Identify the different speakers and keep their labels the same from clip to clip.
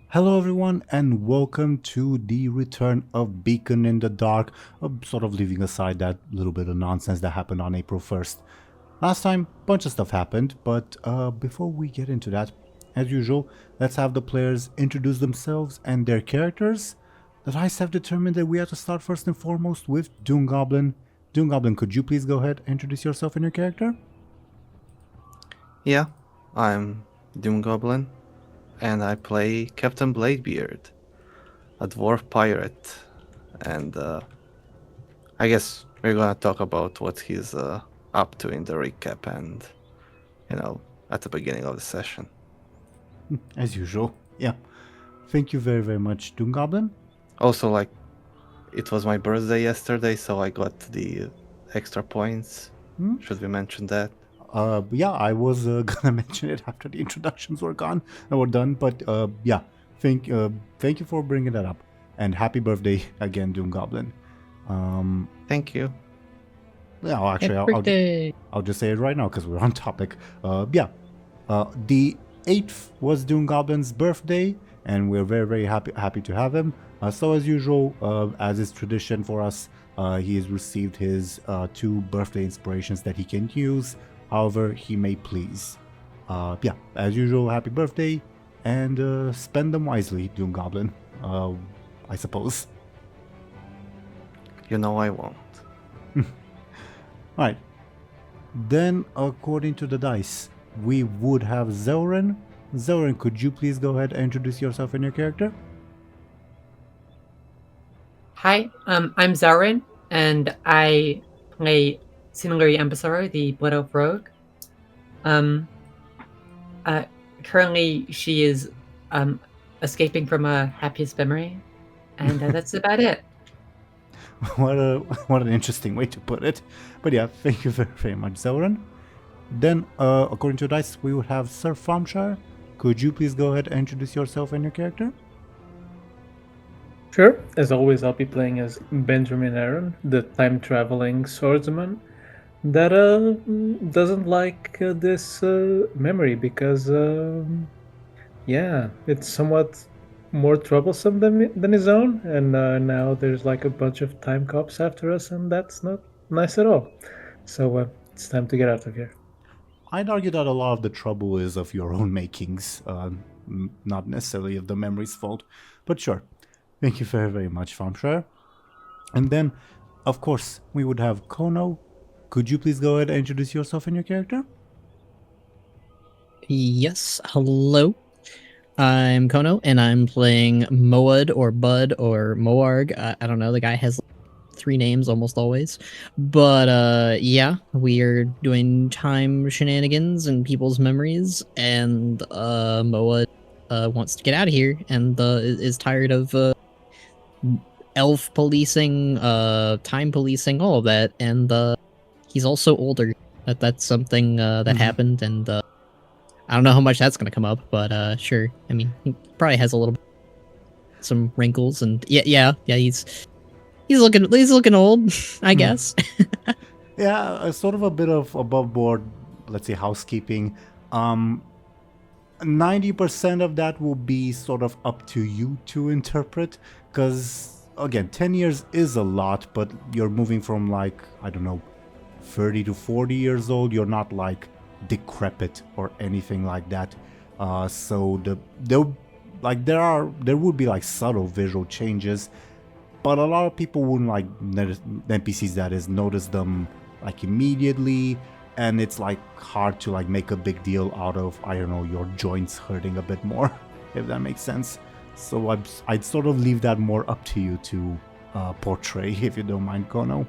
Speaker 1: Hello, everyone, and welcome to the return of Beacon in the Dark, sort of leaving aside that little bit of nonsense that happened on April 1st. Last time, a bunch of stuff happened, but before we get into that, as usual, let's have the players introduce themselves and their characters. The dice have determined that we have to start first and foremost with DoomGoblin. DoomGoblin, could you please go ahead and introduce yourself and your character?
Speaker 2: Yeah, I'm DoomGoblin, and I play Captain Bladebeard, a dwarf pirate. And I guess we're gonna talk about what he's up to in the recap and, at the beginning of the session.
Speaker 1: As usual, yeah. Thank you very, very much, DoomGoblin.
Speaker 2: Also, it was my birthday yesterday, so I got the extra points.
Speaker 1: Hmm?
Speaker 2: Should we mention that?
Speaker 1: Yeah, I was gonna mention it after the introductions were done, but yeah, thank you for bringing that up, and happy birthday again, DoomGoblin.
Speaker 2: Thank you.
Speaker 1: Yeah, actually,
Speaker 3: Happy birthday.
Speaker 1: I'll just say it right now because we're on topic. Yeah, the 8th was DoomGoblin's birthday, and we're very, very happy to have him. So as usual, as is tradition for us, he has received his 2 birthday inspirations that he can use however he may please. Yeah, as usual, happy birthday, and spend them wisely, DoomGoblin. I suppose.
Speaker 2: You know I won't.
Speaker 1: Alright. Then, according to the dice, we would have Zelryn. Zelryn, could you please go ahead and introduce yourself and your character?
Speaker 3: Hi, I'm Zelryn, and I play similarly Embersorrow, the Blood Elf Rogue. Currently, she is escaping from a happiest memory, and that's about it.
Speaker 1: What an interesting way to put it. But yeah, thank you very, very much, Zelryn. Then, according to the dice, we would have Sir Thompshire. Could you please go ahead and introduce yourself and your character?
Speaker 4: Sure. As always, I'll be playing as Benjamin Aaran, the time-traveling swordsman that doesn't like this memory because, yeah, it's somewhat more troublesome than his own, and now there's like a bunch of time cops after us, and that's not nice at all. So it's time to get out of here.
Speaker 1: I'd argue that a lot of the trouble is of your own makings, not necessarily of the memory's fault. But sure. Thank you very, very much, Thompshire. And then, of course, we would have Khono. Could you please go ahead and introduce yourself and your character?
Speaker 5: Yes, hello. I'm Khono, and I'm playing Moad or Bud or Moarg. I don't know, the guy has 3 names almost always. But yeah, we are doing time shenanigans and people's memories, and Moad wants to get out of here and is tired of elf policing, time policing, all of that, and he's also older. That's something that happened, and I don't know how much that's gonna come up, but sure. I mean, he probably has a little, some wrinkles, and yeah. He's looking old, I guess.
Speaker 1: Yeah, sort of a bit of above board, let's say, housekeeping. 90% of that will be sort of up to you to interpret, because again, 10 years is a lot, but you're moving from, like, I don't know, 30 to 40 years old. You're not like decrepit or anything like that. So there would be like subtle visual changes, but a lot of people wouldn't like NPCs, that is, notice them like immediately, and it's like hard to like make a big deal out of, I don't know, your joints hurting a bit more, if that makes sense. So I'd sort of leave that more up to you to portray, if you don't mind, Khono.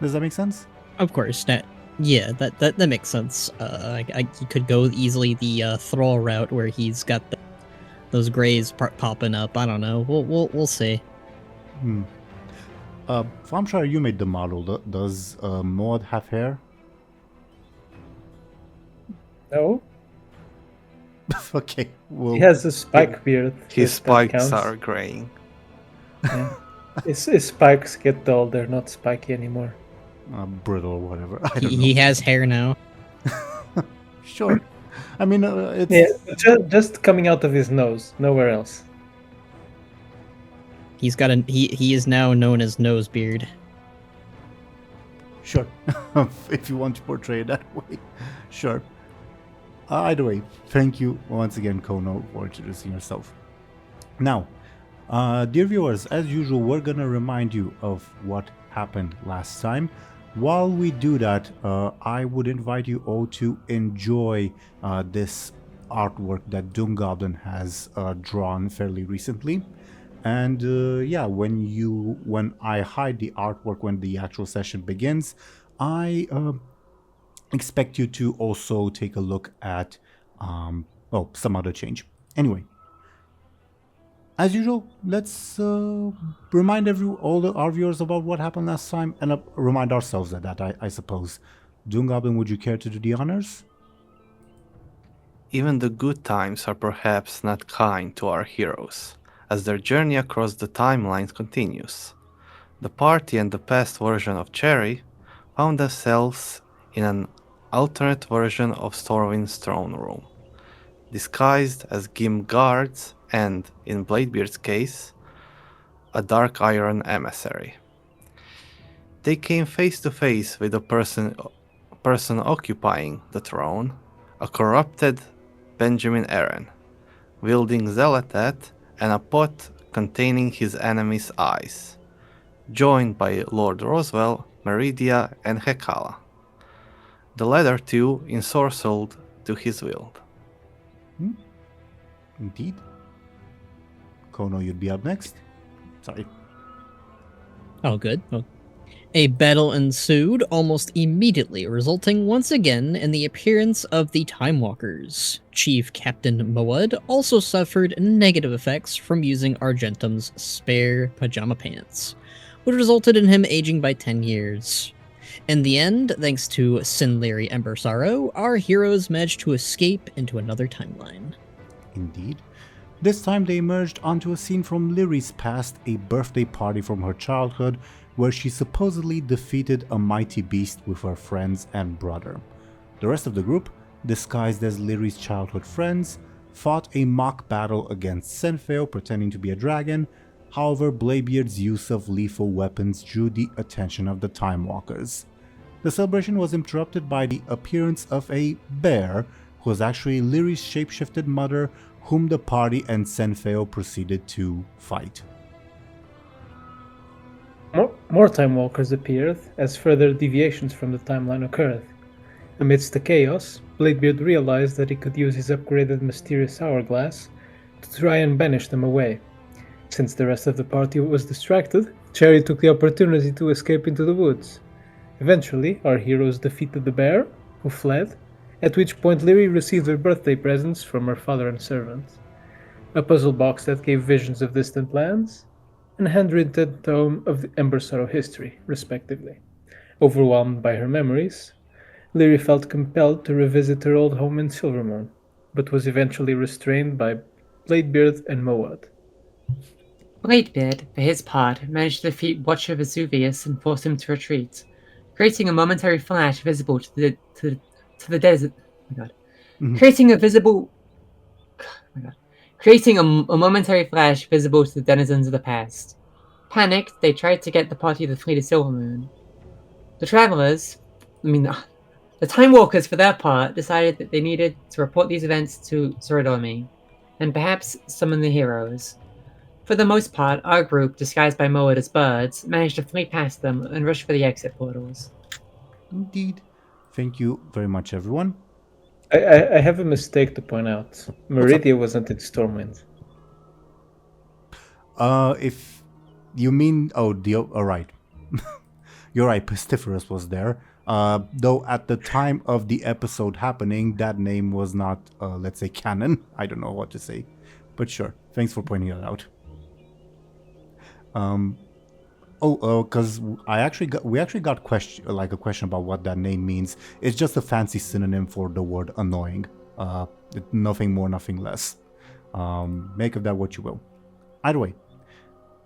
Speaker 1: Does that make sense?
Speaker 5: Of course, that makes sense. I could go easily the Thrall route where he's got those grays popping up. I don't know. We'll see.
Speaker 1: I'm sure you made the model. Does Maud have hair?
Speaker 4: No,
Speaker 1: Okay. Well,
Speaker 4: he has a spike beard.
Speaker 2: His
Speaker 4: if that
Speaker 2: spikes
Speaker 4: counts.
Speaker 2: are graying.
Speaker 4: Yeah. His spikes get dull; they're not spiky anymore.
Speaker 1: brittle or whatever. I don't
Speaker 5: He
Speaker 1: know.
Speaker 5: has hair now.
Speaker 1: Sure. I mean, it's
Speaker 4: Yeah, just coming out of his nose, nowhere else.
Speaker 5: He's got he is now known as Nosebeard.
Speaker 1: sure. If you want to portray it that way, sure. Either way, thank you once again, Khono, for introducing yourself. Now, dear viewers, as usual, we're gonna remind you of what happened last time. While we do that, I would invite you all to enjoy this artwork that DoomGoblin has drawn fairly recently. And yeah, when I hide the artwork when the actual session begins, I expect you to also take a look at some other change. Anyway, as usual, let's remind all our viewers about what happened last time, and remind ourselves of that, I suppose. DoomGoblin, would you care to do the honors?
Speaker 2: Even the good times are perhaps not kind to our heroes, as their journey across the timelines continues. The party and the past version of Cherry found themselves in an alternate version of Stormwind's throne room, disguised as Gim guards and, in Bladebeard's case, a dark iron emissary. They came face to face with a person occupying the throne, a corrupted Benjamin Aaran, wielding Zelatat and a pot containing his enemy's eyes, joined by Lord Roswell, Meridia, and Hekala, the latter two ensorcelled to his will.
Speaker 1: Indeed. Khono, you'd be up next. Sorry.
Speaker 5: Oh, good. Oh. A battle ensued almost immediately, resulting once again in the appearance of the Time Walkers. Chief Captain Moed also suffered negative effects from using Argentum's spare pajama pants, which resulted in him aging by 10 years. In the end, thanks to Lyri Embersorrow, our heroes managed to escape into another timeline.
Speaker 1: Indeed. This time they emerged onto a scene from Lyri's past, a birthday party from her childhood, where she supposedly defeated a mighty beast with her friends and brother. The rest of the group, disguised as Lyri's childhood friends, fought a mock battle against Senfeo pretending to be a dragon. However, Bladebeard's use of lethal weapons drew the attention of the Time Walkers. The celebration was interrupted by the appearance of a bear, who was actually Lyri's shapeshifted mother, whom the party and Senfeo proceeded to fight.
Speaker 4: More Time Walkers appeared as further deviations from the timeline occurred. Amidst the chaos, Bladebeard realized that he could use his upgraded mysterious hourglass to try and banish them away. Since the rest of the party was distracted, Cherry took the opportunity to escape into the woods. Eventually, our heroes defeated the bear, who fled, at which point Lyri received her birthday presents from her father and servants. A puzzle box that gave visions of distant lands, and a handwritten tome of the Embersorrow history, respectively. Overwhelmed by her memories, Lyri felt compelled to revisit her old home in Silvermoon, but was eventually restrained by Bladebeard and Moed.
Speaker 3: Bladebeard, for his part, managed to defeat Watcher Vesuvius and force him to retreat, creating a momentary flash visible to the desert. Oh my god. Creating a momentary flash visible to the denizens of the past. Panicked, they tried to get the party to flee to Silvermoon. The Time Walkers, for their part, decided that they needed to report these events to Zoradomi, and perhaps summon the heroes. For the most part, our group, disguised by Moed as birds, managed to flee past them and rush for the exit portals.
Speaker 1: Indeed. Thank you very much, everyone.
Speaker 4: I have a mistake to point out. Meridia wasn't in Stormwind.
Speaker 1: If you mean... right. You're right, Pestiferous was there. Though at the time of the episode happening, that name was not, let's say, canon. I don't know what to say. But sure, thanks for pointing that out. Because we actually got a question about what that name means. It's just a fancy synonym for the word annoying. Nothing more, nothing less. Make of that what you will. Either way,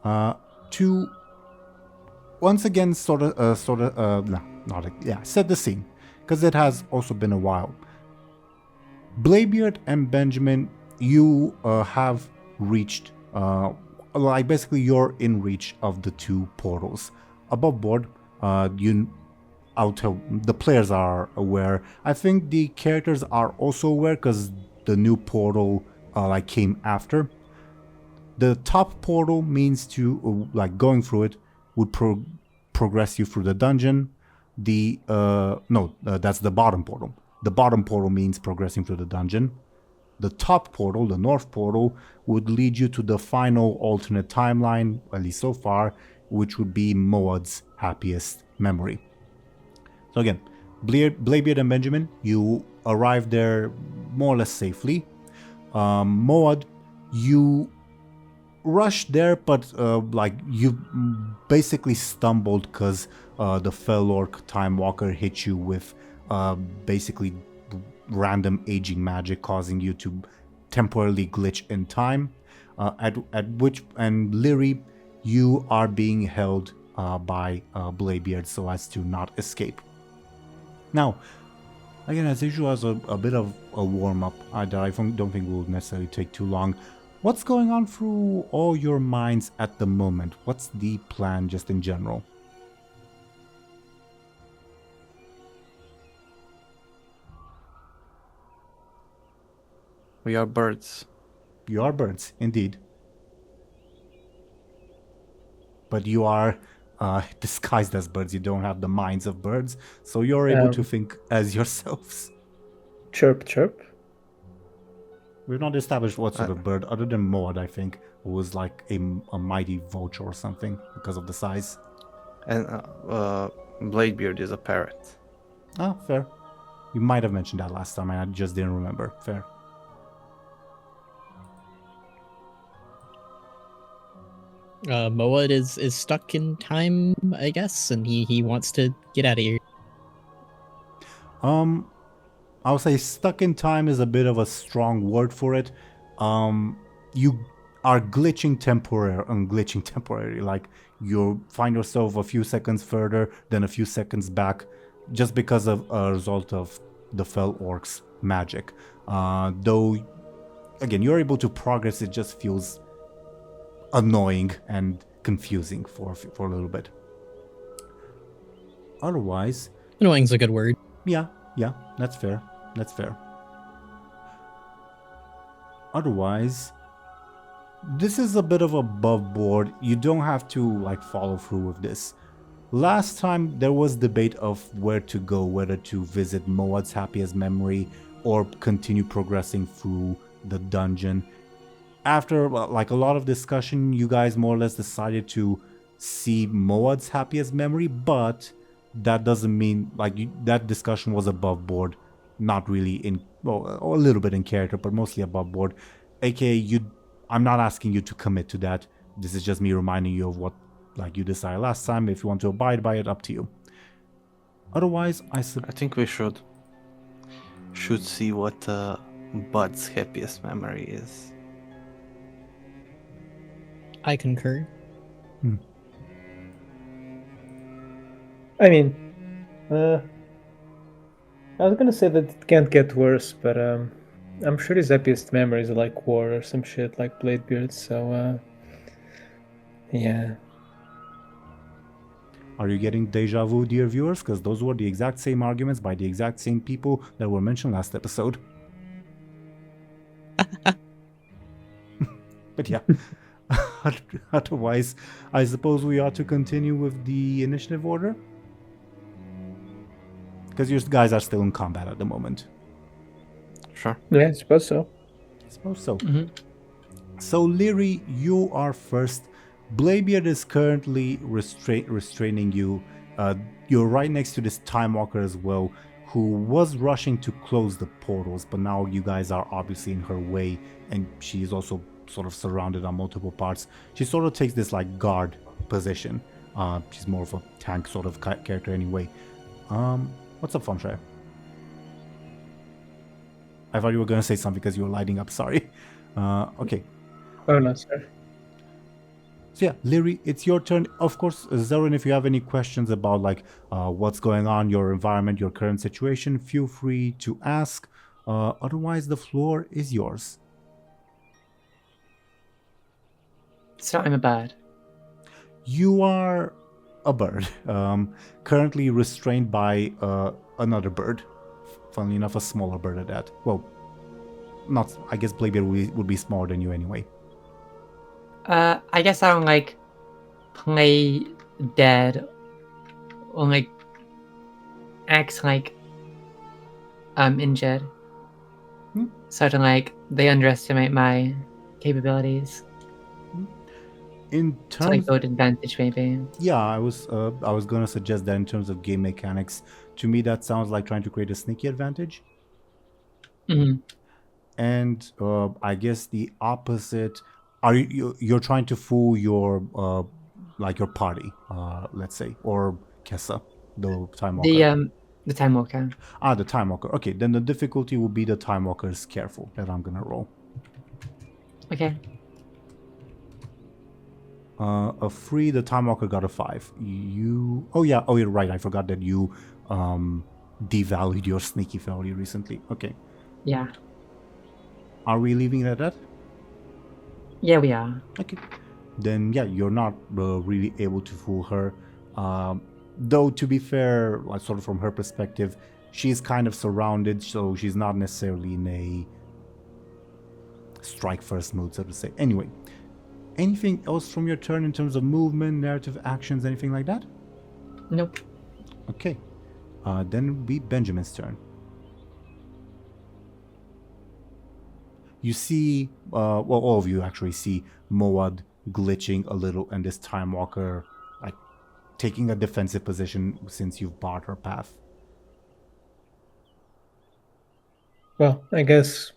Speaker 1: to once again set the scene, because it has also been a while. Bladebeard and Benjamin, you have reached, basically you're in reach of the two portals. Above board, the players are aware. I think the characters are also aware because the new portal came after. The top portal means to going through it would progress you through the dungeon. That's the bottom portal. The bottom portal means progressing through the dungeon. The top portal, the north portal, would lead you to the final alternate timeline, at least so far, which would be Moad's happiest memory. So again, Bladebeard and Benjamin, you arrived there more or less safely. Moad, you rushed there, but you basically stumbled because the Fell Orc Time Walker hit you with basically random aging magic, causing you to temporarily glitch in time. And Lyri, you are being held by Bladebeard so as to not escape. Now, again, as usual, as a bit of a warm-up that I don't think will necessarily take too long. What's going on through all your minds at the moment? What's the plan just in general?
Speaker 2: We are birds.
Speaker 1: You are birds, indeed. But you are disguised as birds. You don't have the minds of birds, so you're able to think as yourselves.
Speaker 4: Chirp, chirp.
Speaker 1: We've not established what sort of bird, other than Moad, I think, who was like a mighty vulture or something because of the size.
Speaker 2: And Bladebeard is a parrot.
Speaker 1: Ah, fair. You might have mentioned that last time, and I just didn't remember. Fair.
Speaker 5: Moad is stuck in time, I guess, and he wants to get out of here.
Speaker 1: I would say stuck in time is a bit of a strong word for it. You are glitching temporarily. Like you find yourself a few seconds further, then a few seconds back, just because of a result of the Fell Orc's magic. Though, again, you're able to progress, it just feels annoying and confusing for a little bit. Otherwise,
Speaker 5: Annoying's a good word.
Speaker 1: yeah, that's fair. Otherwise, this is a bit of above board. You don't have to follow through with this. Last time there was debate of where to go, whether to visit Moad's happiest memory or continue progressing through the dungeon. After a lot of discussion, you guys more or less decided to see Moad's happiest memory, but that doesn't mean that discussion was above board, not really a little bit in character, but mostly above board. AKA, I'm not asking you to commit to that. This is just me reminding you of what you decided last time. If you want to abide by it, up to you. Otherwise, I
Speaker 2: think we should see what Bud's happiest memory is.
Speaker 5: I concur.
Speaker 4: I mean, I was gonna say that it can't get worse, but I'm sure his happiest memories are like war or some shit like Bladebeard, so yeah.
Speaker 1: Are you getting deja vu, dear viewers? Because those were the exact same arguments by the exact same people that were mentioned last episode. But yeah. Otherwise, I suppose we ought to continue with the initiative order. Because you guys are still in combat at the moment.
Speaker 2: Sure.
Speaker 4: Yeah, I suppose so.
Speaker 5: Mm-hmm.
Speaker 1: So, Lyri, you are first. Bladebeard is currently restraining you. You're right next to this Time Walker as well, who was rushing to close the portals, but now you guys are obviously in her way, and she is also sort of surrounded on multiple parts. She sort of takes this guard position. She's more of a tank sort of character anyway. What's up, Thompshire? I thought you were going to say something because you were lighting up. Sorry. Okay.
Speaker 4: Oh no, sir.
Speaker 1: So yeah, Lyri, it's your turn. Of course, Zelryn, if you have any questions about what's going on, your environment, your current situation, feel free to ask. Otherwise, the floor is yours.
Speaker 3: So I'm a bird.
Speaker 1: You are a bird, currently restrained by another bird. Funnily enough, a smaller bird at that. Well, not. I guess Bladebeard would be smaller than you anyway.
Speaker 3: I guess I don't like play dead or like act like I'm injured. So to like they underestimate my capabilities.
Speaker 1: In
Speaker 3: To like
Speaker 1: terms,
Speaker 3: build advantage maybe.
Speaker 1: yeah, I was gonna suggest that in terms of game mechanics. To me, that sounds like trying to create a sneaky advantage.
Speaker 3: Mhm.
Speaker 1: And I guess the opposite. Are you're trying to fool your like your party, let's say, or Kessa, the Time Walker.
Speaker 3: The Time Walker.
Speaker 1: The Time Walker. Okay, then the difficulty will be the Time Walker's careful that I'm gonna roll.
Speaker 3: Okay.
Speaker 1: A 3, the Time Walker got a 5. Oh you're right. I forgot that you devalued your sneaky failure recently. Okay.
Speaker 3: Yeah.
Speaker 1: Are we leaving it at that?
Speaker 3: Yeah, we are.
Speaker 1: Okay. Then yeah, you're not really able to fool her. Though to be fair, like sort of from her perspective, she's kind of surrounded, so she's not necessarily in a strike first mood, so to say. Anyway, anything else from your turn in terms of movement, narrative actions, anything like that?
Speaker 3: Nope.
Speaker 1: Okay. Then it would be Benjamin's turn. You see, well, all of you actually see Moad glitching a little and this Time Walker like taking a defensive position since you've barred her path.
Speaker 4: Well, I guess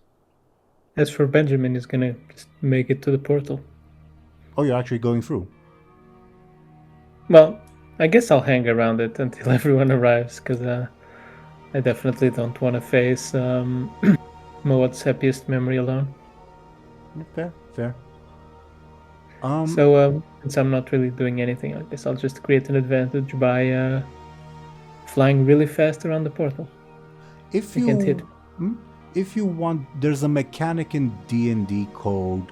Speaker 4: as for Benjamin, he's gonna make it to the portal.
Speaker 1: Oh, you're actually going through?
Speaker 4: Well, I guess I'll hang around it until everyone arrives, because I definitely don't want to face Moad's happiest memory alone.
Speaker 1: Fair.
Speaker 4: So, since I'm not really doing anything, I guess I'll just create an advantage by flying really fast around the portal.
Speaker 1: If
Speaker 4: I
Speaker 1: you
Speaker 4: can't hit.
Speaker 1: If you want, there's a mechanic in D&D called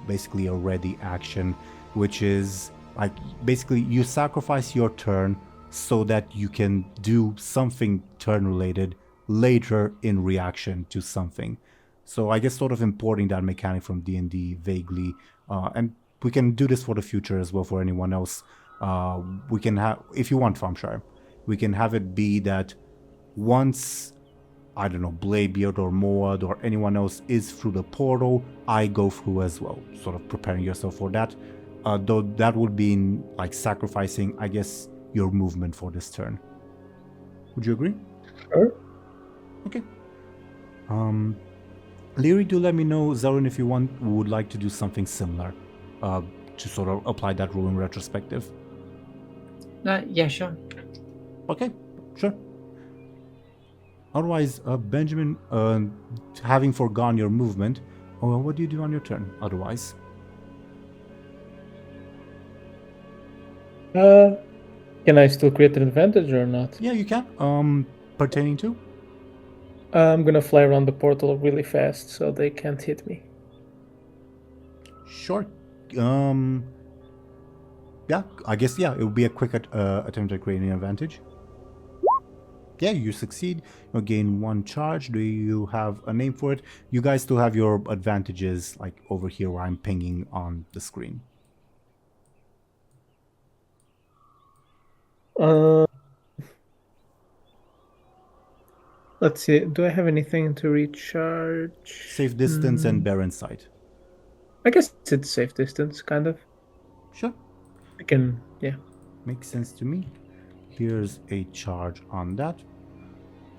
Speaker 1: basically a ready action, which is like basically you sacrifice your turn so that you can do something turn related later in reaction to something. So I guess sort of importing that mechanic from D&D vaguely, and we can do this for the future as well for anyone else. We can have, if you want, Thompshire, we can have it be that once, I don't know, Bladebeard or Moad or anyone else is through the portal, I go through as well, sort of preparing yourself for that. Though that would be in, like sacrificing, I guess, your movement for this turn. Would you agree?
Speaker 4: Sure.
Speaker 1: Okay. Lyri, do let me know, Zelryn, if you would like to do something similar, to sort of apply that rule in retrospective.
Speaker 3: Yeah, sure.
Speaker 1: Okay, sure. Otherwise, Benjamin, having forgone your movement, what do you do on your turn? Otherwise,
Speaker 4: can I still create an advantage or not?
Speaker 1: yeah, you can. Pertaining to?
Speaker 4: I'm gonna fly around the portal really fast so they can't hit me.
Speaker 1: Sure. Yeah, I guess, yeah, it would be a quick attempt at creating an advantage. Yeah, you succeed. You gain 1 charge. Do you have a name for it? You guys still have your advantages, like over here where I'm pinging on the screen.
Speaker 4: Let's see. Do I have anything to recharge?
Speaker 1: Safe distance and bear in sight.
Speaker 4: I guess it's safe distance, kind of.
Speaker 1: Sure.
Speaker 4: I can, yeah.
Speaker 1: Makes sense to me. Here's a charge on that.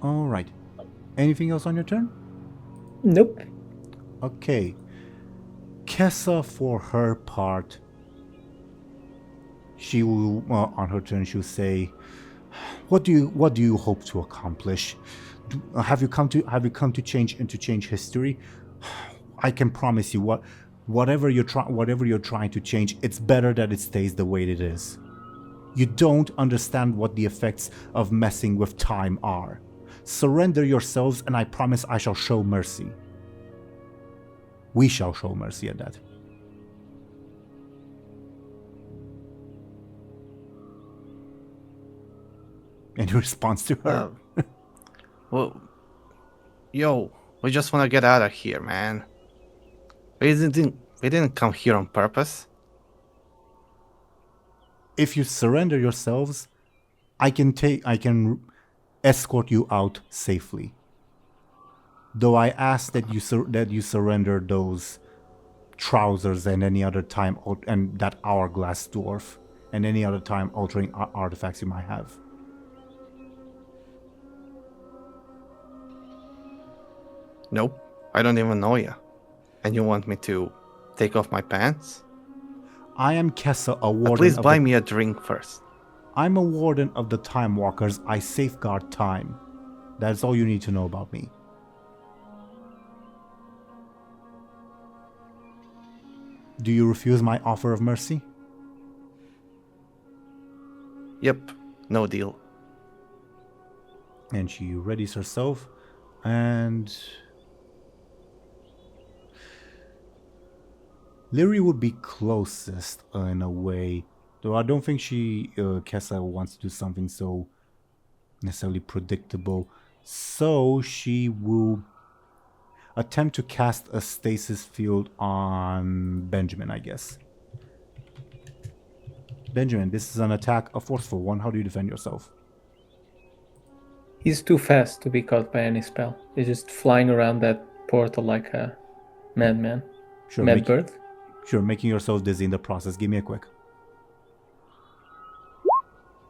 Speaker 1: Alright. Anything else on your turn?
Speaker 4: Nope.
Speaker 1: Okay. Kessa, for her part, she will, on her turn, she'll say, "What do you hope to accomplish? Have you come to change history? I can promise you, whatever you're trying to change, it's better that it stays the way it is. You don't understand what the effects of messing with time are. surrender yourselves and I promise I shall show mercy. We shall show mercy at that. Any response to her?
Speaker 2: Well, yo, we just want to get out of here, man. We didn't come here on purpose.
Speaker 1: If you surrender yourselves, I can escort you out safely. Though I ask that you surrender those trousers and any other time and that hourglass dwarf and any other time altering artifacts you might have.
Speaker 2: Nope, I don't even know you. And you want me to take off my pants?
Speaker 1: I am Kessa, a warden.
Speaker 2: Please buy me a drink first.
Speaker 1: I'm a warden of the Time Walkers. I safeguard time. That's all you need to know about me. Do you refuse my offer of mercy?
Speaker 2: Yep, no deal.
Speaker 1: And she readies herself and... Lyri would be closest in a way, though I don't think Kessa wants to do something so necessarily predictable. So she will attempt to cast a stasis field on Benjamin, I guess. Benjamin, this is an attack, a forceful one. How do you defend yourself?
Speaker 4: He's too fast to be caught by any spell. He's just flying around that portal like a madman.
Speaker 1: Sure,
Speaker 4: Madbird.
Speaker 1: Sure, making yourself dizzy in the process. Give me a quick.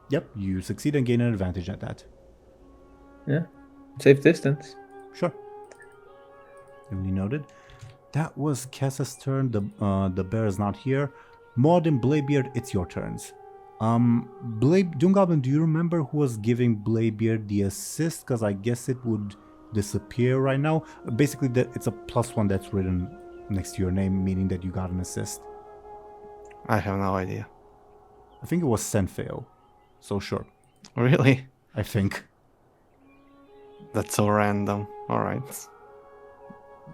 Speaker 1: Yep, you succeed and gain an advantage at that.
Speaker 4: Yeah. Safe distance.
Speaker 1: Sure. Duly noted. That was Kessa's turn. The bear is not here. Maud and Bladebeard, it's your turns. DoomGoblin, do you remember who was giving Bladebeard the assist? Because I guess it would disappear right now. Basically, it's a +1 that's written next to your name, meaning that you got an assist.
Speaker 2: I have no idea.
Speaker 1: I think it was Senfeo. So sure.
Speaker 2: Really?
Speaker 1: I think.
Speaker 2: That's so random. Alright.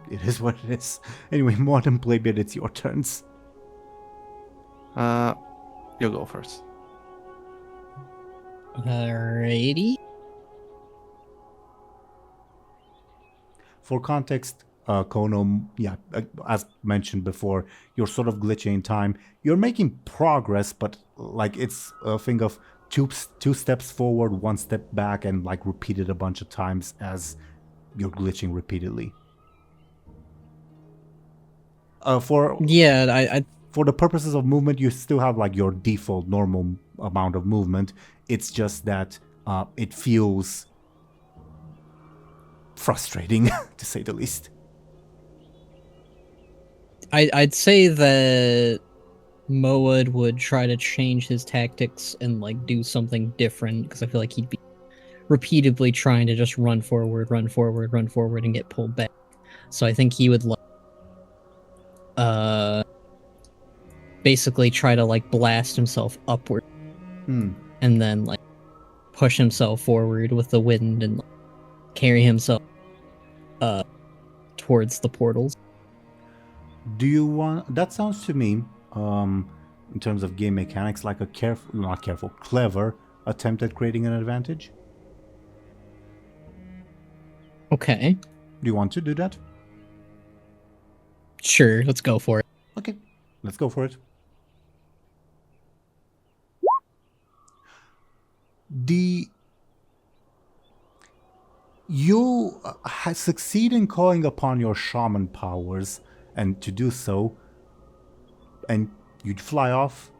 Speaker 1: It is what it is. Anyway, Maud and Bladebeard, it's your turns.
Speaker 2: You go first.
Speaker 5: Alrighty.
Speaker 1: For context, Khono, yeah, as mentioned before, you're sort of glitching in time. You're making progress, but like it's a thing of two steps forward, one step back, and like repeated a bunch of times as you're glitching repeatedly. For the purposes of movement, you still have like your default normal amount of movement. It's just that it feels frustrating, to say the least.
Speaker 5: I'd say that Moed would try to change his tactics and like do something different, because I feel like he'd be repeatedly trying to just run forward, and get pulled back. So I think he would basically try to like blast himself upward and then like push himself forward with the wind and like, carry himself towards the portals.
Speaker 1: Do you want... That sounds to me, in terms of game mechanics, like a clever attempt at creating an advantage.
Speaker 5: Okay.
Speaker 1: Do you want to do that?
Speaker 5: Sure, let's go for it.
Speaker 1: Okay, let's go for it. You succeed in calling upon your shaman powers, and to do so, and you'd fly off,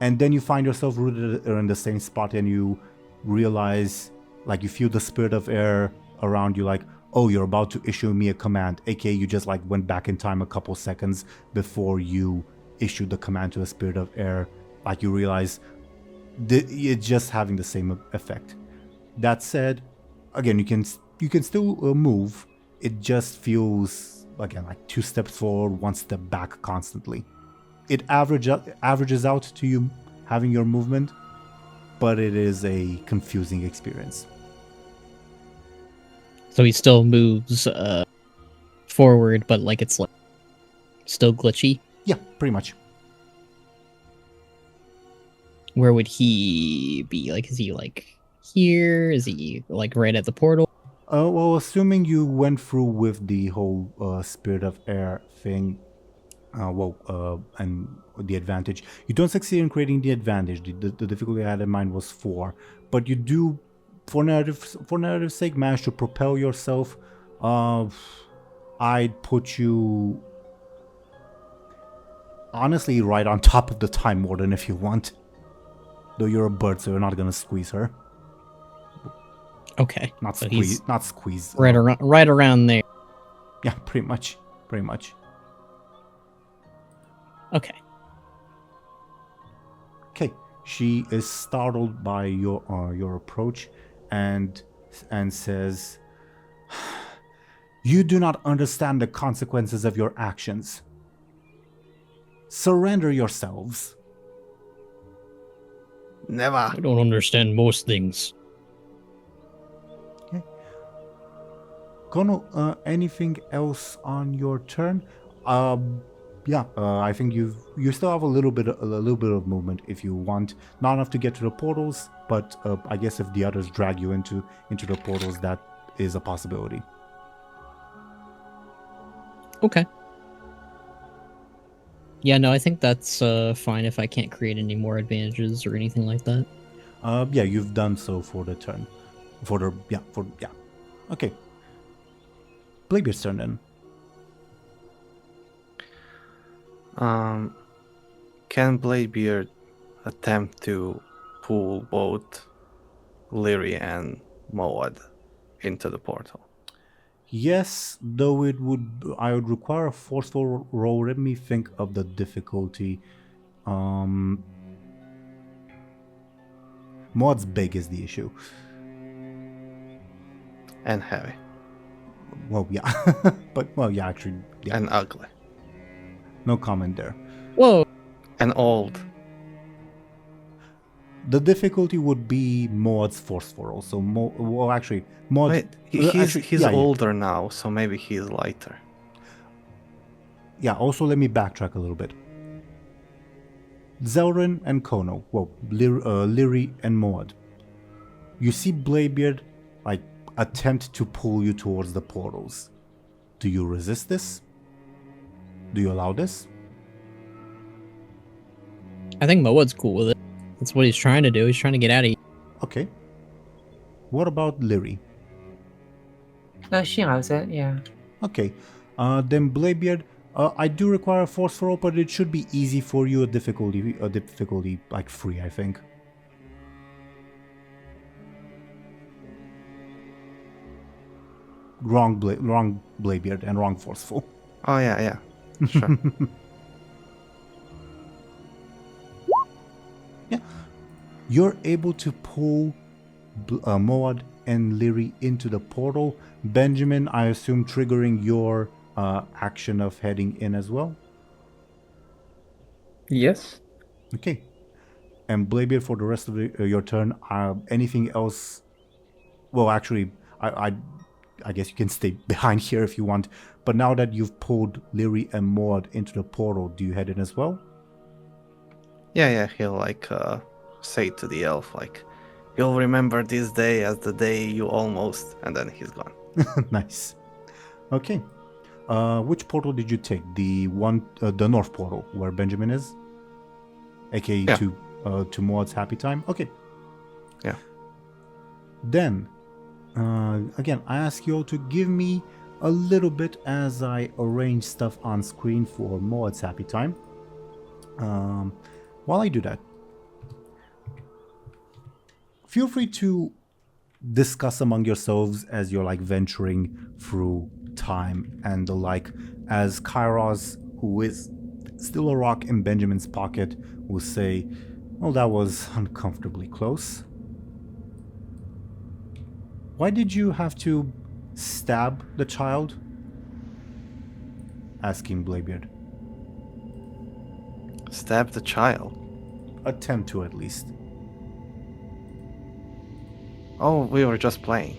Speaker 1: and then you find yourself rooted in the same spot, and you realize, like, you feel the spirit of air around you, like, oh, you're about to issue me a command, aka you just like went back in time a couple seconds before you issued the command to the spirit of air. Like, you realize it's just having the same effect. That said, again, you can still move. It just feels, again, like 2 steps forward, 1 step back constantly. It averages out to you having your movement, but it is a confusing experience.
Speaker 5: So he still moves forward, but like it's like still glitchy.
Speaker 1: Yeah, pretty much.
Speaker 5: Where would he be? Like, is he like here? Is he like right at the portal?
Speaker 1: Well, assuming you went through with the whole Spirit of Air thing, and the advantage, you don't succeed in creating the advantage. The difficulty I had in mind was 4, but you do, for narrative's sake, manage to propel yourself. I'd put you honestly right on top of the Time Warden if you want. Though you're a bird, so you're not gonna squeeze her.
Speaker 5: Okay,
Speaker 1: Not
Speaker 5: so
Speaker 1: squeeze.
Speaker 5: he's
Speaker 1: Not squeeze.
Speaker 5: right around there.
Speaker 1: Yeah, pretty much. Pretty much.
Speaker 5: Okay.
Speaker 1: Okay. She is startled by your approach, and says, "You do not understand the consequences of your actions. Surrender yourselves."
Speaker 2: Never.
Speaker 5: I don't understand most things.
Speaker 1: Khono, anything else on your turn? I think you still have a little bit of movement if you want. Not enough to get to the portals, but I guess if the others drag you into the portals, that is a possibility.
Speaker 5: Okay. Yeah, no, I think that's fine if I can't create any more advantages or anything like that.
Speaker 1: Yeah, you've done so for the turn. Okay. Bladebeard's turn then.
Speaker 2: Can Bladebeard attempt to pull both Lyri and Moad into the portal?
Speaker 1: Yes, though I would require a forceful roll. Let me think of the difficulty. Mod's big is the issue.
Speaker 2: And heavy.
Speaker 1: Well, yeah. Actually, yeah.
Speaker 2: And ugly.
Speaker 1: No comment there.
Speaker 5: Whoa.
Speaker 2: And old.
Speaker 1: The difficulty would be Mod's forceful roll. So, Mod...
Speaker 2: Wait, he's
Speaker 1: yeah.
Speaker 2: older now, so maybe he's lighter.
Speaker 1: Yeah, also let me backtrack a little bit. Zelryn and Khono, Lyri and Moad. You see Bladebeard, attempt to pull you towards the portals. Do you resist this? Do you allow this?
Speaker 5: I think Moad's cool with it. That's what he's trying to do. He's trying to get out of here.
Speaker 1: Okay. What about Lyri?
Speaker 3: She allows it, yeah.
Speaker 1: Okay. Then Bladebeard, I do require a force roll, but it should be easy for you. A difficulty 3, I think. Wrong Bladebeard and wrong forceful.
Speaker 2: Oh, yeah. Sure.
Speaker 1: Yeah. You're able to pull Moad and Lyri into the portal. Benjamin, I assume triggering your action of heading in as well?
Speaker 4: Yes.
Speaker 1: Okay. And Bladebeard, for the rest of your turn, anything else? Well, actually, I guess you can stay behind here if you want. But now that you've pulled Lyri and Moad into the portal, do you head in as well?
Speaker 2: Yeah, he'll say to the elf, you'll remember this day as the day you almost, and then he's gone.
Speaker 1: Nice. Okay. Which portal did you take? The one, the north portal, where Benjamin is? AKA
Speaker 2: Yeah.
Speaker 1: to Maud's happy time? Okay.
Speaker 2: Yeah.
Speaker 1: Then, again, I ask you all to give me a little bit as I arrange stuff on screen for Maud's happy time. While I do that, feel free to discuss among yourselves as you're venturing through time and the like, as Kairos, who is still a rock in Benjamin's pocket, will say, well, that was uncomfortably close. Why did you have to stab the child? Asking Bladebeard.
Speaker 2: Stab the child?
Speaker 1: Attempt to, at least.
Speaker 2: Oh, we were just playing.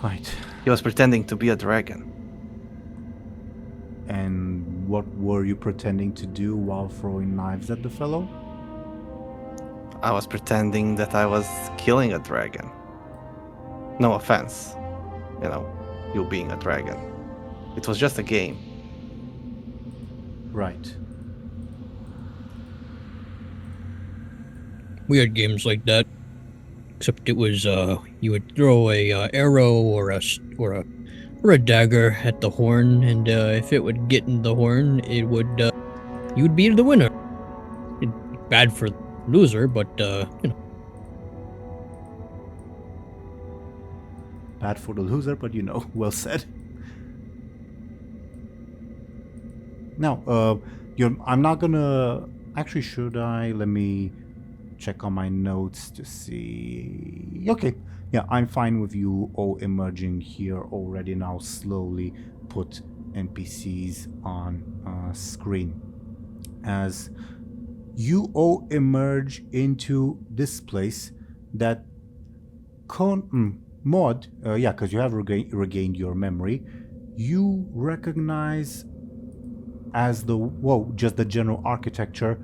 Speaker 1: Right.
Speaker 2: He was pretending to be a dragon.
Speaker 1: And what were you pretending to do while throwing knives at the fellow?
Speaker 2: I was pretending that I was killing a dragon. No offense, you being a dragon. It was just a game.
Speaker 1: Right.
Speaker 5: We had games like that, except it was you would throw a arrow or a dagger at the horn, and if it would get in the horn, it would you would be the winner. Bad for loser, but
Speaker 1: Bad for the loser, but well said. Now, I'm not gonna... Actually, should I? Let me check on my notes to see... Okay, yeah, I'm fine with you all emerging here already. Now slowly put NPCs on screen. As you all emerge into this place that Mod, yeah, because you have regained your memory, you recognize as just the general architecture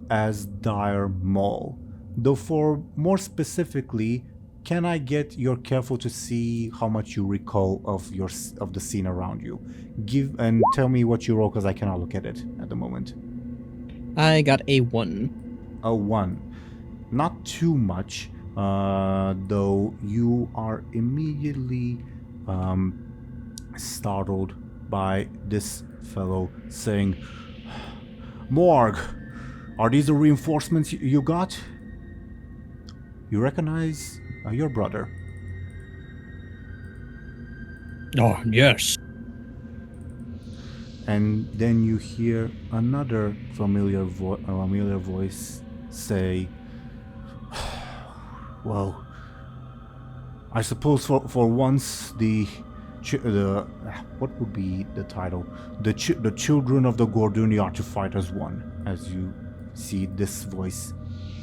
Speaker 1: as Dire Mall. Though for more specifically, can I get your careful to see how much you recall of the scene around you? Give and tell me what you roll, because I cannot look at it at the moment.
Speaker 5: I got a 1.
Speaker 1: A 1. Not too much, though you are immediately startled by this fellow saying, "Morg, are these the reinforcements you got?" You recognize your brother.
Speaker 5: Oh, yes.
Speaker 1: And then you hear another familiar voice say, "Well, I suppose for once the what would be the title? The children of the Gorduni are to fight as one." As you see this voice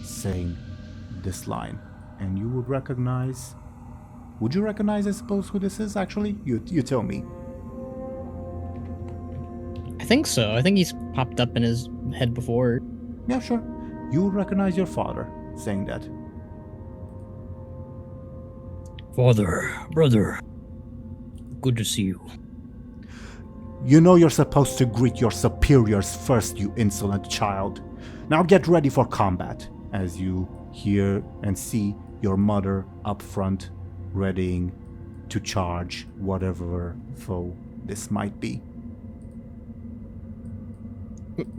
Speaker 1: saying this line, and you would recognize. Would you recognize, I suppose, who this is? Actually, you tell me.
Speaker 5: I think so. I think he's popped up in his head before.
Speaker 1: Yeah, sure. You would recognize your father saying that.
Speaker 5: Father, brother, good to see you.
Speaker 1: You know you're supposed to greet your superiors first, you insolent child. Now get ready for combat, as you hear and see your mother up front, readying to charge whatever foe this might be.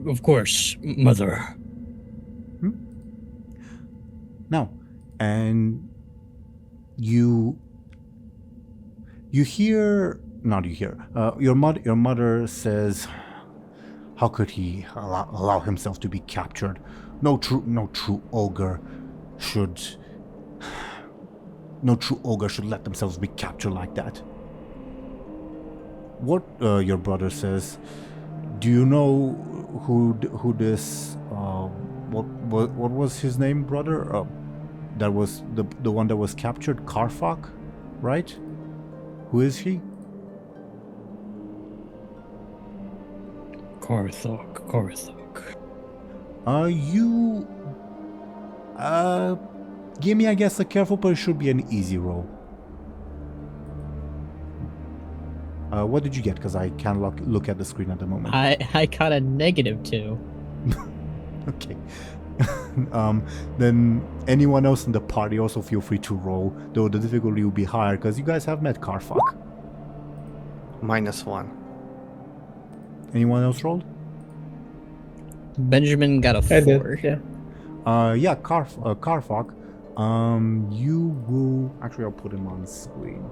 Speaker 5: Of course, mother.
Speaker 1: Now, and you hear, not you hear, your mother says, "How could he allow himself to be captured? No true ogre should let themselves be captured like that." What your brother says, "Do you know who this what was his name, brother? That was the one that was captured, Karfak, right? Who is he?"
Speaker 5: Karthok.
Speaker 1: Give me, I guess, a careful, but it should be an easy roll. What did you get? Because I can't look at the screen at the moment.
Speaker 5: I got a -2.
Speaker 1: Okay. Then anyone else in the party also feel free to roll, though the difficulty will be higher because you guys have met Karfak.
Speaker 2: -1.
Speaker 1: Anyone else rolled?
Speaker 5: Benjamin got a 4.
Speaker 4: I did, yeah.
Speaker 1: Yeah, Karfak. You will... Actually, I'll put him on screen.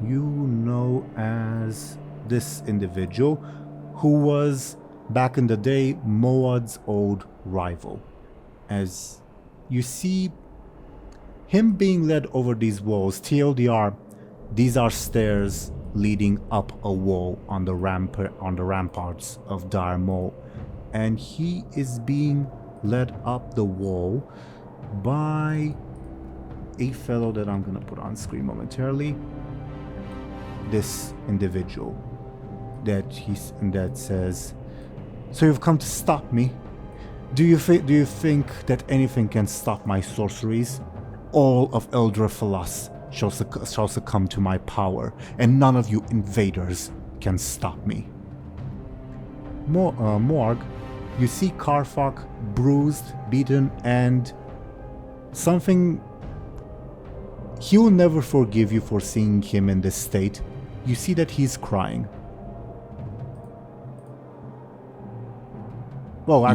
Speaker 1: You know as this individual who was, back in the day, Moad's old rival. As you see him being led over these walls, TLDR, these are stairs leading up a wall on the ramparts of Dire Mall, and he is being led up the wall by a fellow that I'm gonna put on screen momentarily. This individual that says, "So you've come to stop me? Do you think that anything can stop my sorceries? All of Eldrafalas shall succumb to my power, and none of you invaders can stop me." Morg, you see Karfak bruised, beaten, and something. He will never forgive you for seeing him in this state. You see that he's crying. Well,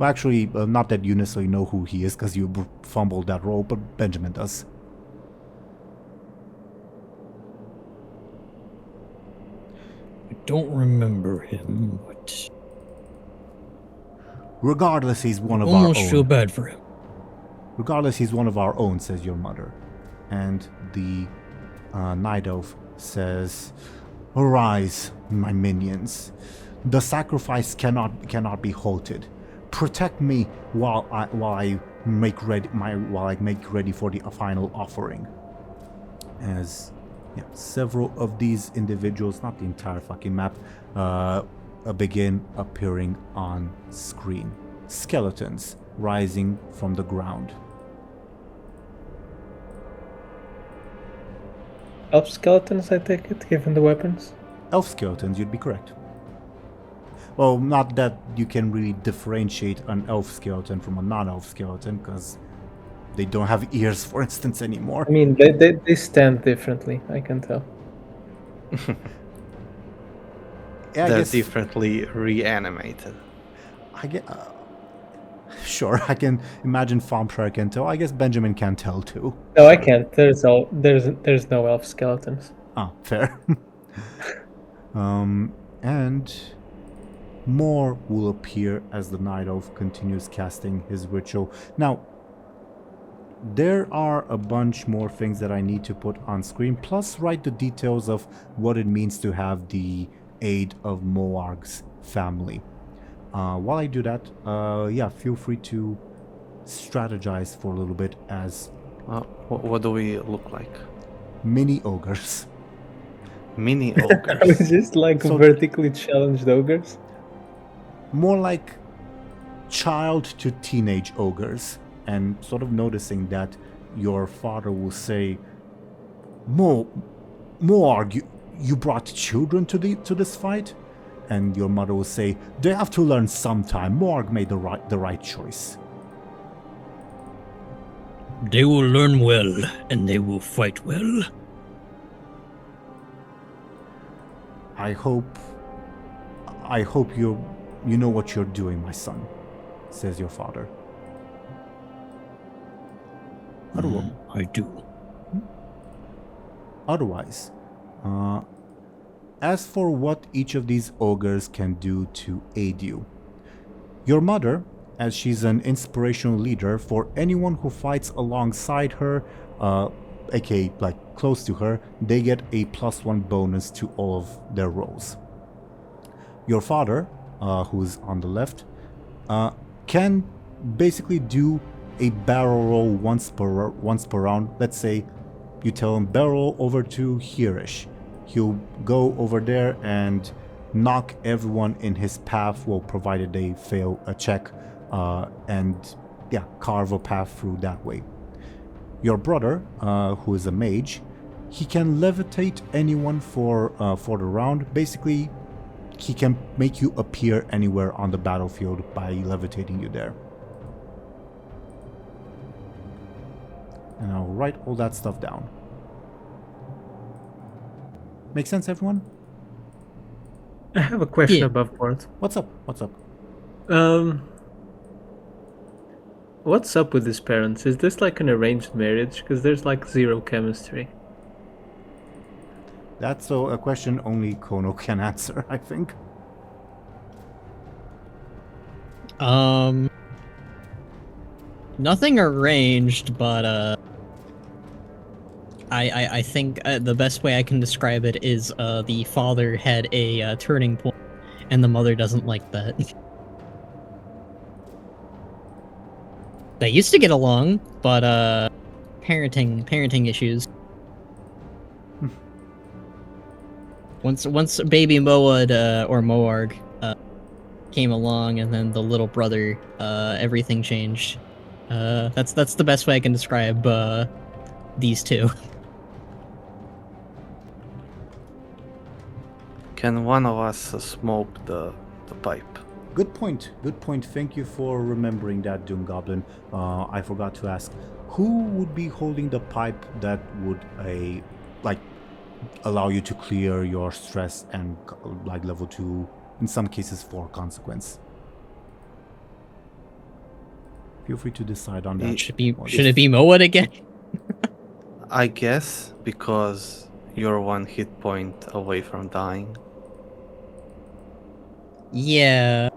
Speaker 1: actually, not that you necessarily know who he is because you fumbled that roll, but Benjamin does.
Speaker 5: I don't remember him, but
Speaker 1: Regardless, he's one of our
Speaker 5: almost
Speaker 1: own.
Speaker 5: feel bad for him.
Speaker 1: Regardless, he's one of our own, says your mother. And the Night Elf says, "Arise, my minions. The sacrifice cannot be halted. Protect me while I make ready for the final offering." As several of these individuals, not the entire fucking map, begin appearing on screen. Skeletons rising from the ground.
Speaker 4: Elf skeletons, I take it, given the weapons.
Speaker 1: Elf skeletons, you'd be correct. Well, not that you can really differentiate an elf skeleton from a non-elf skeleton, because they don't have ears, for instance, anymore.
Speaker 4: I mean, they stand differently, I can tell.
Speaker 1: Yeah,
Speaker 2: They're differently reanimated.
Speaker 1: I get. Sure, I can imagine Thompshire can tell. I guess Benjamin can tell too.
Speaker 4: No, I can't. There's no elf skeletons.
Speaker 1: Ah, fair. And more will appear as the Night Elf continues casting his ritual. Now, there are a bunch more things that I need to put on screen, plus write the details of what it means to have the aid of Moarg's family. While I do that, feel free to strategize for a little bit as
Speaker 2: What do we look like?
Speaker 1: mini ogres.
Speaker 2: Mini
Speaker 4: I
Speaker 2: ogres.
Speaker 4: was just like
Speaker 1: So-
Speaker 4: vertically challenged ogres.
Speaker 1: More like child to teenage ogres, and sort of noticing that your father will say, Moarg, you brought children to this fight? And your mother will say, they have to learn sometime. Moarg made the right choice.
Speaker 5: They will learn well, and they will fight well.
Speaker 1: I hope you know what you're doing, my son, says your father.
Speaker 5: I do.
Speaker 1: Otherwise, as for what each of these ogres can do to aid you, your mother, as she's an inspirational leader for anyone who fights alongside her, aka like close to her, they get a +1 bonus to all of their rolls. Your father, who's on the left, can basically do a barrel roll once per round. Let's say you tell him barrel over to here-ish. He'll go over there and knock everyone in his path, well, provided they fail a check, and carve a path through that way. Your brother, who is a mage, he can levitate anyone for the round. Basically, he can make you appear anywhere on the battlefield by levitating you there. And I'll write all that stuff down. Make sense, everyone?
Speaker 4: I have a question
Speaker 5: Yeah.
Speaker 4: above board.
Speaker 1: What's up?
Speaker 4: What's up with his parents? Is this like an arranged marriage? Because there's like zero chemistry.
Speaker 1: That's a question only Khono can answer, I think.
Speaker 5: Nothing arranged, but I think the best way I can describe it is the father had a turning point, and the mother doesn't like that. They used to get along, but parenting issues. Once baby Moad or Moarg came along, and then the little brother, everything changed. That's the best way I can describe these two.
Speaker 2: Can one of us smoke the pipe?
Speaker 1: Good point. Good point. Thank you for remembering that, DoomGoblin. I forgot to ask, who would be holding the pipe that would allow you to clear your stress and like level 2, in some cases 4 consequence? Feel free to decide on that.
Speaker 5: Should it be Moad again?
Speaker 2: I guess because you're 1 hit point away from dying.
Speaker 5: Yeah.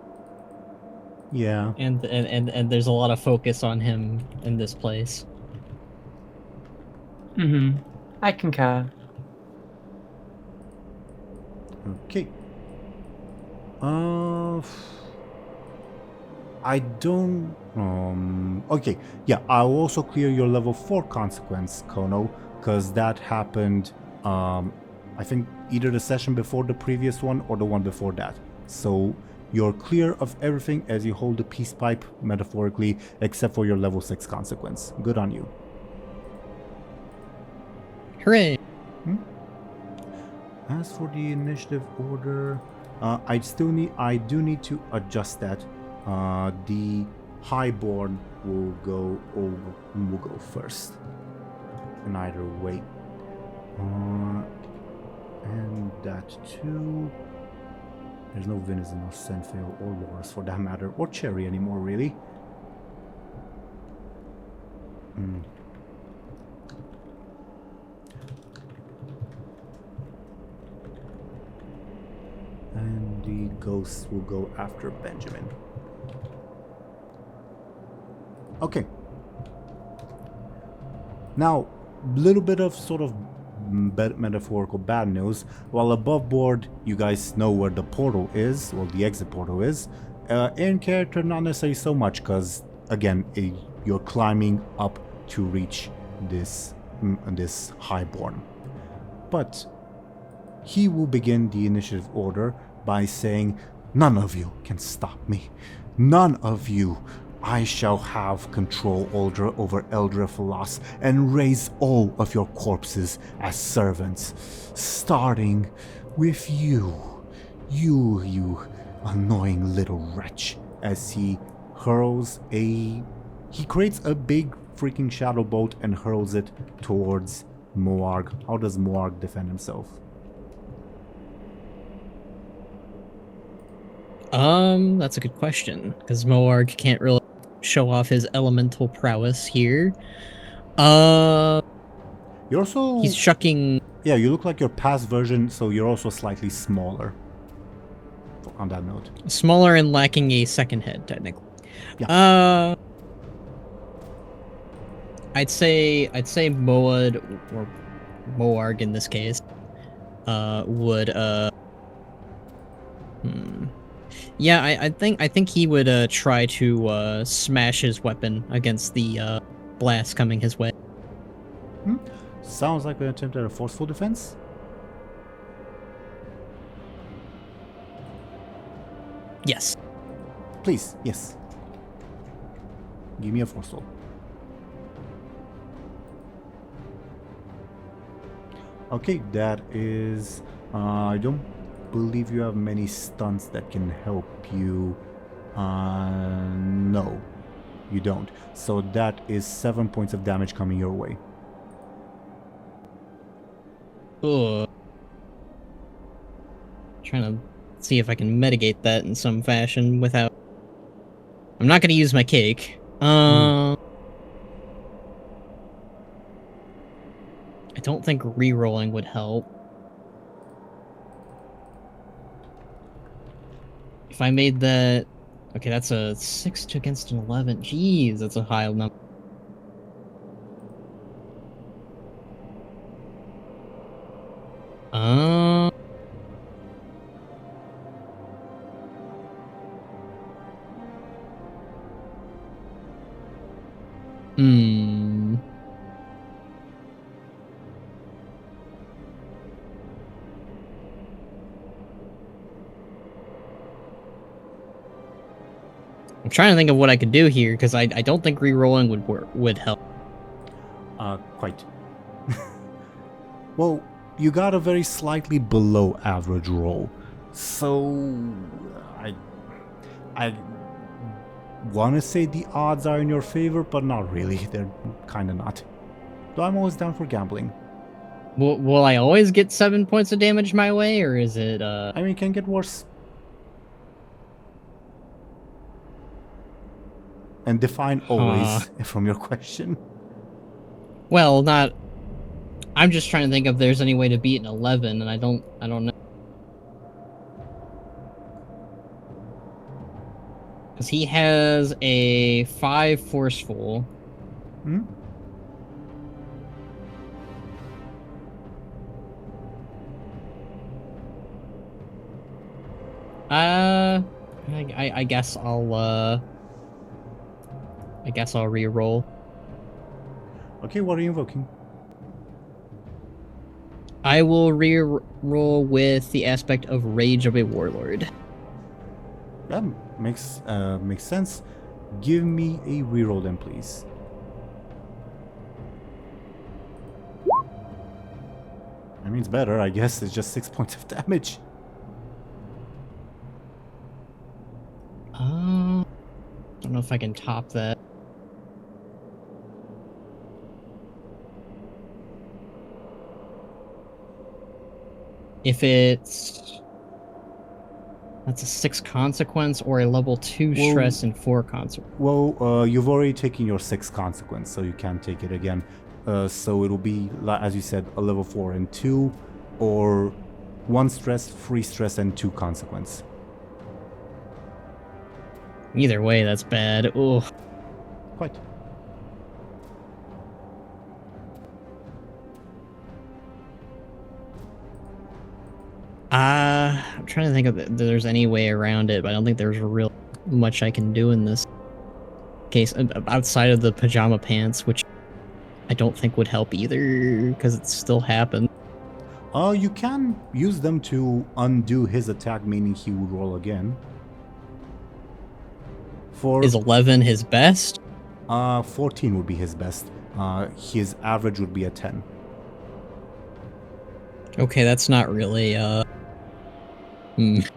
Speaker 1: Yeah.
Speaker 5: And there's a lot of focus on him in this place.
Speaker 3: I concur.
Speaker 1: Okay. I don't... okay, yeah, I'll also clear your level 4 consequence, Khono, because that happened, I think, either the session before the previous one or the one before that. So you're clear of everything as you hold the peace pipe, metaphorically, except for your level 6 consequence. Good on you.
Speaker 5: Hooray!
Speaker 1: As for the initiative order, I do need to adjust that. The highborn will go first in either way, and that too. There's no venison or Senfail or Loras for that matter, or Cherry anymore, really. And the ghosts will go after Benjamin. Okay. Now, little bit of sort of metaphorical bad news. While above board, you guys know where the portal is, well, the exit portal is. In character, not necessarily so much, because again, you're climbing up to reach this highborn. But he will begin the initiative order by saying, "None of you can stop me. None of you. I shall have control over Eldrafalas and raise all of your corpses as servants, starting with you. You annoying little wretch," as he creates a big freaking shadow bolt and hurls it towards Moarg. How does Moarg defend himself?
Speaker 5: That's a good question, because Moarg can't really show off his elemental prowess here.
Speaker 1: You're also...
Speaker 5: He's shucking...
Speaker 1: Yeah, you look like your past version, so you're also slightly smaller. On that note.
Speaker 5: Smaller and lacking a second head, technically.
Speaker 1: Yeah.
Speaker 5: I'd say Moad, or Moarg in this case, would, Yeah, I think he would try to smash his weapon against the blast coming his way.
Speaker 1: Sounds like an attempt at a forceful defense.
Speaker 5: Yes.
Speaker 1: Please, yes. Give me a forceful. Okay, that is... I don't believe you have many stunts that can help you. No, you don't. So that is 7 points of damage coming your way.
Speaker 5: Ugh. Trying to see if I can mitigate that in some fashion without... I'm not going to use my cake. I don't think re-rolling would help. If I made that... Okay, that's a 6 against an 11. Jeez, that's a high number. I'm trying to think of what I could do here because I don't think re-rolling would help.
Speaker 1: Quite. Well, you got a very slightly below average roll, so I want to say the odds are in your favor, but not really. They're kind of not. Though I'm always down for gambling.
Speaker 5: Will I always get 7 points of damage my way, or is it?
Speaker 1: I mean, it can get worse. And define always from your question.
Speaker 5: Well, not. I'm just trying to think if there's any way to beat an 11, and I don't know. Because he has a 5 forceful.
Speaker 1: Hmm?
Speaker 5: I guess I'll re-roll.
Speaker 1: Okay, what are you invoking?
Speaker 5: I will re-roll with the aspect of Rage of a Warlord.
Speaker 1: That makes sense. Give me a reroll then, please. I mean, it's better, I guess. It's just 6 points of damage.
Speaker 5: Don't know if I can top that. If it's... That's a 6 consequence or a level 2 stress and 4 consequence.
Speaker 1: Well, you've already taken your 6 consequence, so you can't take it again. So it'll be, as you said, a level 4 and 2, or 1 stress, 3 stress, and 2 consequence.
Speaker 5: Either way, that's bad. Ugh.
Speaker 1: Quite.
Speaker 5: I'm trying to think if there's any way around it, but I don't think there's real much I can do in this case outside of the pajama pants, which I don't think would help either because it still happened.
Speaker 1: You can use them to undo his attack, meaning he would roll again.
Speaker 5: Is 11 his best?
Speaker 1: 14 would be his best. His average would be a 10.
Speaker 5: Okay, that's not really,
Speaker 1: Mhm.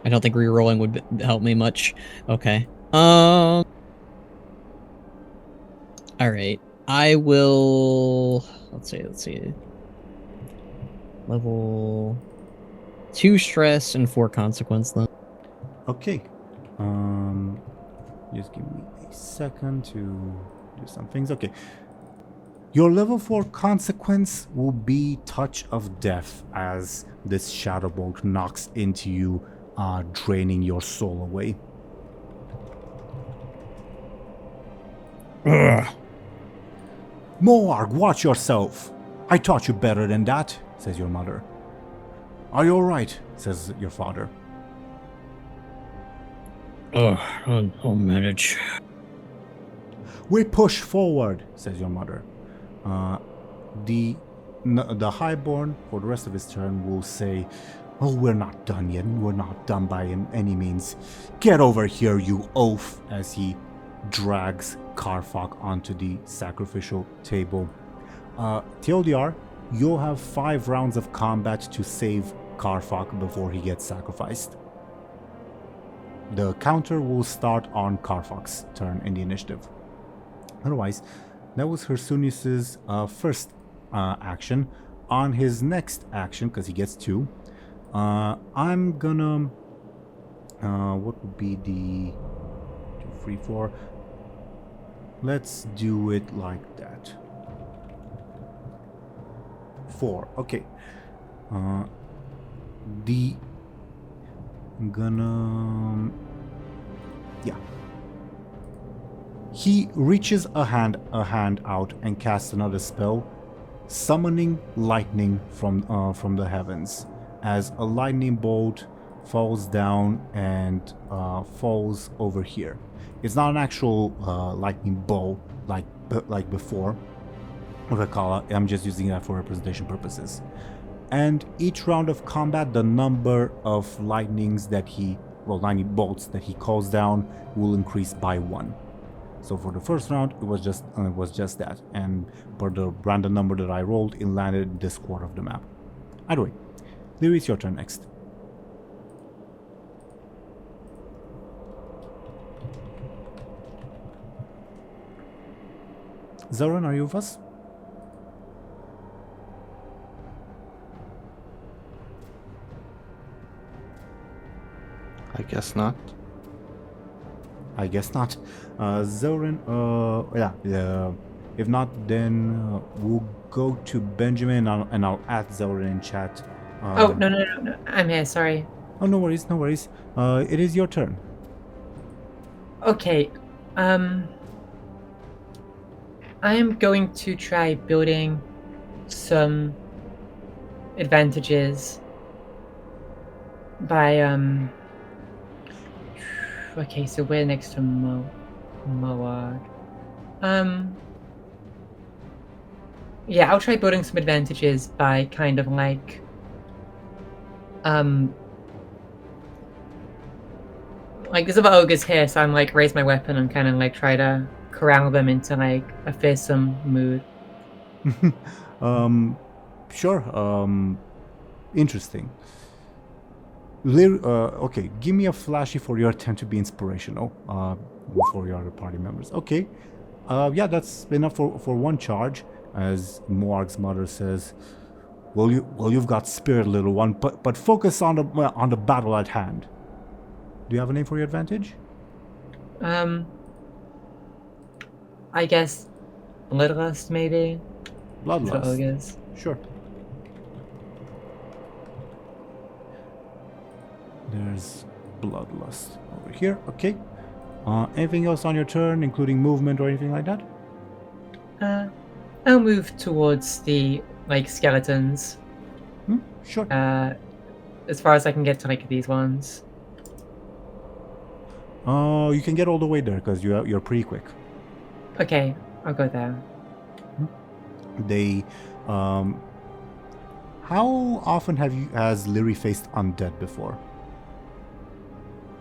Speaker 5: I don't think re-rolling would help me much. Okay. Alright. I will... Let's see. Level 2 stress and 4 consequence, then.
Speaker 1: Okay. Just give me a second to do some things. Okay. Your level 4 consequence will be Touch of Death as this shadow bolt knocks into you, draining your soul away. Ugh. Moarg, watch yourself. I taught you better than that, says your mother. Are you alright? Says your father.
Speaker 5: I'll manage.
Speaker 1: We push forward, says your mother. The Highborn, for the rest of his turn, will say, oh, we're not done yet. We're not done by any means. Get over here, you oaf, as he drags Karfok onto the sacrificial table. TLDR, you'll have 5 rounds of combat to save Karfok before he gets sacrificed. The counter will start on Karfok's turn in the initiative. Otherwise, that was Hersunius's first action. On his next action, because he gets 2, I'm gonna... what would be the... 2, 3, 4... Let's do it like that. 4, okay. I'm gonna... Yeah. He reaches a hand out and casts another spell, summoning lightning from the heavens, as a lightning bolt falls down and falls over here. It's not an actual lightning bolt like before with a Kala. I'm just using that for representation purposes. And each round of combat, the number of lightnings that he 90 bolts that he calls down will increase by 1. So for the first round, it was just that, and for the random number that I rolled, it landed in this quarter of the map. Either way, Lyri, it's your turn next. Zelryn, are you with us?
Speaker 2: I guess not.
Speaker 1: I guess not. Zelryn, if not, then we'll go to Benjamin and I'll add Zelryn in chat.
Speaker 3: Oh, no. I'm here, sorry.
Speaker 1: Oh, no worries. It is your turn.
Speaker 3: Okay, I'm going to try building some advantages by, okay, so we're next to Moag. Yeah, I'll try building some advantages by kind of like, there's other ogres here, so I'm like raise my weapon and kind of like try to corral them into like a fearsome mood.
Speaker 1: Sure. Interesting. Okay, give me a flashy for your attempt to be inspirational for your other party members. Okay. Yeah, that's enough for one charge, as Moarg's mother says. Well, you've got spirit, little one, but focus on the battle at hand. Do you have a name for your advantage?
Speaker 3: I guess Bloodlust, maybe?
Speaker 1: Bloodlust.
Speaker 3: For ogres.
Speaker 1: Sure. There's Bloodlust over here. Okay. Anything else on your turn, including movement or anything like that?
Speaker 3: I'll move towards the like skeletons.
Speaker 1: Sure.
Speaker 3: As far as I can get to like these ones.
Speaker 1: You can get all the way there because you're pretty quick.
Speaker 3: Okay, I'll go there.
Speaker 1: They, how often has Lyri faced undead before?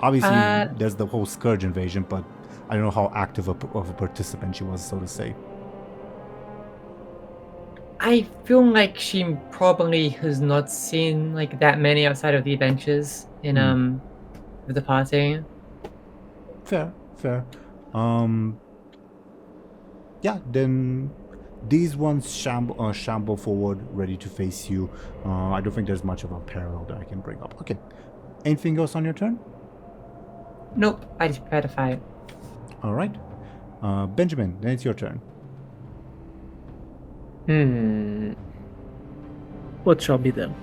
Speaker 1: Obviously, there's the whole Scourge invasion, but I don't know how active of a participant she was, so to say.
Speaker 3: I feel like she probably has not seen like that many outside of the adventures in with the party.
Speaker 1: Fair. Yeah, then these ones shamble forward, ready to face you. I don't think there's much of a parallel that I can bring up. Okay. Anything else on your turn?
Speaker 3: Nope, I just prepare to fight.
Speaker 1: All right. Benjamin, then it's your turn.
Speaker 4: What shall be done?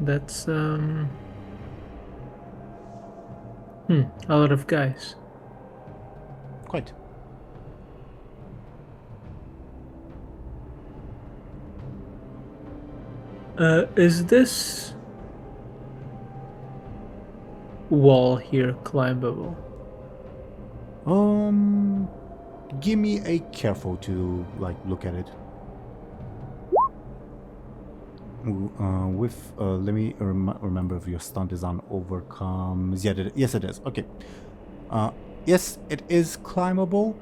Speaker 4: That's a lot of guys.
Speaker 1: Quite.
Speaker 4: Is this wall here climbable?
Speaker 1: Give me a careful to look at it. Let me remember if your stunt is on overcomes. Yeah, yes it is. Okay. Yes, it is climbable.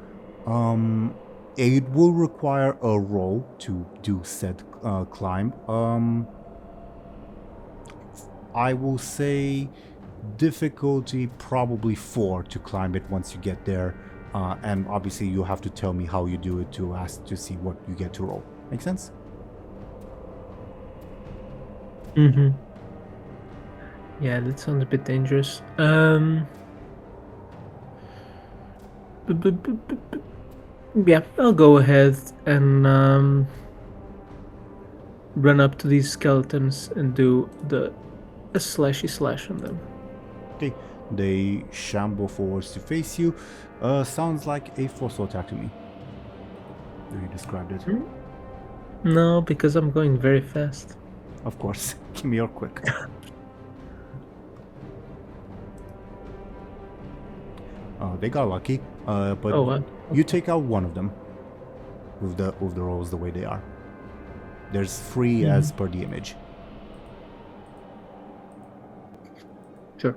Speaker 1: It will require a roll to do said climb. I will say difficulty probably 4 to climb it once you get there, and obviously you have to tell me how you do it to see what you get to roll. Make sense?
Speaker 4: Yeah, that sounds a bit dangerous. Yeah, I'll go ahead and run up to these skeletons and do a slashy slash on them.
Speaker 1: Okay, they shamble forwards to face you. Sounds like a forceful attack to me. You described it.
Speaker 4: No, because I'm going very fast.
Speaker 1: Of course. Give me your quick. They got lucky, but
Speaker 4: Oh, what?
Speaker 1: you take out one of them with the rolls the way they are. There's 3 as per the image.
Speaker 4: Sure.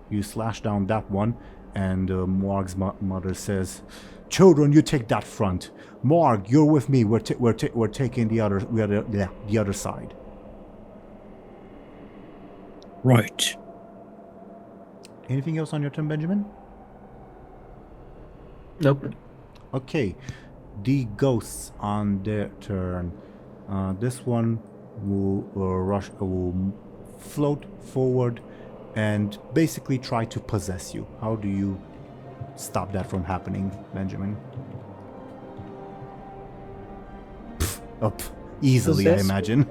Speaker 1: You slash down that one, and Morg's mother says, "Children, you take that front. Morg, you're with me. We're taking the other side."
Speaker 5: Right.
Speaker 1: Anything else on your turn, Benjamin?
Speaker 4: Nope.
Speaker 1: Okay, the ghosts on their turn. This one will float forward and basically try to possess you. How do you stop that from happening, Benjamin? Up easily,
Speaker 4: Possess?
Speaker 1: I imagine.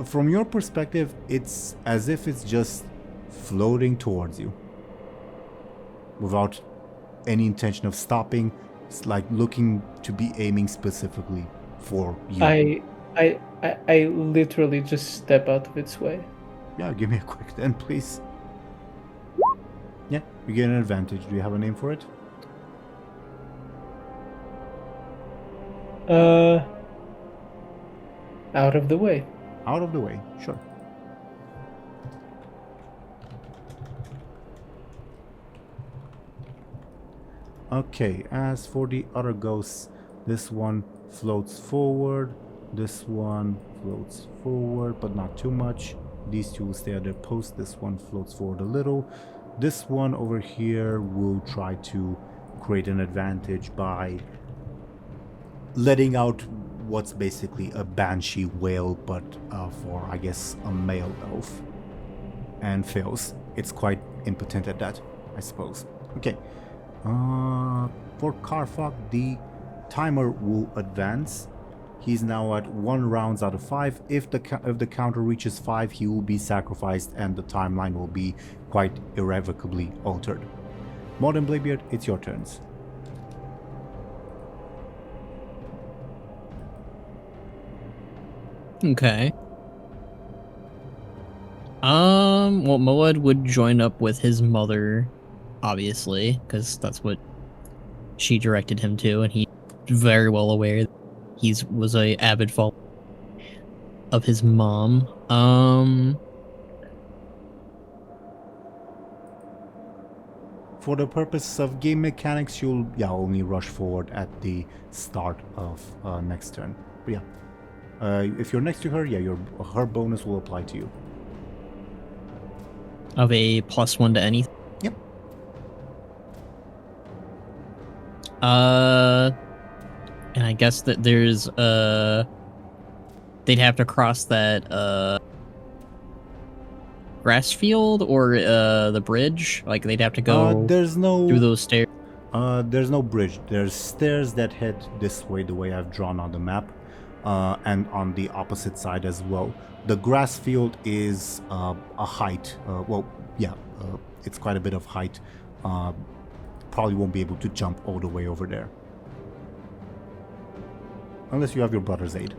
Speaker 1: From your perspective, it's as if it's just floating towards you without any intention of stopping. It's like looking to be aiming specifically for you.
Speaker 4: I literally just step out of its way.
Speaker 1: Yeah, give me a quick then, please. Yeah, you get an advantage. Do you have a name for it?
Speaker 4: Out of the way.
Speaker 1: Out of the way, sure. Okay, as for the other ghosts, this one floats forward, this one floats forward, but not too much. These two will stay at their post, this one floats forward a little. This one over here will try to create an advantage by letting out what's basically a banshee wail, but for, I guess, a male elf. And fails. It's quite impotent at that, I suppose. Okay. For Karfak, the timer will advance. He's now at 1 rounds out of 5. If the counter reaches 5, he will be sacrificed and the timeline will be quite irrevocably altered. Modern Bladebeard, it's your turns.
Speaker 5: Okay. Well, Moed would join up with his mother, obviously, because that's what she directed him to, and he's very well aware that he was a avid follower of his mom.
Speaker 1: For the purpose of game mechanics, you'll only rush forward at the start of next turn. But if you're next to her, her bonus will apply to you.
Speaker 5: Of a +1 to anything.
Speaker 1: Yep.
Speaker 5: And I guess that there's they'd have to cross that grass field or the bridge. Like they'd have to go
Speaker 1: there's no
Speaker 5: through those stairs.
Speaker 1: There's no bridge. There's stairs that head this way, the way I've drawn on the map, and on the opposite side as well. The grass field is a height. It's quite a bit of height. Probably won't be able to jump all the way over there. Unless you have your brother's aid.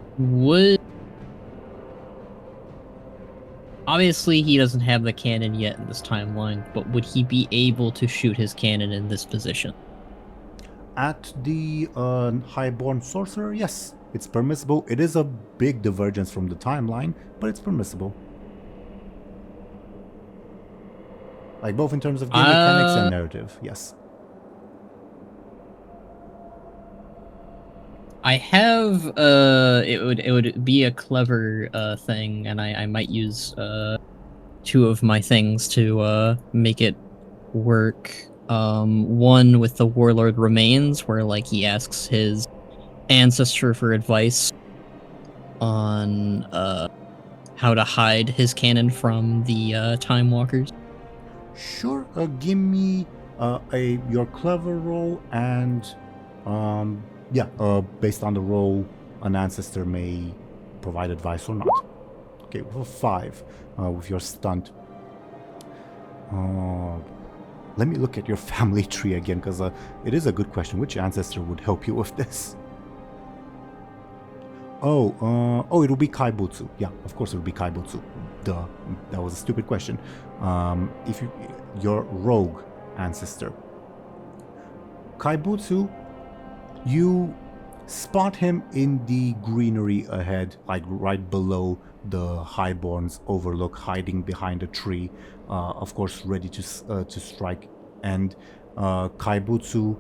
Speaker 5: Obviously, he doesn't have the cannon yet in this timeline, but would he be able to shoot his cannon in this position?
Speaker 1: At the Highborn Sorcerer, yes, it's permissible. It is a big divergence from the timeline, but it's permissible. Like both in terms of game mechanics and narrative, yes.
Speaker 5: I have it would be a clever thing, and I might use 2 of my things to make it work. One with the Warlord Remains, where like he asks his ancestor for advice on how to hide his cannon from the Time Walkers.
Speaker 1: Sure, give me your clever roll, and based on the roll, an ancestor may provide advice or not. Okay, with a 5, with your stunt. Let me look at your family tree again, because it is a good question. Which ancestor would help you with this? It'll be Kaibutsu. Yeah, of course it'll be Kaibutsu. Duh, that was a stupid question. Your rogue ancestor. Kaibutsu, you spot him in the greenery ahead, like right below the Highborn's overlook, hiding behind a tree, of course ready to strike. And Kaibutsu,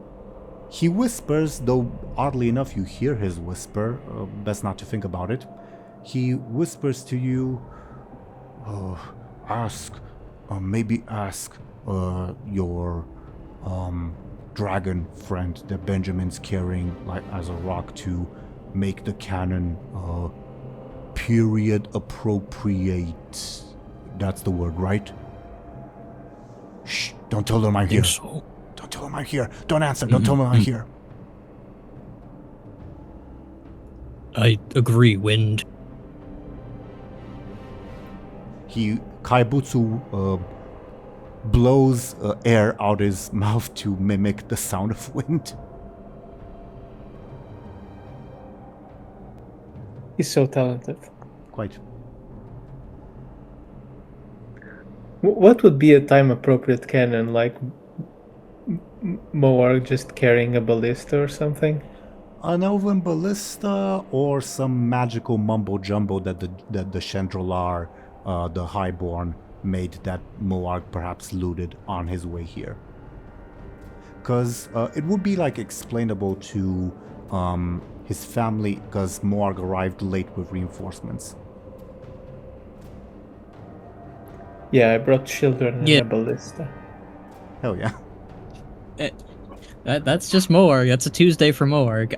Speaker 1: he whispers, though oddly enough you hear his whisper, best not to think about it. He whispers to you, maybe ask your dragon friend that Benjamin's carrying like as a rock to make the cannon period appropriate. That's the word, right? Shh, don't tell them I'm here.
Speaker 5: So.
Speaker 1: Don't tell them I'm here. Don't answer. Don't tell them I'm here.
Speaker 5: I agree, Wind.
Speaker 1: Kaibutsu blows air out his mouth to mimic the sound of wind.
Speaker 4: He's so talented.
Speaker 1: Quite.
Speaker 4: What would be a time-appropriate cannon, like Moarg just carrying a ballista or something?
Speaker 1: An elven ballista or some magical mumbo-jumbo that the Chandrolar, the Highborn, made that Moarg perhaps looted on his way here. Because it would be like explainable to his family, because Moarg arrived late with reinforcements.
Speaker 4: Yeah, I brought children and
Speaker 5: Yeah.
Speaker 4: a ballista.
Speaker 1: Hell yeah.
Speaker 5: That's just Moarg. That's a Tuesday for Moarg.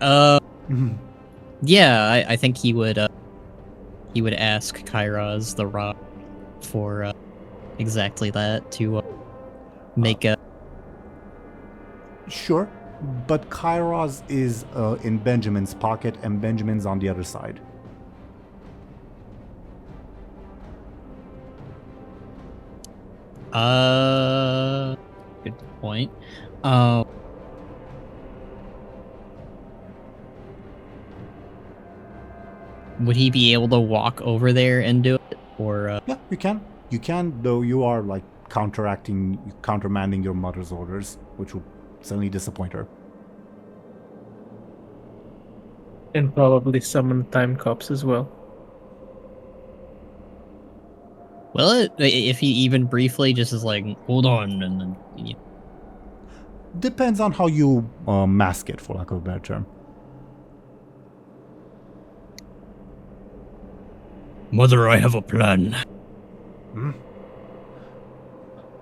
Speaker 5: Yeah, I think he would ask Kairos the Rock for exactly that, to make a...
Speaker 1: Sure, but Kairos is in Benjamin's pocket and Benjamin's on the other side.
Speaker 5: Good point. Would he be able to walk over there and do it, or?
Speaker 1: Yeah, you can. You can, though you are like countermanding your mother's orders, which will certainly disappoint her.
Speaker 4: And probably summon time cops as well.
Speaker 5: Well, if he even briefly just is like, hold on, and then... You know.
Speaker 1: Depends on how you mask it, for lack of a better term.
Speaker 5: Mother, I have a plan.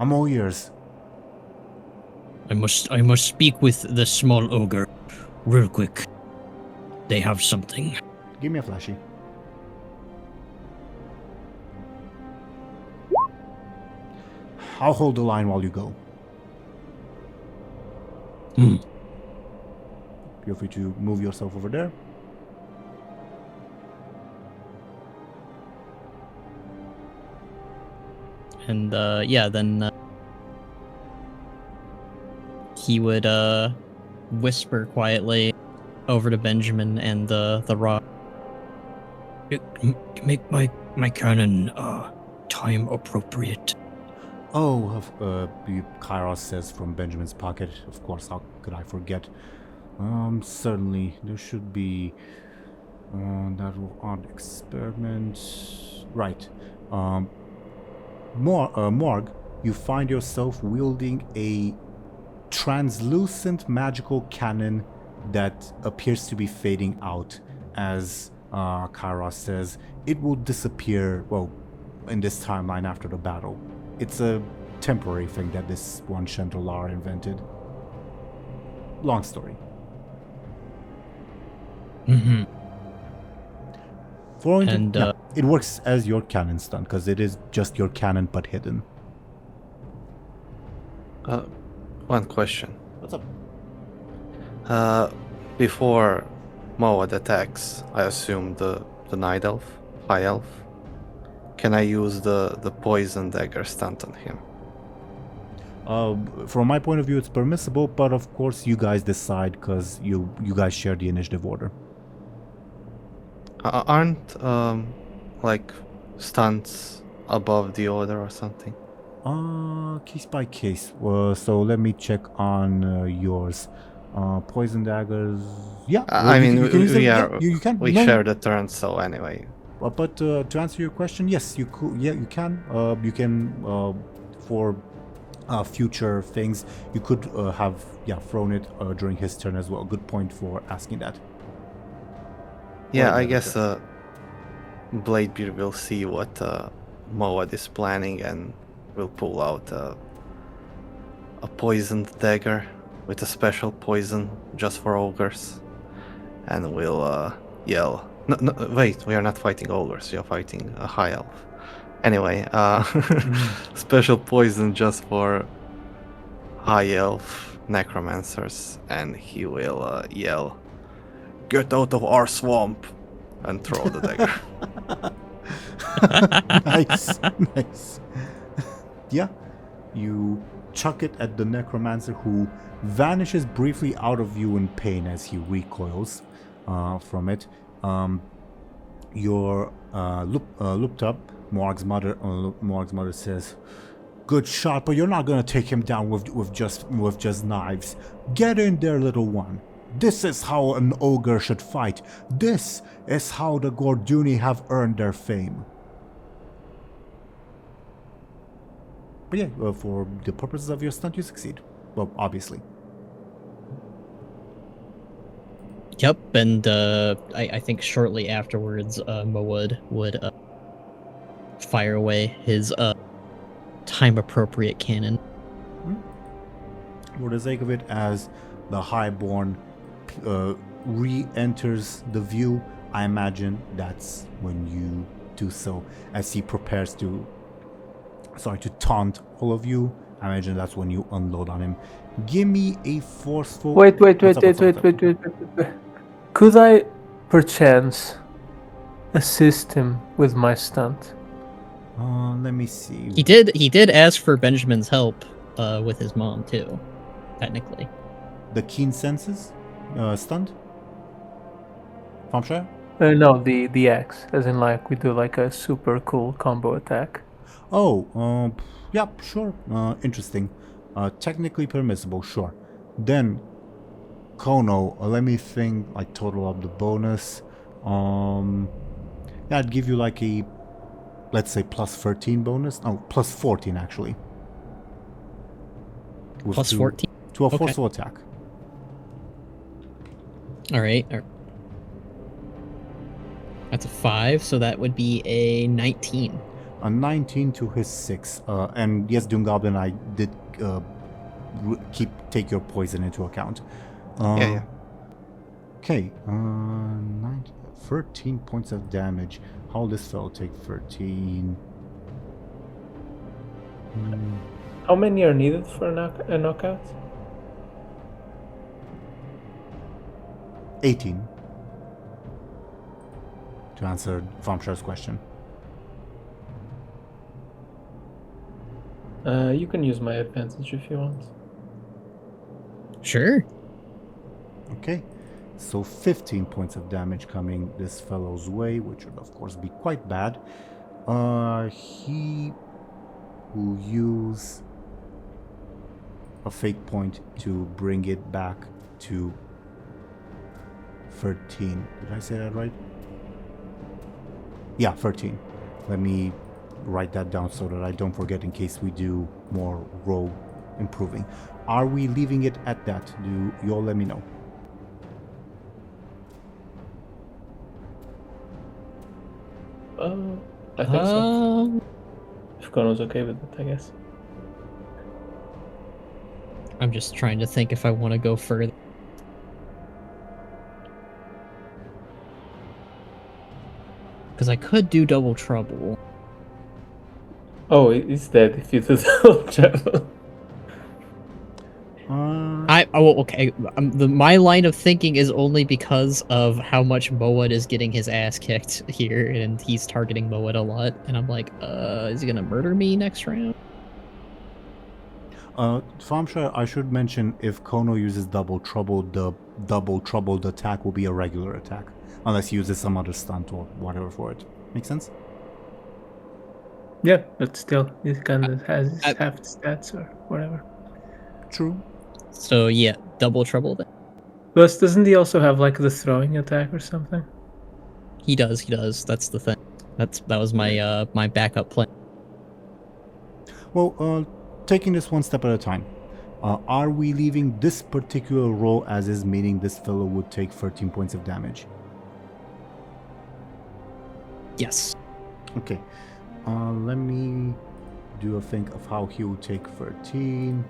Speaker 1: I'm all ears.
Speaker 5: I must speak with the small ogre, real quick. They have something.
Speaker 1: Give me a flashy. I'll hold the line while you go. Feel free to move yourself over there.
Speaker 5: And yeah, then he would whisper quietly over to Benjamin and the Rock. Make my cannon time appropriate.
Speaker 1: Oh, Kairos says from Benjamin's pocket. Of course, how could I forget? Certainly, there should be that odd experiment. Right. Morg, you find yourself wielding a translucent magical cannon that appears to be fading out as Kairos says it will disappear, well, in this timeline after the battle. It's a temporary thing that this one Chandrolar invented. Long story.
Speaker 5: And
Speaker 1: it works as your cannon stun, because it is just your cannon but hidden.
Speaker 2: One question.
Speaker 1: What's up?
Speaker 2: Before Moad attacks, I assume the Night Elf, High Elf. Can I use the poison dagger stunt on him?
Speaker 1: From my point of view, it's permissible, but of course you guys decide, because you guys share the initiative order.
Speaker 2: Aren't like stunts above the order or something?
Speaker 1: Case by case. So let me check on yours. Poison daggers. Yeah,
Speaker 2: I mean,
Speaker 1: you can use them.
Speaker 2: we
Speaker 1: Yeah,
Speaker 2: are
Speaker 1: you can.
Speaker 2: we
Speaker 1: No,
Speaker 2: share the turn, so anyway.
Speaker 1: but to answer your question, yes, you could. Yeah, you can. You can for future things. You could have thrown it during his turn as well. Good point for asking that.
Speaker 2: Yeah,
Speaker 1: Or
Speaker 2: I
Speaker 1: the
Speaker 2: guess
Speaker 1: other
Speaker 2: Bladebeard will see what Moad is planning and will pull out a poisoned dagger with a special poison just for ogres, and will yell. No, wait, we are not fighting ogres. We are fighting a high elf. Anyway, special poison just for high elf necromancers, and he will yell, "Get out of our swamp!" and throw the dagger.
Speaker 1: nice, nice. Yeah, you chuck it at the necromancer, who vanishes briefly out of view in pain as he recoils from it. You're looped up. Morg's mother says, "Good shot, but you're not gonna take him down with just knives. Get in there, little one. This is how an ogre should fight. This is how the Gorduni have earned their fame." But yeah, for the purposes of your stunt, you succeed. Well, obviously.
Speaker 5: Yep, and I think shortly afterwards, Mowood would fire away his time-appropriate cannon.
Speaker 1: For the sake of it, as the Highborn re-enters the view, I imagine that's when you do so. As he prepares to taunt all of you, I imagine that's when you unload on him. Give me a forceful...
Speaker 4: Wait.
Speaker 1: What's up?
Speaker 4: Could I, perchance, assist him with my stunt?
Speaker 1: Let me see.
Speaker 5: He did ask for Benjamin's help with his mom too, technically.
Speaker 1: The keen senses stunt? Thompshire?
Speaker 4: No, the axe, as in like we do like a super cool combo attack.
Speaker 1: Oh, yeah, sure. Interesting. Technically permissible, sure. Then, Khono, let me think, like, total up the bonus. Yeah, I'd give you like a, let's say, plus 13 bonus. No, plus 14, actually. With
Speaker 5: Plus 14?
Speaker 1: To a
Speaker 5: Okay.
Speaker 1: forceful attack.
Speaker 5: Alright. That's a 5, so that would be a 19.
Speaker 1: A 19 to his 6. And yes, DoomGoblin, I did take your poison into account.
Speaker 2: Yeah.
Speaker 1: Okay, 13 points of damage. How this fellow take 13?
Speaker 4: How many are needed for a knockout?
Speaker 1: 18. To answer Thompshire's question.
Speaker 4: You can use my advantage if you want.
Speaker 5: Sure.
Speaker 1: Okay, so 15 points of damage coming this fellow's way, which would of course be quite bad. He will use a fate point to bring it back to 13. Did I say that right? Yeah, 13. Let me write that down so that I don't forget in case we do more roll improving. Are we leaving it at that? Do you all let me know?
Speaker 4: I think so. If Khono's okay with it, I guess.
Speaker 5: I'm just trying to think if I want to go further. Because I could do double trouble.
Speaker 4: Oh, he's dead if you do double trouble.
Speaker 5: Okay. My line of thinking is only because of how much Moed is getting his ass kicked here, and he's targeting Moed a lot. And I'm like, is he gonna murder me next round?
Speaker 1: Thompshire, I should mention, if Khono uses double troubled attack will be a regular attack, unless he uses some other stunt or whatever for it. Make sense?
Speaker 4: Yeah, but still, it kind of has half stats or whatever.
Speaker 1: True.
Speaker 5: So yeah, double trouble then.
Speaker 4: Plus, doesn't he also have like the throwing attack or something?
Speaker 5: He does. That's the thing. That was my my backup plan.
Speaker 1: Well, taking this one step at a time. Are we leaving this particular roll as is, meaning this fellow would take 13 points of damage?
Speaker 5: Yes.
Speaker 1: Okay. Let me do a think of how he would take 13.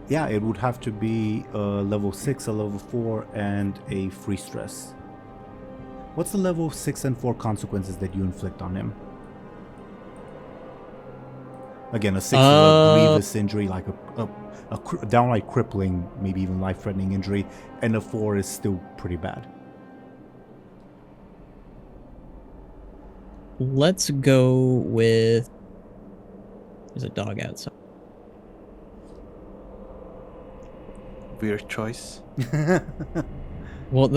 Speaker 1: Yeah, it would have to be a level 6, a level 4, and a free stress. What's the level 6 and 4 consequences that you inflict on him? Again, a 6 is a grievous injury, like a downright crippling, maybe even life-threatening injury, and a 4 is still pretty bad.
Speaker 5: Let's go with... There's a dog outside.
Speaker 2: Weird choice.
Speaker 5: Well,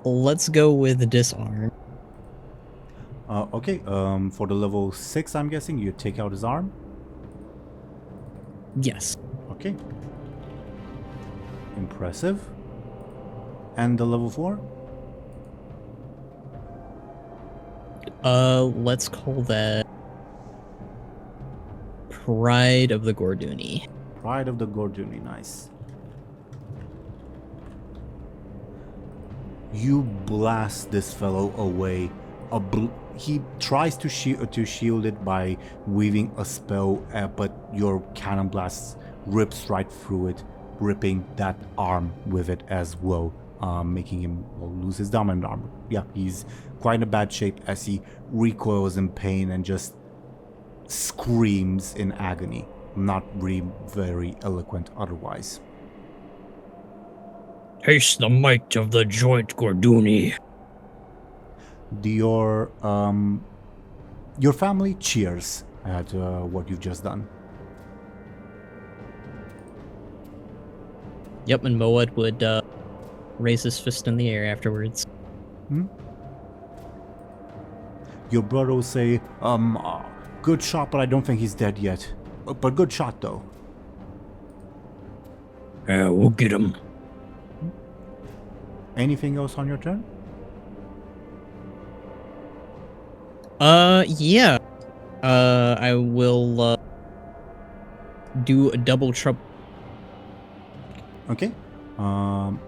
Speaker 5: let's go with disarm.
Speaker 1: Okay, for the level 6, I'm guessing you take out his arm?
Speaker 5: Yes.
Speaker 1: Okay. Impressive. And the level 4?
Speaker 5: Let's call that Pride of the Gorduni.
Speaker 1: Pride of the Gorduni, nice. You blast this fellow away. He tries to shield it by weaving a spell, but your cannon blast rips right through it, ripping that arm with it as well, making him lose his dominant arm. Yeah, he's quite in a bad shape as he recoils in pain and just screams in agony. Not really very eloquent otherwise.
Speaker 5: Taste the might of the joint Gorduni.
Speaker 1: Your family cheers at what you've just done.
Speaker 5: Yep, and Moed would raise his fist in the air afterwards.
Speaker 1: Your brother will say, good shot, but I don't think he's dead yet. But good shot, though.
Speaker 5: Yeah, we'll get him.
Speaker 1: Anything else on your turn?
Speaker 5: Yeah. I will, do a double trouble.
Speaker 1: Okay. To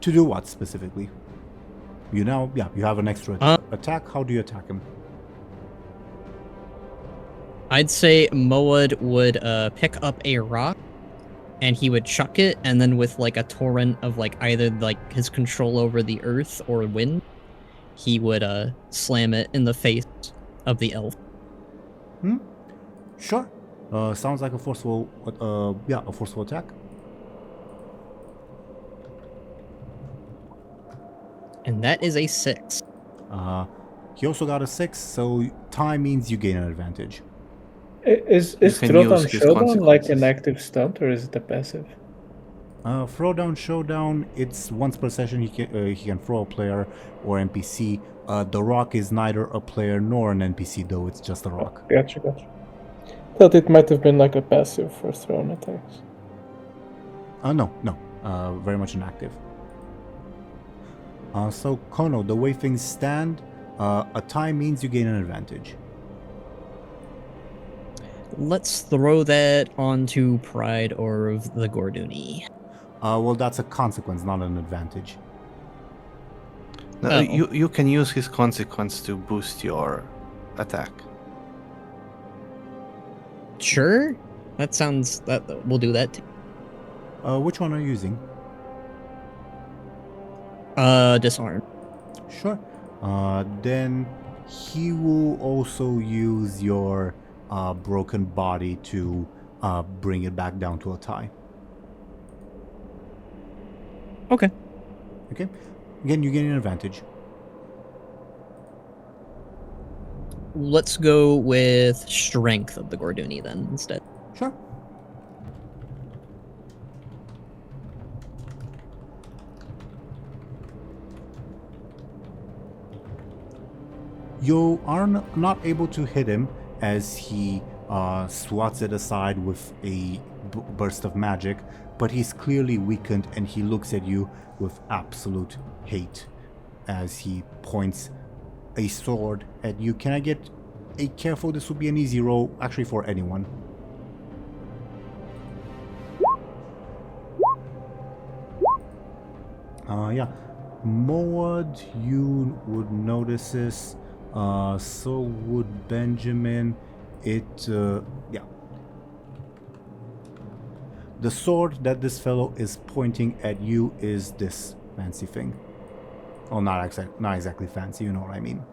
Speaker 1: do what specifically? You have an extra attack. How do you attack him?
Speaker 5: I'd say Moed would, pick up a rock, and he would chuck it, and then with, like, a torrent of, like, either, like, his control over the earth or wind, he would, slam it in the face of the elf.
Speaker 1: Sure. Sounds like a forceful, a forceful attack.
Speaker 5: And that is a 6.
Speaker 1: He also got a 6, so tie means you gain an advantage.
Speaker 4: Is
Speaker 2: can
Speaker 4: Throwdown
Speaker 2: use his
Speaker 4: Showdown like an
Speaker 2: consequences.
Speaker 4: active stunt, or is it a passive?
Speaker 1: Throwdown Showdown, it's once per session he can throw a player or NPC. The rock is neither a player nor an NPC, though it's just a rock.
Speaker 4: Gotcha. Thought it might have been like a passive for thrown attacks.
Speaker 1: No. Very much inactive. So, Khono, the way things stand, a tie means you gain an advantage.
Speaker 5: Let's throw that onto Pride of the Gorduni.
Speaker 1: Well, that's a consequence, not an advantage.
Speaker 2: No,
Speaker 5: Oh.
Speaker 2: you can use his consequence to boost your attack.
Speaker 5: Sure. We'll do that too.
Speaker 1: Which one are you using?
Speaker 5: Disarm.
Speaker 1: Sure. Then he will also use your broken body to bring it back down to a tie.
Speaker 5: Okay.
Speaker 1: Okay. Again, you gain an advantage.
Speaker 5: Let's go with Strength of the Gorduni then instead.
Speaker 1: Sure. You are not able to hit him as he swats it aside with a burst of magic, but he's clearly weakened and he looks at you with absolute hate as he points a sword at you. Can I get a careful? This would be an easy roll, actually, for anyone. Yeah. Moad, you would notice this. So would Benjamin. Yeah. The sword that this fellow is pointing at you is this fancy thing. Oh, not exactly fancy, you know what I mean.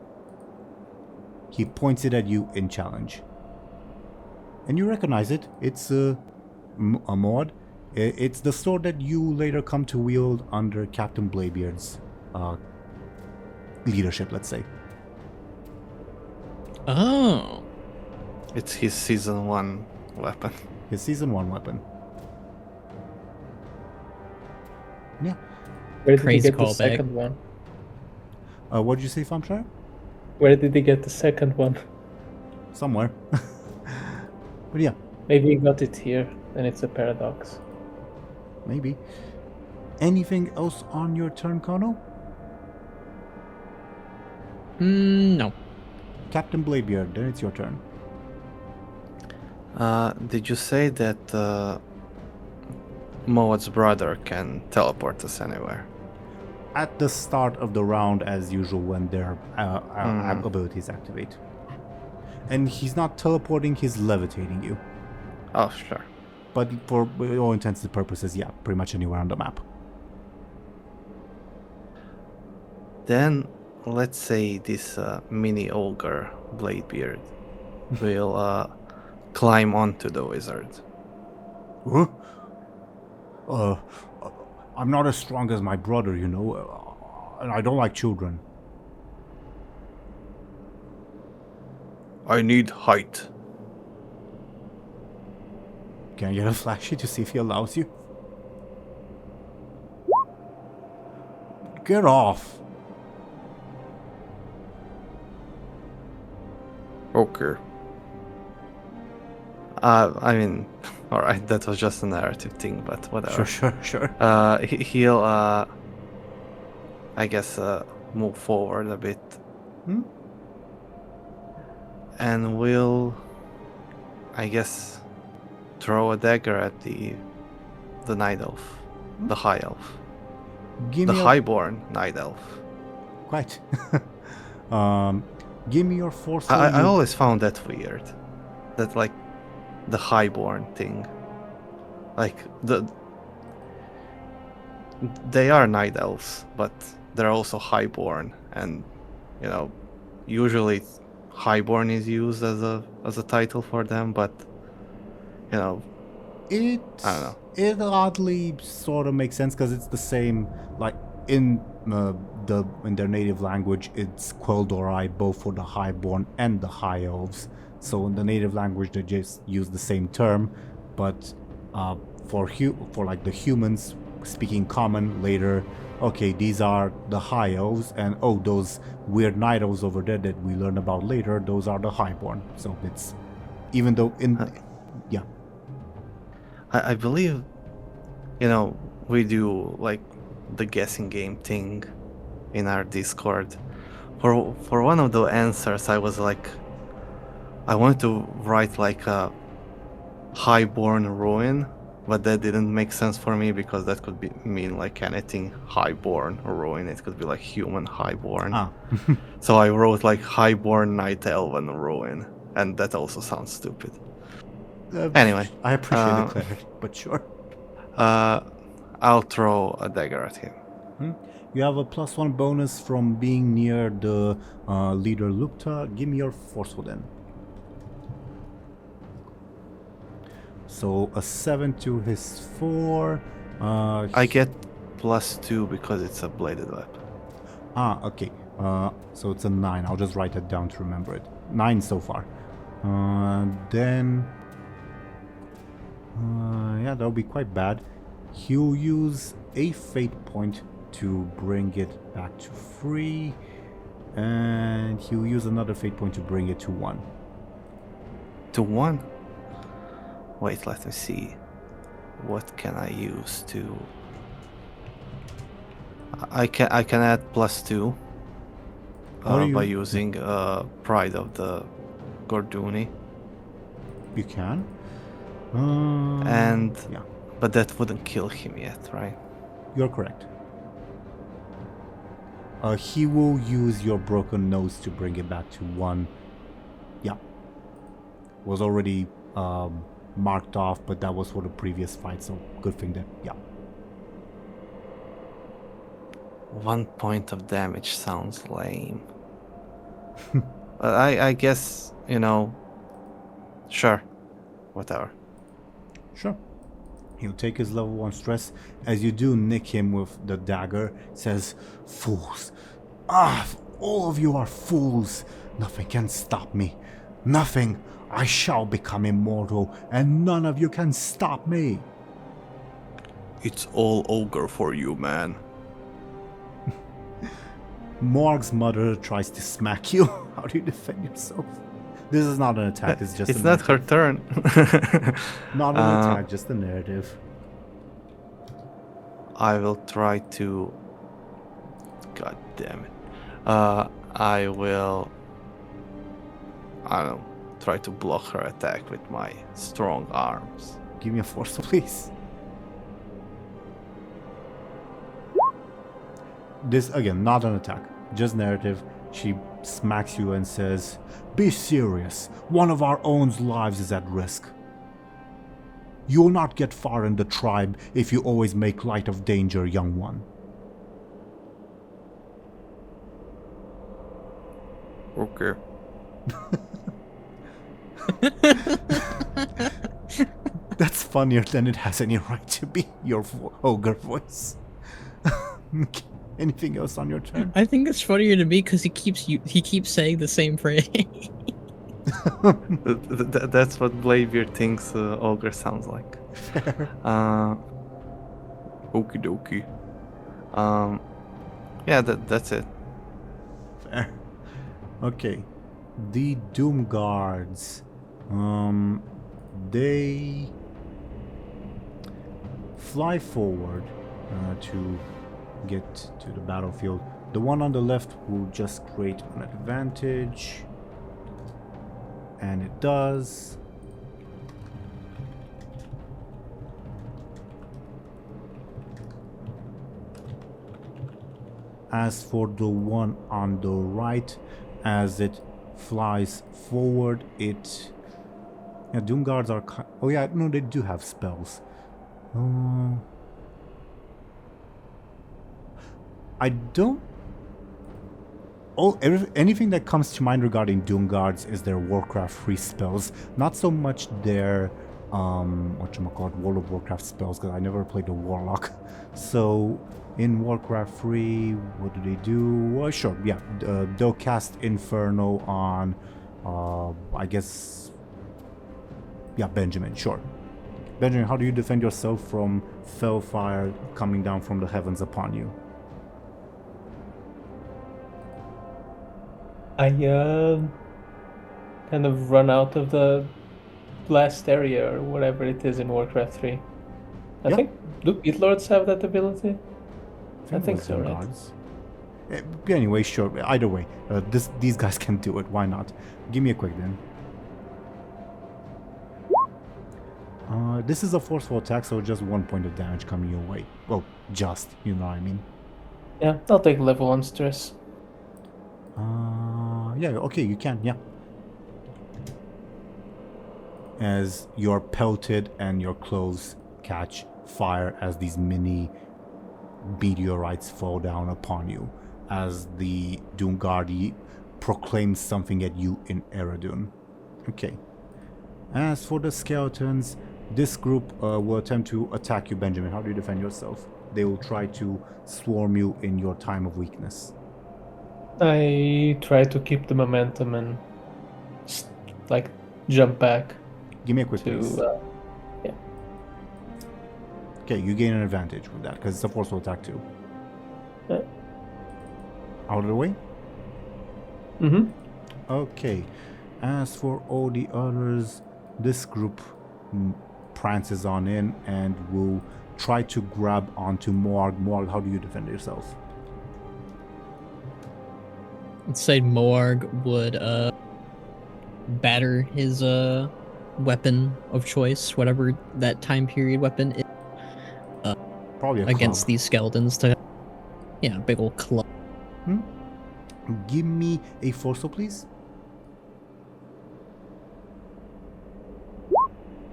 Speaker 1: He points it at you in challenge. And you recognize it. It's a Moad. It's the sword that you later come to wield under Captain Bladebeard's leadership, let's say.
Speaker 5: Oh.
Speaker 2: It's his season 1 weapon.
Speaker 1: His season 1 weapon. Yeah.
Speaker 4: Where did
Speaker 5: Crazy
Speaker 4: he get the
Speaker 5: callback.
Speaker 4: second one?
Speaker 1: What did you say, Thompshire?
Speaker 4: Where did he get the second one?
Speaker 1: Somewhere. But yeah,
Speaker 4: Maybe he got it here, and it's a paradox.
Speaker 1: maybe. Anything else on your turn, Khono?
Speaker 5: No.
Speaker 1: Captain Bladebeard, then it's your turn.
Speaker 2: Did you say that Moad's brother can teleport us anywhere?
Speaker 1: At the start of the round, as usual, when their abilities activate. And he's not teleporting, he's levitating you.
Speaker 2: Oh, sure.
Speaker 1: But for all intents and purposes, yeah, pretty much anywhere on the map.
Speaker 2: Then, let's say this mini ogre Bladebeard will climb onto the wizard.
Speaker 1: Huh? I'm not as strong as my brother, you know, and I don't like children.
Speaker 2: I need height.
Speaker 1: Can I get a flashy to see if he allows you? Get off!
Speaker 2: Okay. I mean, alright, that was just a narrative thing, but whatever.
Speaker 1: Sure.
Speaker 2: He'll, I guess, move forward a bit. And will, I guess, throw a dagger at the night elf. The high elf.
Speaker 1: Give
Speaker 2: The
Speaker 1: me
Speaker 2: highborn night elf.
Speaker 1: Quite. Give me your force.
Speaker 2: I always found that weird. That, like, the highborn thing. Like, they are night elves, but they're also highborn, and, you know, usually highborn is used as a title for them, but, you know, I don't know.
Speaker 1: It oddly sort of makes sense because it's the same, like in their native language, it's Quel'Dorai both for the highborn and the high elves. So in the native language, they just use the same term, but for like the humans speaking common later, okay, these are the high elves, and oh, those weird night elves over there that we learn about later, those are the highborn. So it's, even though yeah.
Speaker 2: I believe, you know, we do like the guessing game thing in our Discord. For one of the answers, I was like, I wanted to write like a highborn ruin, but that didn't make sense for me because that could mean like anything highborn or ruin. It could be like human highborn. So I wrote like highborn night elven ruin, and that also sounds stupid. Anyway,
Speaker 1: I appreciate the clarity, but sure.
Speaker 2: I'll throw a dagger at him.
Speaker 1: You have a +1 bonus from being near the leader Lupta. Give me your forceful then. So a 7 to his 4.
Speaker 2: I get +2 because it's a bladed weapon.
Speaker 1: Okay. So it's a 9. I'll just write it down to remember it. 9 so far. Then... yeah, that'll be quite bad. He'll use a fate point to bring it back to 3. And he'll use another fate point to bring it to 1.
Speaker 2: To 1? Wait, let me see. What can I use to... I can add +2 by using Pride of the Gorduni.
Speaker 1: You can.
Speaker 2: And
Speaker 1: yeah,
Speaker 2: but that wouldn't kill him yet, right?
Speaker 1: you're correct. He will use your broken nose to bring it back to 1. Yeah. Was already marked off, but that was for the previous fight, so good thing that, yeah.
Speaker 2: 1 point of damage sounds lame. I guess, sure. Whatever.
Speaker 1: Sure. He'll take his level 1 stress. As you do nick him with the dagger, says, "Fools. All of you are fools. Nothing can stop me. Nothing. I shall become immortal, and none of you can stop me."
Speaker 2: It's all Ogre for you, man.
Speaker 1: Morg's mother tries to smack you. How do you defend yourself? This is not an attack, it's just
Speaker 2: It's
Speaker 1: a
Speaker 2: not her turn.
Speaker 1: Not an attack, just a narrative.
Speaker 2: I will try to... God damn it. I will... I don't know. Try to block her attack with my strong arms.
Speaker 1: Give me a force, please. This, again, not an attack, just narrative. She smacks you and says, "Be serious. One of our own's lives is at risk. You will not get far in the tribe if you always make light of danger, young one."
Speaker 2: Okay.
Speaker 1: That's funnier than it has any right to be, your ogre voice. Anything else on your turn?
Speaker 5: I think it's funnier to me because he keeps saying the same phrase.
Speaker 2: That's what Bladebeard thinks Ogre sounds like.
Speaker 1: Fair.
Speaker 2: Okie dokie. Yeah, that's it.
Speaker 1: Fair. Okay. The Doom Guards. They fly forward to get to the battlefield. The one on the left will just create an advantage. And it does. As for the one on the right, as it flies forward, it... Yeah, Doom Guards are... Oh yeah, no, they do have spells. I don't... anything that comes to mind regarding Doom Guards is their Warcraft free spells. Not so much their... whatchamacallit, World of Warcraft spells, because I never played the Warlock. So... in Warcraft 3, what do they do? Well, sure, yeah. They'll cast Inferno on, I guess... Yeah, Benjamin, sure. Benjamin, how do you defend yourself from fell fire coming down from the heavens upon you?
Speaker 4: I kind of run out of the blast area or whatever it is in Warcraft 3. I
Speaker 1: Yeah.
Speaker 4: think, do Beat Lords have that ability? I think
Speaker 1: it
Speaker 4: so,
Speaker 1: was
Speaker 4: right?
Speaker 1: Guards. Anyway, sure. Either way, these guys can do it. Why not? Give me a quick then. This is a forceful attack, so just 1 point of damage coming your way. Well, just, you know what I mean.
Speaker 4: Yeah, I'll take level 1 stress.
Speaker 1: Yeah, okay, you can, yeah. As you're pelted and your clothes catch fire as these mini meteorites fall down upon you, as the Doomguard proclaims something at you in Eredun. Okay. As for the skeletons, this group will attempt to attack you, Benjamin. How do you defend yourself? They will try to swarm you in your time of weakness.
Speaker 4: I try to keep the momentum and jump back
Speaker 1: Give me a quick please.
Speaker 4: to
Speaker 1: Okay, you gain an advantage with that because it's a forceful attack too.
Speaker 4: Yeah.
Speaker 1: Out of the way.
Speaker 4: Mm-hmm.
Speaker 1: Okay. As for all the others, this group prances on in and will try to grab onto Morg. Morg, how do you defend yourself?
Speaker 5: Let's say Morg would batter his weapon of choice, whatever that time period weapon is,
Speaker 1: Probably a
Speaker 5: against
Speaker 1: club.
Speaker 5: these skeletons to big old club.
Speaker 1: Give me a force, please.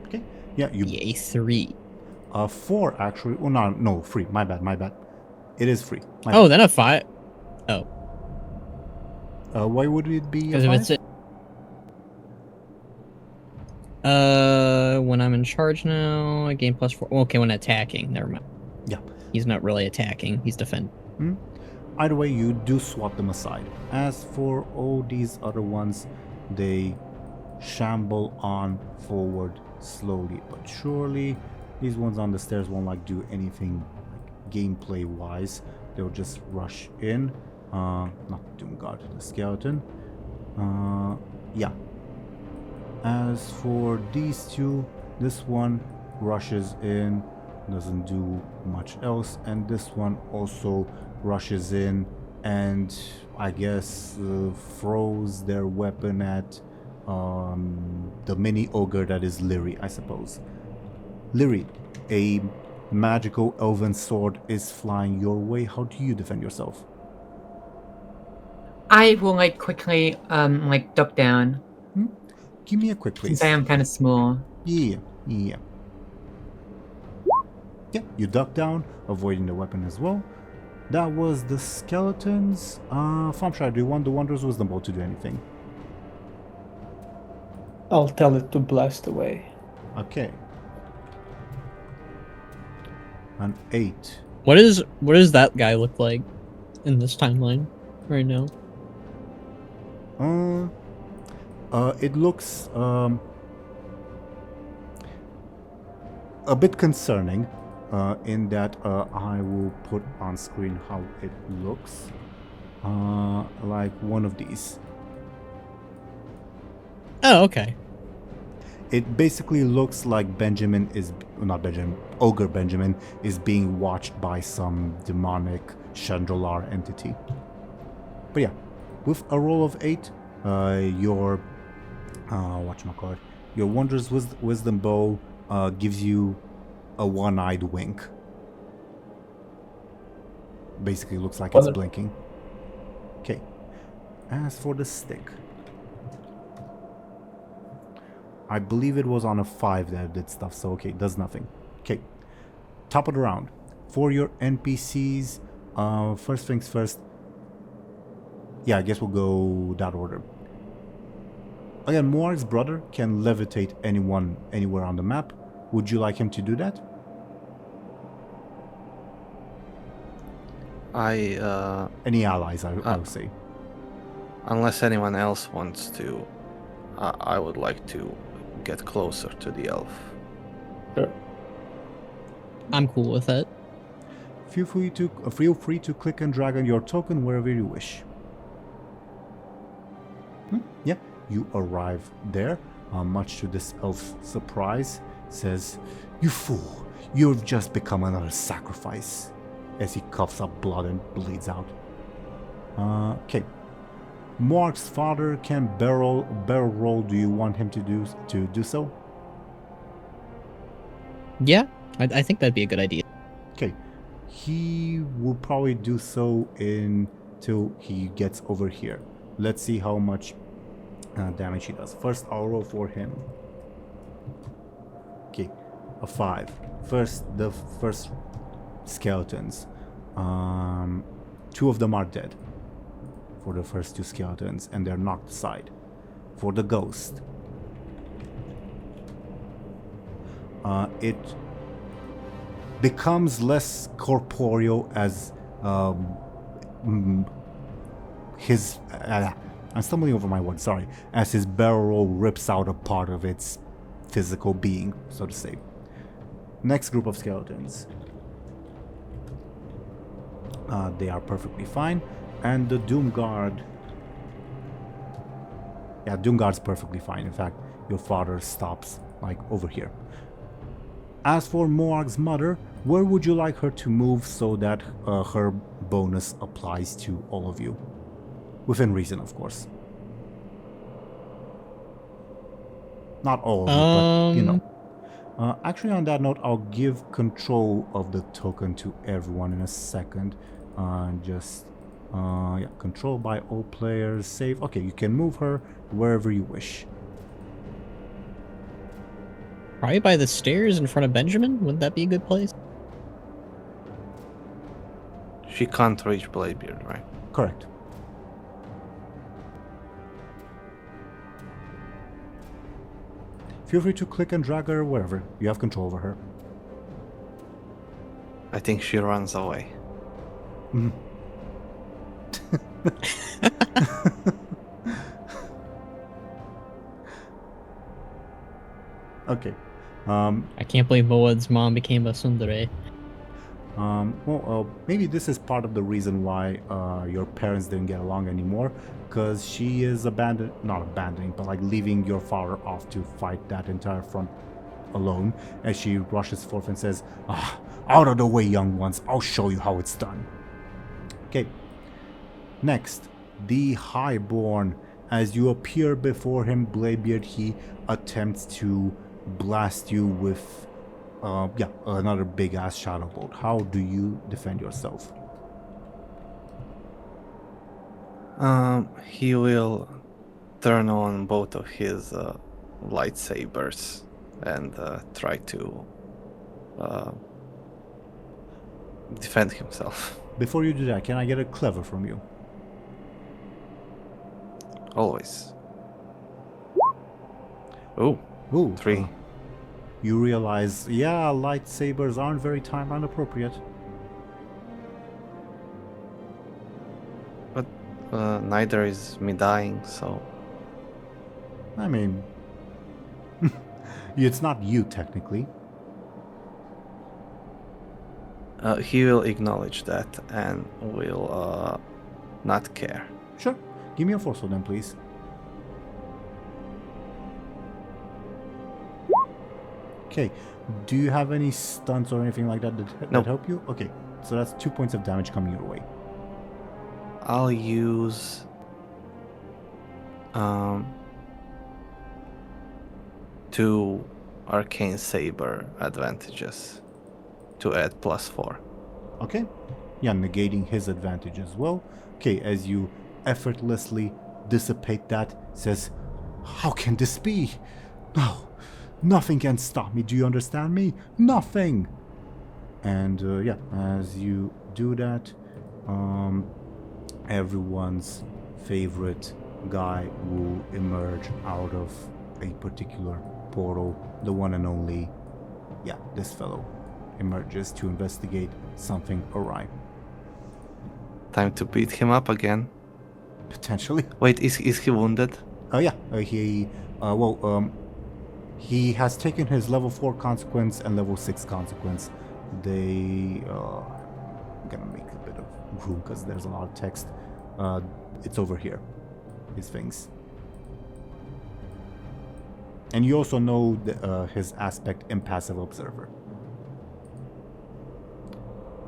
Speaker 1: Okay. Yeah, you.
Speaker 5: Yay, 3.
Speaker 1: 4 actually. Oh no, free. My bad. It is free. My
Speaker 5: Oh, then a 5. Oh,
Speaker 1: bad. Why would it be a
Speaker 5: because if
Speaker 1: 5?
Speaker 5: it's when I'm in charge now, I gain +4. Okay, when attacking, never mind.
Speaker 1: Yeah.
Speaker 5: He's not really attacking; he's defending.
Speaker 1: Either way, you do swat them aside. As for all these other ones, they shamble on forward slowly but surely. These ones on the stairs won't do anything gameplay wise. They'll just rush in. Not Doomguard, the skeleton. Yeah. As for these two, this one rushes in, doesn't do much else, and this one also rushes in and I guess throws their weapon at the mini ogre that is Lyri, I suppose. Lyri, a magical elven sword is flying your way. How do you defend yourself?
Speaker 3: I will quickly duck down
Speaker 1: Give me a quick, please.
Speaker 3: since I am kind of small.
Speaker 1: Yeah. Yeah, you duck down, avoiding the weapon as well. That was the skeletons. Thompshire, do you want the Wanderer's Wisdom Bolt to do anything?
Speaker 4: I'll tell it to blast away.
Speaker 1: Okay. An 8.
Speaker 5: What does that guy look like in this timeline right now?
Speaker 1: It looks a bit concerning in that I will put on screen how it looks. Like one of these.
Speaker 5: Oh, okay.
Speaker 1: It basically looks like Ogre Benjamin is being watched by some demonic Chandralar entity. But yeah, with a roll of 8, your Wondrous Wisdom Bow gives you a one-eyed wink. Basically looks like it's blinking. Okay. As for the stick, I believe it was on a 5 that did stuff, so okay, does nothing. Okay. Top of the round. For your NPCs, first things first. Yeah, I guess we'll go that order. Again, Muar's brother can levitate anyone anywhere on the map. Would you like him to do that? Any allies, I would say.
Speaker 2: Unless anyone else wants to, I would like to get closer to the elf.
Speaker 4: Sure.
Speaker 5: I'm cool with it.
Speaker 1: Feel free to click and drag on your token wherever you wish. Yeah, you arrive there. Much to this elf's surprise, says, "You fool! You've just become another sacrifice." As he coughs up blood and bleeds out. Okay. Mark's father can barrel roll. Do you want him to do so?
Speaker 5: Yeah, I think that'd be a good idea.
Speaker 1: Okay. He will probably do so until he gets over here. Let's see how much damage he does. First, I'll roll for him. Okay, a 5. The first skeletons. 2 of them are dead. For the first 2 skeletons, and they're knocked aside. For the ghost, it becomes less corporeal as his I'm stumbling over my words, sorry, as his barrel rips out a part of its physical being, so to say. Next group of skeletons. They are perfectly fine, and the Doom Guard Yeah, Doomguard's perfectly fine. In fact, your father stops, like, over here. As for Moarg's mother, where would you like her to move so that her bonus applies to all of you? Within reason, of course. Not all of you, but, you know. Actually, on that note, I'll give control of the token to everyone in a second. Yeah, control by all players. Save. Okay, you can move her wherever you wish.
Speaker 5: Probably by the stairs in front of Benjamin. Wouldn't that be a good place?
Speaker 2: She can't reach Bladebeard, right?
Speaker 1: Correct. Feel free to click and drag her wherever. You have control over her.
Speaker 2: I think she runs away.
Speaker 1: Mhm. Okay.
Speaker 5: I can't believe Moad's mom became a tsundere.
Speaker 1: Maybe this is part of the reason why your parents didn't get along anymore, because she is not abandoning, but like leaving your father off to fight that entire front alone, as she rushes forth and says, out of the way, young ones, I'll show you how it's done. Okay. Next, the Highborn. As you appear before him, Bladebeard, he attempts to blast you with another big ass shadow bolt. How do you defend yourself?
Speaker 2: He will turn on both of his lightsabers and try to defend himself.
Speaker 1: Before you do that, can I get a clever from you?
Speaker 2: Always. Oh,
Speaker 1: Ooh,
Speaker 2: 3.
Speaker 1: You realize, yeah, lightsabers aren't very timeline appropriate.
Speaker 2: But neither is me dying, so...
Speaker 1: I mean, it's not you technically.
Speaker 2: He will acknowledge that and will not care.
Speaker 1: Sure. Give me a force then, please. Okay. Do you have any stunts or anything like that that
Speaker 2: Nope.
Speaker 1: help you? Okay. So that's 2 points of damage coming your way.
Speaker 2: I'll use 2 arcane saber advantages to add +4.
Speaker 1: Okay. Yeah, negating his advantage as well. Okay, as you effortlessly dissipate that, says, how can this be? No, nothing can stop me. Do you understand me? Nothing. And yeah, as you do that, everyone's favorite guy will emerge out of a particular portal. The one and only, yeah, this fellow emerges to investigate something awry.
Speaker 2: Time to beat him up again.
Speaker 1: Potentially.
Speaker 2: Wait, is he wounded?
Speaker 1: Oh yeah, he has taken his level 4 consequence and level 6 consequence. I'm gonna make a bit of room because there's a lot of text. It's over here, his things. And you also know his aspect impassive observer.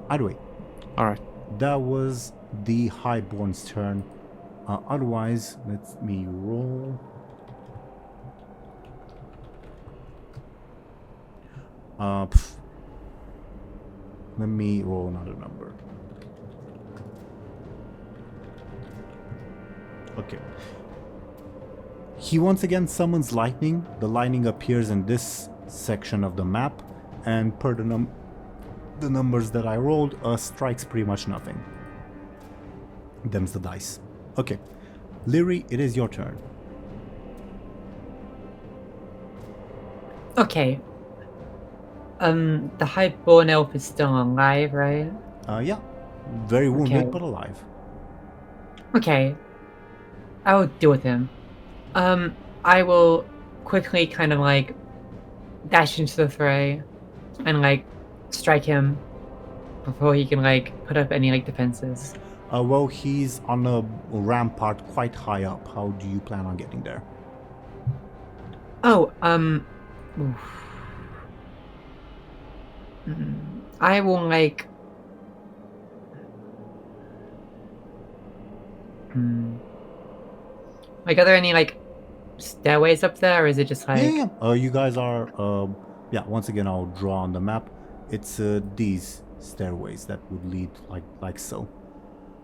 Speaker 1: Either way,
Speaker 2: Alright.
Speaker 1: that was the Highborn's turn. Otherwise, let me roll. Let me roll another number. Okay. He once again summons lightning. The lightning appears in this section of the map, and per the numbers that I rolled, strikes pretty much nothing. Them's the dice. Okay. Lyri, it is your turn.
Speaker 3: Okay. The Highborn elf is still alive, right?
Speaker 1: Yeah. Very wounded,
Speaker 3: Okay.
Speaker 1: but alive.
Speaker 3: Okay. I'll deal with him. I will quickly kind of like dash into the fray and like strike him before he can like put up any like defenses.
Speaker 1: Well, he's on a rampart quite high up. How do you plan on getting there?
Speaker 3: Oh, oof. I will like. Like, are there any like stairways up there, or is it just like?
Speaker 1: Yeah. You guys are. Yeah. Once again, I'll draw on the map. It's these stairways that would lead like so,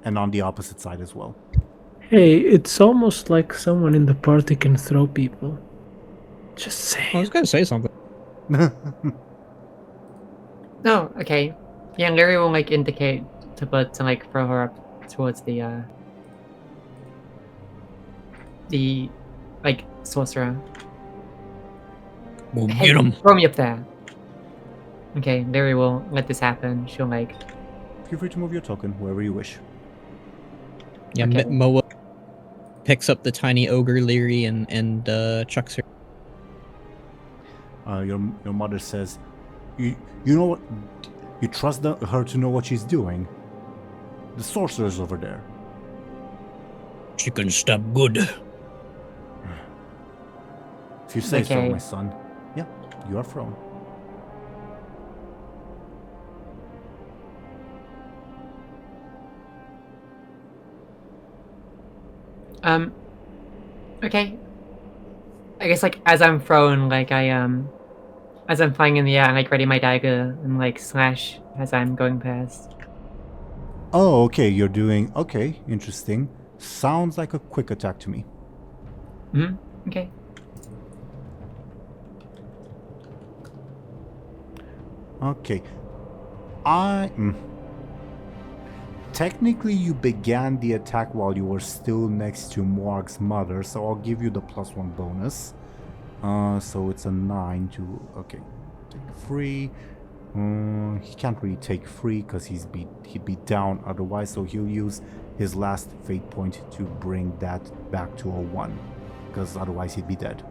Speaker 1: and on the opposite side as well.
Speaker 4: Hey, it's almost like someone in the party can throw people. Just
Speaker 5: I
Speaker 4: saying.
Speaker 5: was gonna say something.
Speaker 3: No, okay. Yeah, Lyri will like indicate to Bud to like throw her up towards the like sorcerer.
Speaker 5: We'll
Speaker 3: Hey,
Speaker 5: get him.
Speaker 3: throw me up there. Okay, Lyri will let this happen. She'll like.
Speaker 1: Feel free to move your token wherever you wish.
Speaker 5: Yeah,
Speaker 3: Okay.
Speaker 5: Moa picks up the tiny ogre Lyri and chucks her.
Speaker 1: Your mother says, you know what? You trust her to know what she's doing. The sorcerer's over there.
Speaker 5: She can stab good.
Speaker 1: If you say so,
Speaker 3: Okay.
Speaker 1: my son. Yeah, you are thrown.
Speaker 3: Okay. I guess like as I'm thrown, like as I'm flying in the air, I like ready my dagger and like slash as I'm going past.
Speaker 1: Oh, okay, you're doing... Okay, interesting. Sounds like a quick attack to me.
Speaker 3: Okay.
Speaker 1: Okay. Technically, you began the attack while you were still next to Morg's mother, so I'll give you the +1 bonus. So it's a 9 to... Okay, take 3. He can't really take 3 because he'd be down otherwise, so he'll use his last fate point to bring that back to a 1, because otherwise he'd be dead.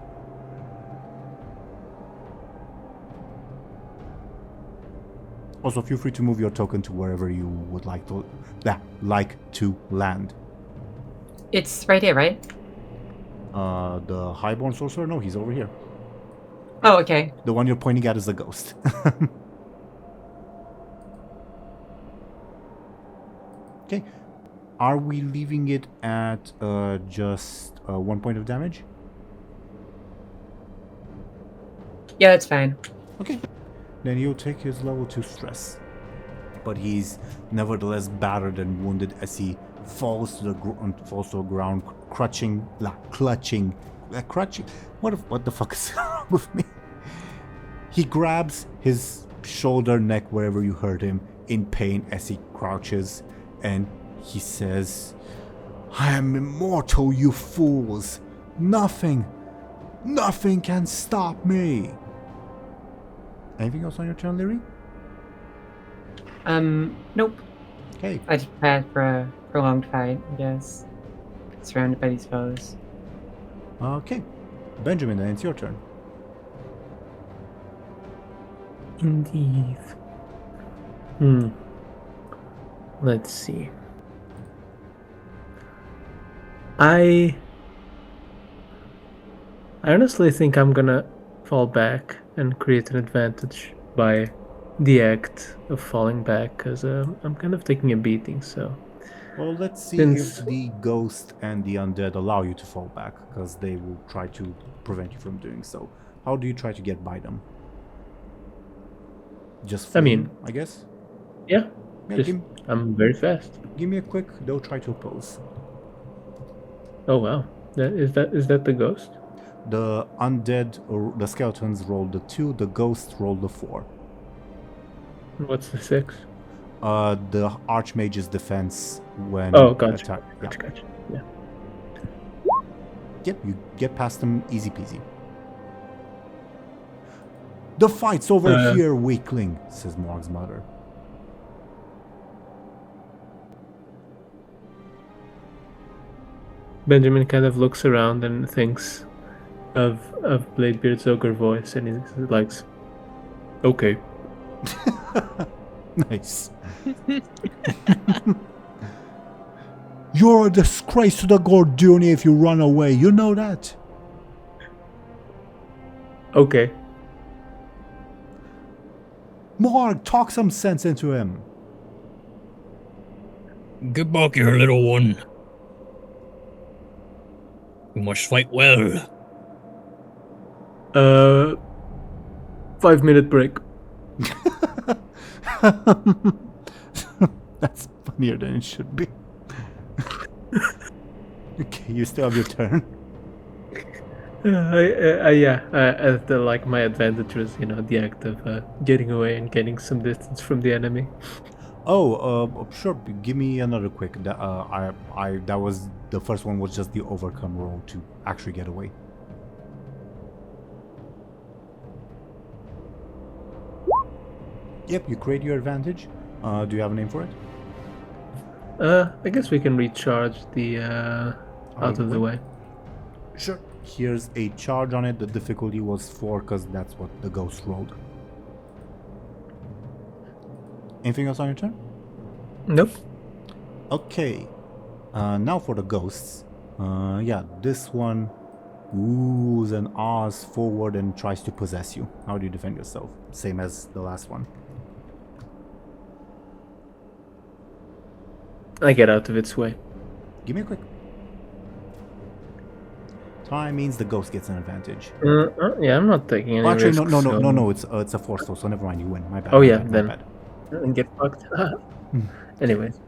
Speaker 1: Also, feel free to move your token to wherever you would like to land.
Speaker 3: It's right here, right?
Speaker 1: The Highborn Sorcerer? No, he's over here.
Speaker 3: Oh, okay.
Speaker 1: The one you're pointing at is a ghost. Okay. Are we leaving it at just 1 point of damage?
Speaker 3: Yeah, that's fine.
Speaker 1: Okay. Then he'll take his level 2 stress. But he's nevertheless battered and wounded as he falls to the ground, clutching. What the fuck is wrong with me? He grabs his shoulder, neck, wherever you hurt him, in pain as he crouches, and he says, "I am immortal, you fools! Nothing can stop me!" Anything else on your turn, Lyri?
Speaker 3: Nope.
Speaker 1: Okay.
Speaker 3: I just prepared for a prolonged fight, I guess. Surrounded by these foes.
Speaker 1: Okay. Benjamin, then it's your turn.
Speaker 4: Indeed. Let's see. I honestly think I'm gonna fall back and create an advantage by the act of falling back, because I'm kind of taking a beating, so...
Speaker 1: Well, let's see
Speaker 4: Since-
Speaker 1: if the ghost and the undead allow you to fall back, because they will try to prevent you from doing so. How do you try to get by them? Just
Speaker 4: I mean-
Speaker 1: fleeing, I guess?
Speaker 4: Yeah,
Speaker 1: Yeah,
Speaker 4: just, I'm very fast.
Speaker 1: give me a quick, they'll try to oppose.
Speaker 4: Oh wow, is that the ghost?
Speaker 1: The undead, or the skeletons rolled the 2, the ghost rolled the 4.
Speaker 4: What's the 6?
Speaker 1: The Archmage's defense when
Speaker 4: Oh, gotcha.
Speaker 1: attack. Yeah.
Speaker 4: Gotcha. Yeah.
Speaker 1: Yep, you get past them easy peasy. The fight's over here, weakling, says Morg's mother.
Speaker 4: Benjamin kind of looks around and thinks of Bladebeard's ogre voice, and he's like, "Okay."
Speaker 1: Nice. You're a disgrace to the Gorduni if you run away. You know that.
Speaker 4: Okay.
Speaker 1: Morg, talk some sense into him.
Speaker 5: Good back here, little one. You must fight well.
Speaker 4: 5-minute break.
Speaker 1: That's funnier than it should be. Okay, you still have your turn.
Speaker 4: Like my advantage was, the act of getting away and getting some distance from the enemy.
Speaker 1: Sure. Give me another quick. That was the first one. Was just the overcome roll to actually get away. Yep, you create your advantage. Do you have a name for it?
Speaker 4: I guess we can recharge the out of the way.
Speaker 1: Sure. Here's a charge on it. The difficulty was 4 because that's what the ghost rolled. Anything else on your turn?
Speaker 4: Nope.
Speaker 1: Okay. Now for the ghosts. This one oohs and ahs forward and tries to possess you. How do you defend yourself? Same as the last one.
Speaker 4: I get out of its way.
Speaker 1: Give me a quick. Time means the ghost gets an advantage.
Speaker 4: Yeah, I'm not taking any
Speaker 1: Actually,
Speaker 4: risks.
Speaker 1: no. It's a force though, so never mind. You win. My bad.
Speaker 4: Oh
Speaker 1: my
Speaker 4: yeah,
Speaker 1: bad, my
Speaker 4: then
Speaker 1: bad.
Speaker 4: and get fucked. Anyways,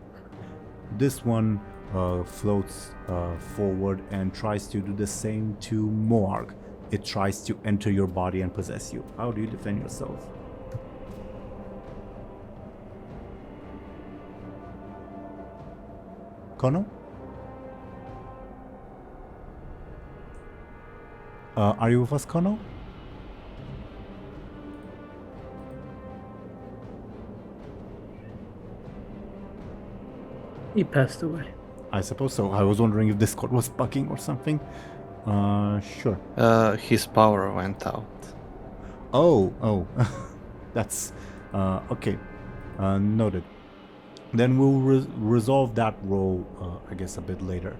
Speaker 1: This one floats forward and tries to do the same to Moarg. It tries to enter your body and possess you. How do you defend yourself? Khono? Are you with us, Khono?
Speaker 4: he passed away.
Speaker 1: I suppose so. I was wondering if Discord was bugging or something. Sure.
Speaker 2: His power went out.
Speaker 1: Oh. That's okay. Noted. Then we'll resolve that roll, I guess, a bit later.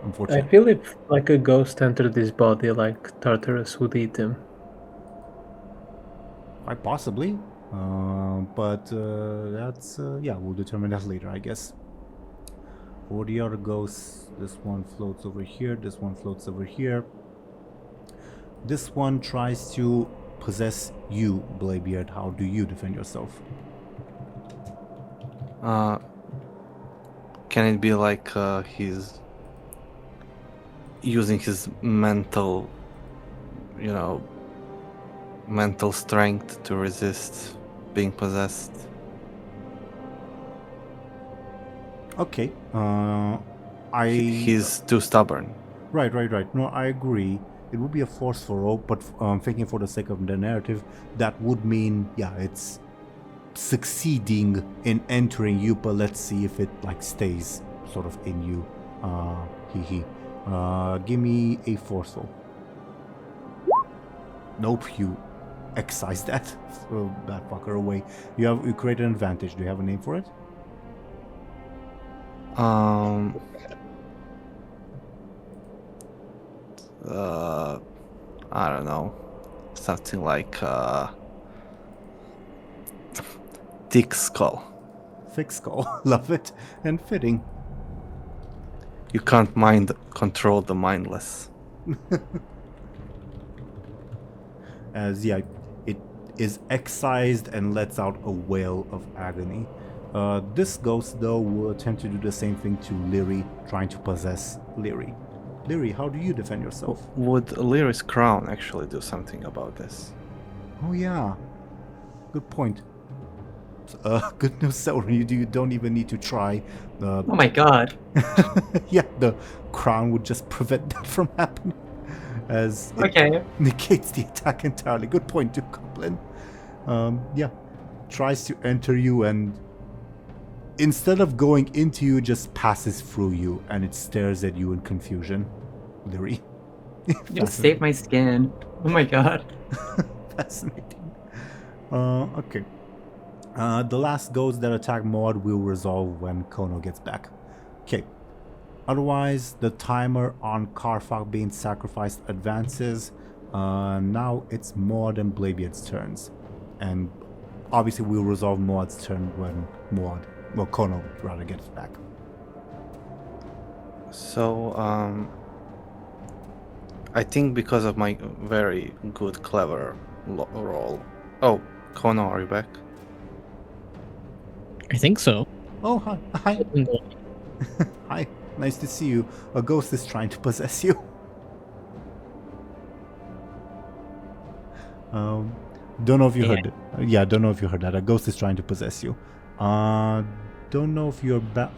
Speaker 1: Unfortunately.
Speaker 4: I feel if like a ghost entered his body, like Tartarus would eat him.
Speaker 1: Quite possibly. But that's we'll determine that later, I guess. For the other ghosts, this one floats over here, this one floats over here. This one tries to possess you, Bladebeard. How do you defend yourself?
Speaker 2: Can it be like he's using his mental, mental strength to resist being possessed?
Speaker 1: Okay.
Speaker 2: He's too stubborn.
Speaker 1: Right. No, I agree. It would be a forceful roll, but thinking for the sake of the narrative, that would mean, it's succeeding in entering you, but let's see if it stays sort of in you. Give me a forceful. Nope, you excise that. Throw that fucker away. You create an advantage. Do you have a name for it?
Speaker 2: I don't know. Something like thick skull.
Speaker 1: Thick skull. Love it. And fitting.
Speaker 2: You can't control the mindless.
Speaker 1: As it is excised and lets out a wail of agony. This ghost though will attempt to do the same thing to Lyri, trying to possess Lyri. Lyri, how do you defend yourself?
Speaker 2: Would Lyri's crown actually do something about this?
Speaker 1: Oh yeah, good point. Good news, Zelryn, you don't even need to try.
Speaker 3: Oh my god.
Speaker 1: Yeah, the crown would just prevent that from happening, as it negates the attack entirely. Good point, DoomGoblin. Tries to enter you and instead of going into you, just passes through you, and it stares at you in confusion. Lyri.
Speaker 3: You saved my skin. Oh my god.
Speaker 1: Fascinating. Okay. The last ghost that attack Maud will resolve when Khono gets back. Okay. Otherwise, the timer on Karfak being sacrificed advances. Now it's Maud and Bladebeard's turns. And obviously we'll resolve Maud's turn when Khono rather gets back.
Speaker 2: So, I think because of my very good, clever roll. Oh, Khono, are you back?
Speaker 5: I think so.
Speaker 1: Oh, hi. Hi. Nice to see you. A ghost is trying to possess you. Don't know if you heard it. Yeah, don't know if you heard that. A ghost is trying to possess you. Don't know if you're back.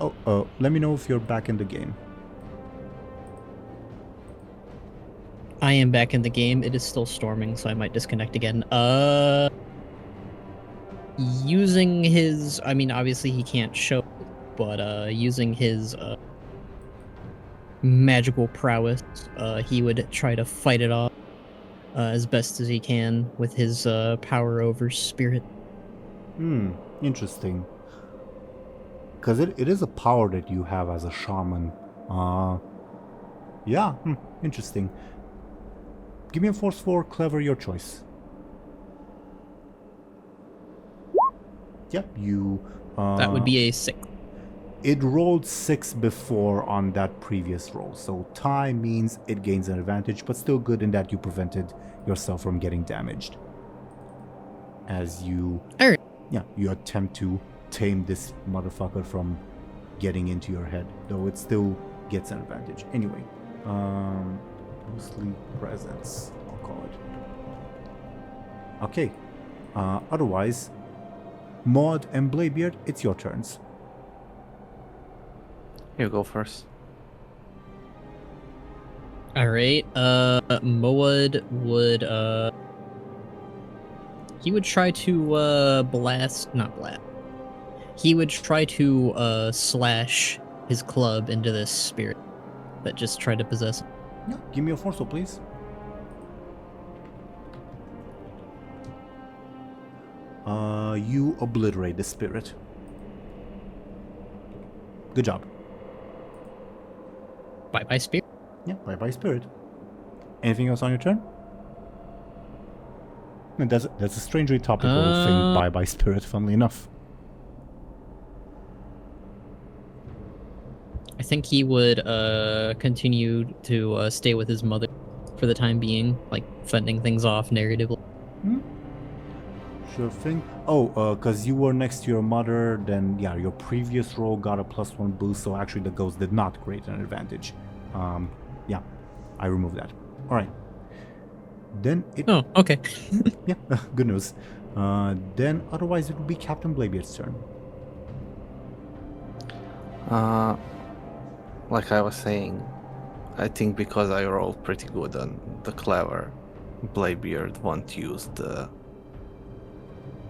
Speaker 1: Let me know if you're back in the game.
Speaker 5: I am back in the game. It is still storming, so I might disconnect again. Using his, I mean, obviously he can't show, but using his magical prowess, he would try to fight it off as best as he can with his power over spirit.
Speaker 1: Interesting. Because it is a power that you have as a shaman. Yeah, interesting. Give me a force 4, clever, your choice. Yep, you...
Speaker 5: that would be a 6.
Speaker 1: It rolled 6 before on that previous roll, so tie means it gains an advantage, but still good in that you prevented yourself from getting damaged. As you...
Speaker 5: Alright.
Speaker 1: Yeah, you attempt to tame this motherfucker from getting into your head, though it still gets an advantage. Anyway, mostly presence, I'll call it. Okay, otherwise, Maud and Bladebeard, it's your turns.
Speaker 2: You go first.
Speaker 5: Alright, Moad would, he would try to, he would try to, slash his club into this spirit that just tried to possess him.
Speaker 1: Yeah, give me a force, please. You obliterate the spirit. Good job.
Speaker 5: Bye-bye, spirit.
Speaker 1: Yeah, bye-bye, spirit. Anything else on your turn? No, that's a strangely topical thing, bye-bye, spirit, funnily enough.
Speaker 5: I think he would continue to stay with his mother for the time being, like fending things off narratively.
Speaker 1: Sure thing. Oh, because you were next to your mother, then yeah, your previous roll got a +1 boost, so actually the ghost did not create an advantage. Yeah, I removed that. Alright. Then it...
Speaker 5: Oh, okay.
Speaker 1: Yeah, good news. Then otherwise it would be Captain Bladebeard's turn.
Speaker 2: Like I was saying, I think because I rolled pretty good on the clever, Bladebeard won't use the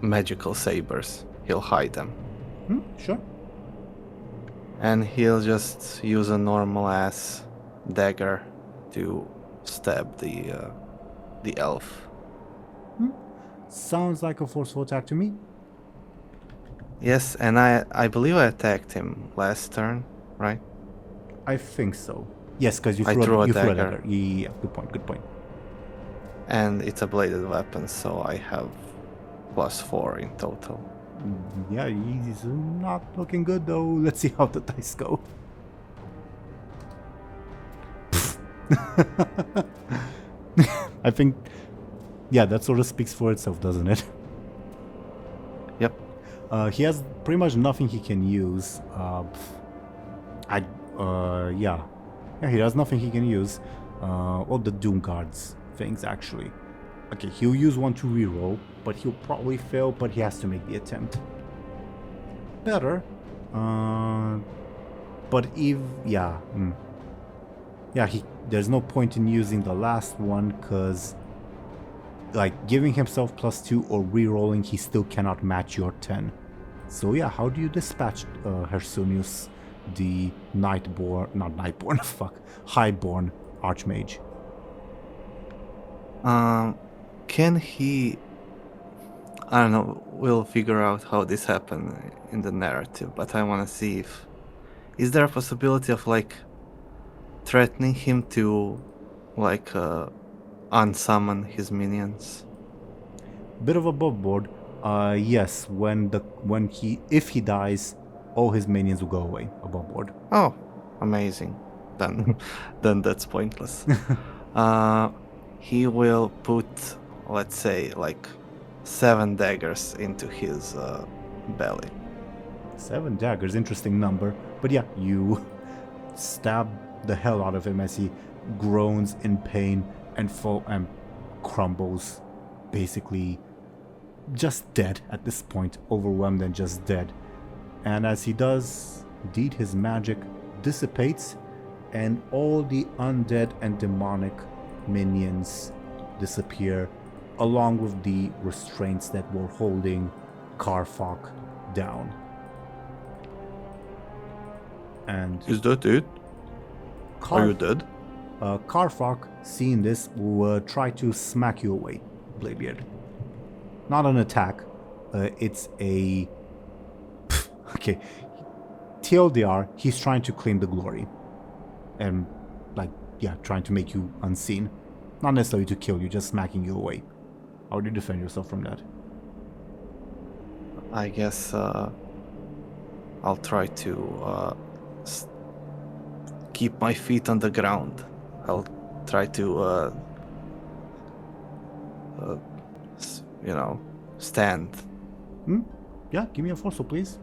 Speaker 2: magical sabers. He'll hide them.
Speaker 1: Sure.
Speaker 2: And he'll just use a normal ass dagger to stab the elf.
Speaker 1: Sounds like a forceful attack to me.
Speaker 2: Yes, and I believe I attacked him last turn, right?
Speaker 1: I think so. Yes, because you
Speaker 2: I
Speaker 1: threw
Speaker 2: threw a
Speaker 1: you threw a
Speaker 2: dagger.
Speaker 1: dagger. Yeah, good point, good point.
Speaker 2: And it's a bladed weapon, so I have +4 in total.
Speaker 1: Yeah, he's not looking good though. Let's see how the dice go. I think, yeah, that sort of speaks for itself, doesn't it?
Speaker 2: Yep.
Speaker 1: He has pretty much nothing he can use. Yeah, he has nothing he can use. All the Doom guards things actually. Okay, he'll use one to reroll, but he'll probably fail. But he has to make the attempt. Better. But if yeah, there's no point in using the last one because, like, giving himself +2 or rerolling, he still cannot match your 10. So yeah, how do you dispatch Hersunius, the Highborn Archmage?
Speaker 2: Can he? I don't know. We'll figure out how this happened in the narrative, but I want to see if is there a possibility of like threatening him to like unsummon his minions.
Speaker 1: Bit of above board. Yes, if he dies, all his minions will go away above board.
Speaker 2: Oh, amazing. Then then that's pointless. He will put, let's say, like 7 daggers into his belly.
Speaker 1: 7 daggers, interesting number. But yeah, you stab the hell out of him as he groans in pain and crumbles, basically just dead at this point, overwhelmed and just dead. And as he does, indeed, his magic dissipates, and all the undead and demonic minions disappear, along with the restraints that were holding Karfok down. And
Speaker 2: Is that it? Are you dead?
Speaker 1: Karfok, seeing this, will try to smack you away, Bladebeard. Not an attack. It's a... okay. TLDR, he's trying to claim the glory. And, trying to make you unseen. Not necessarily to kill you, just smacking you away. How do you defend yourself from that?
Speaker 2: I guess I'll try to keep my feet on the ground. I'll try to, stand.
Speaker 1: Yeah, give me a force, please.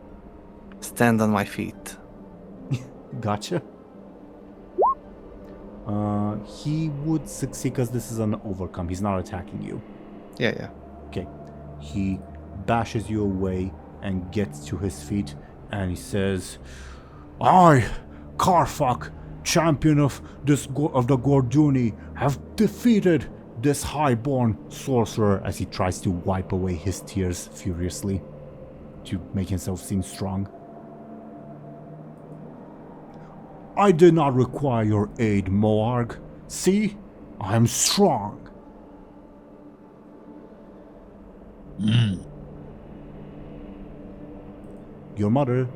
Speaker 2: Stand on my feet.
Speaker 1: Gotcha. He would succeed because this is an overcome. He's not attacking you.
Speaker 2: Yeah.
Speaker 1: Okay. He bashes you away and gets to his feet, and he says, I, Karfok, champion of the Gorduni, have defeated this highborn sorcerer, as he tries to wipe away his tears furiously to make himself seem strong. I did not require your aid, Moarg. See, I am strong. Your mother,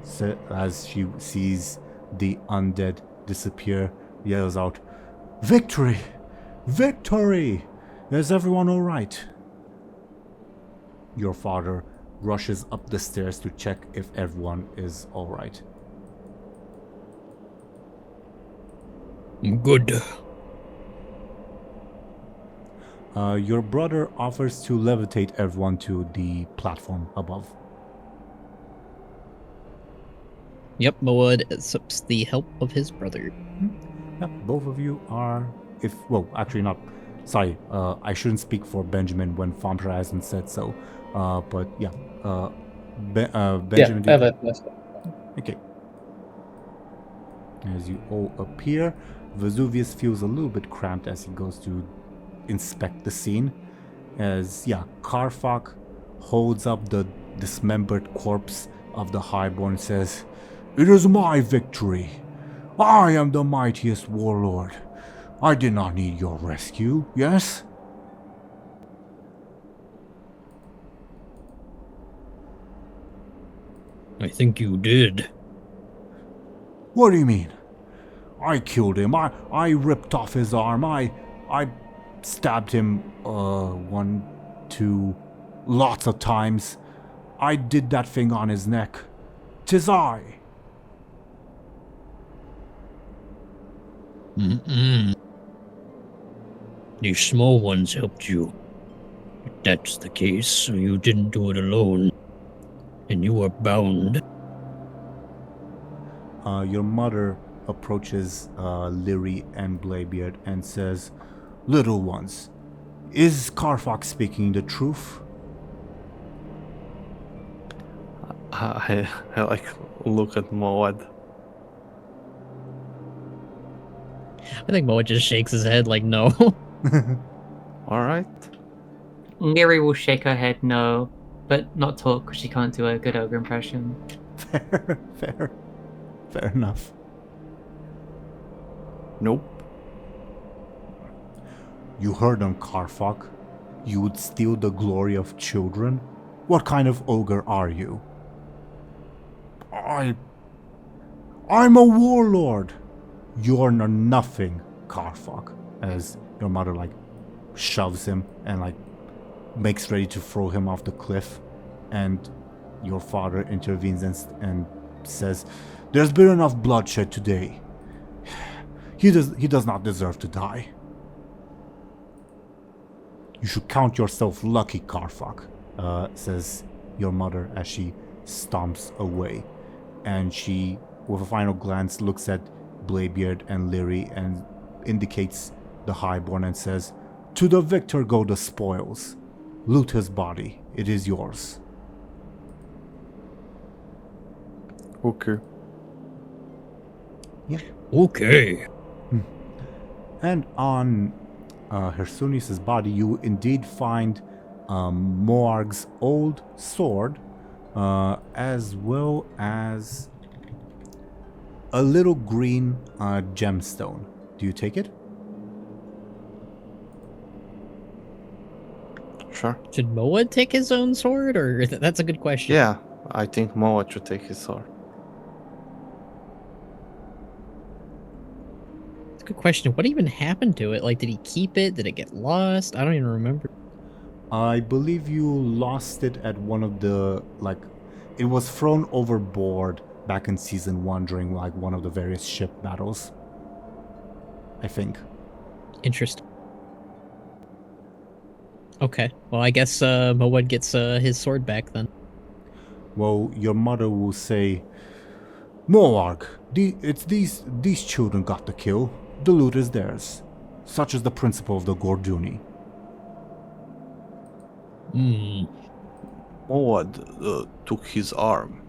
Speaker 1: as she sees the undead disappear, yells out, Victory! Victory! Is everyone alright? Your father rushes up the stairs to check if everyone is alright.
Speaker 5: Good.
Speaker 1: Your brother offers to levitate everyone to the platform above.
Speaker 5: Yep, Moed accepts the help of his brother.
Speaker 1: Yeah, both of you are... actually not... Sorry, I shouldn't speak for Benjamin when Thompshire hasn't said so. But yeah, Benjamin...
Speaker 4: Yeah, that's
Speaker 1: Okay. As you all appear, Vesuvius feels a little bit cramped as he goes to inspect the scene. As, Karfok holds up the dismembered corpse of the Highborn and says, It is my victory. I am the mightiest warlord. I did not need your rescue, yes?
Speaker 5: I think you did.
Speaker 1: What do you mean? I killed him. I ripped off his arm. I stabbed him 1, 2, lots of times. I did that thing on his neck. 'Tis I.
Speaker 5: These small ones helped you. If that's the case, so you didn't do it alone. And you are bound.
Speaker 1: Your mother approaches Lyri and Bladebeard and says, Little ones, is Karfok speaking the truth?
Speaker 2: I look at Moed.
Speaker 5: I think Moed just shakes his head like no.
Speaker 2: Alright.
Speaker 3: Lyri will shake her head no, but not talk because she can't do a good ogre impression.
Speaker 1: Fair enough.
Speaker 2: Nope.
Speaker 1: You heard on Karfok. You would steal the glory of children. What kind of ogre are you? I'm a warlord. You're nothing, Karfak. As your mother like shoves him and like makes ready to throw him off the cliff, and your father intervenes and says, "There's been enough bloodshed today. He does not deserve to die. You should count yourself lucky, Karfak," says your mother as she stomps away. And she, with a final glance, looks at Bladebeard and Lyri and indicates the Highborn and says, "To the victor go the spoils. Loot his body. It is yours."
Speaker 2: Okay.
Speaker 1: Yeah.
Speaker 5: Okay.
Speaker 1: And on Hersunis's body, you indeed find Moarg's old sword, as well as a little green gemstone. Do you take it?
Speaker 2: Sure.
Speaker 5: Should Moa take his own sword, or that's a good question?
Speaker 2: Yeah, I think Moa should take his sword.
Speaker 5: It's a good question. What even happened to it? Like, did he keep it? Did it get lost? I don't even remember.
Speaker 1: I believe you lost it at one of the, like, it was thrown overboard back in Season 1 during, like, one of the various ship battles. I think.
Speaker 5: Interesting. Okay. Well, I guess Moa gets his sword back then.
Speaker 1: Well, your mother will say, "Moarg, it's these children got the kill. The loot is theirs. Such is the principle of the Gorduni."
Speaker 5: Hmm.
Speaker 2: Moad took his arm.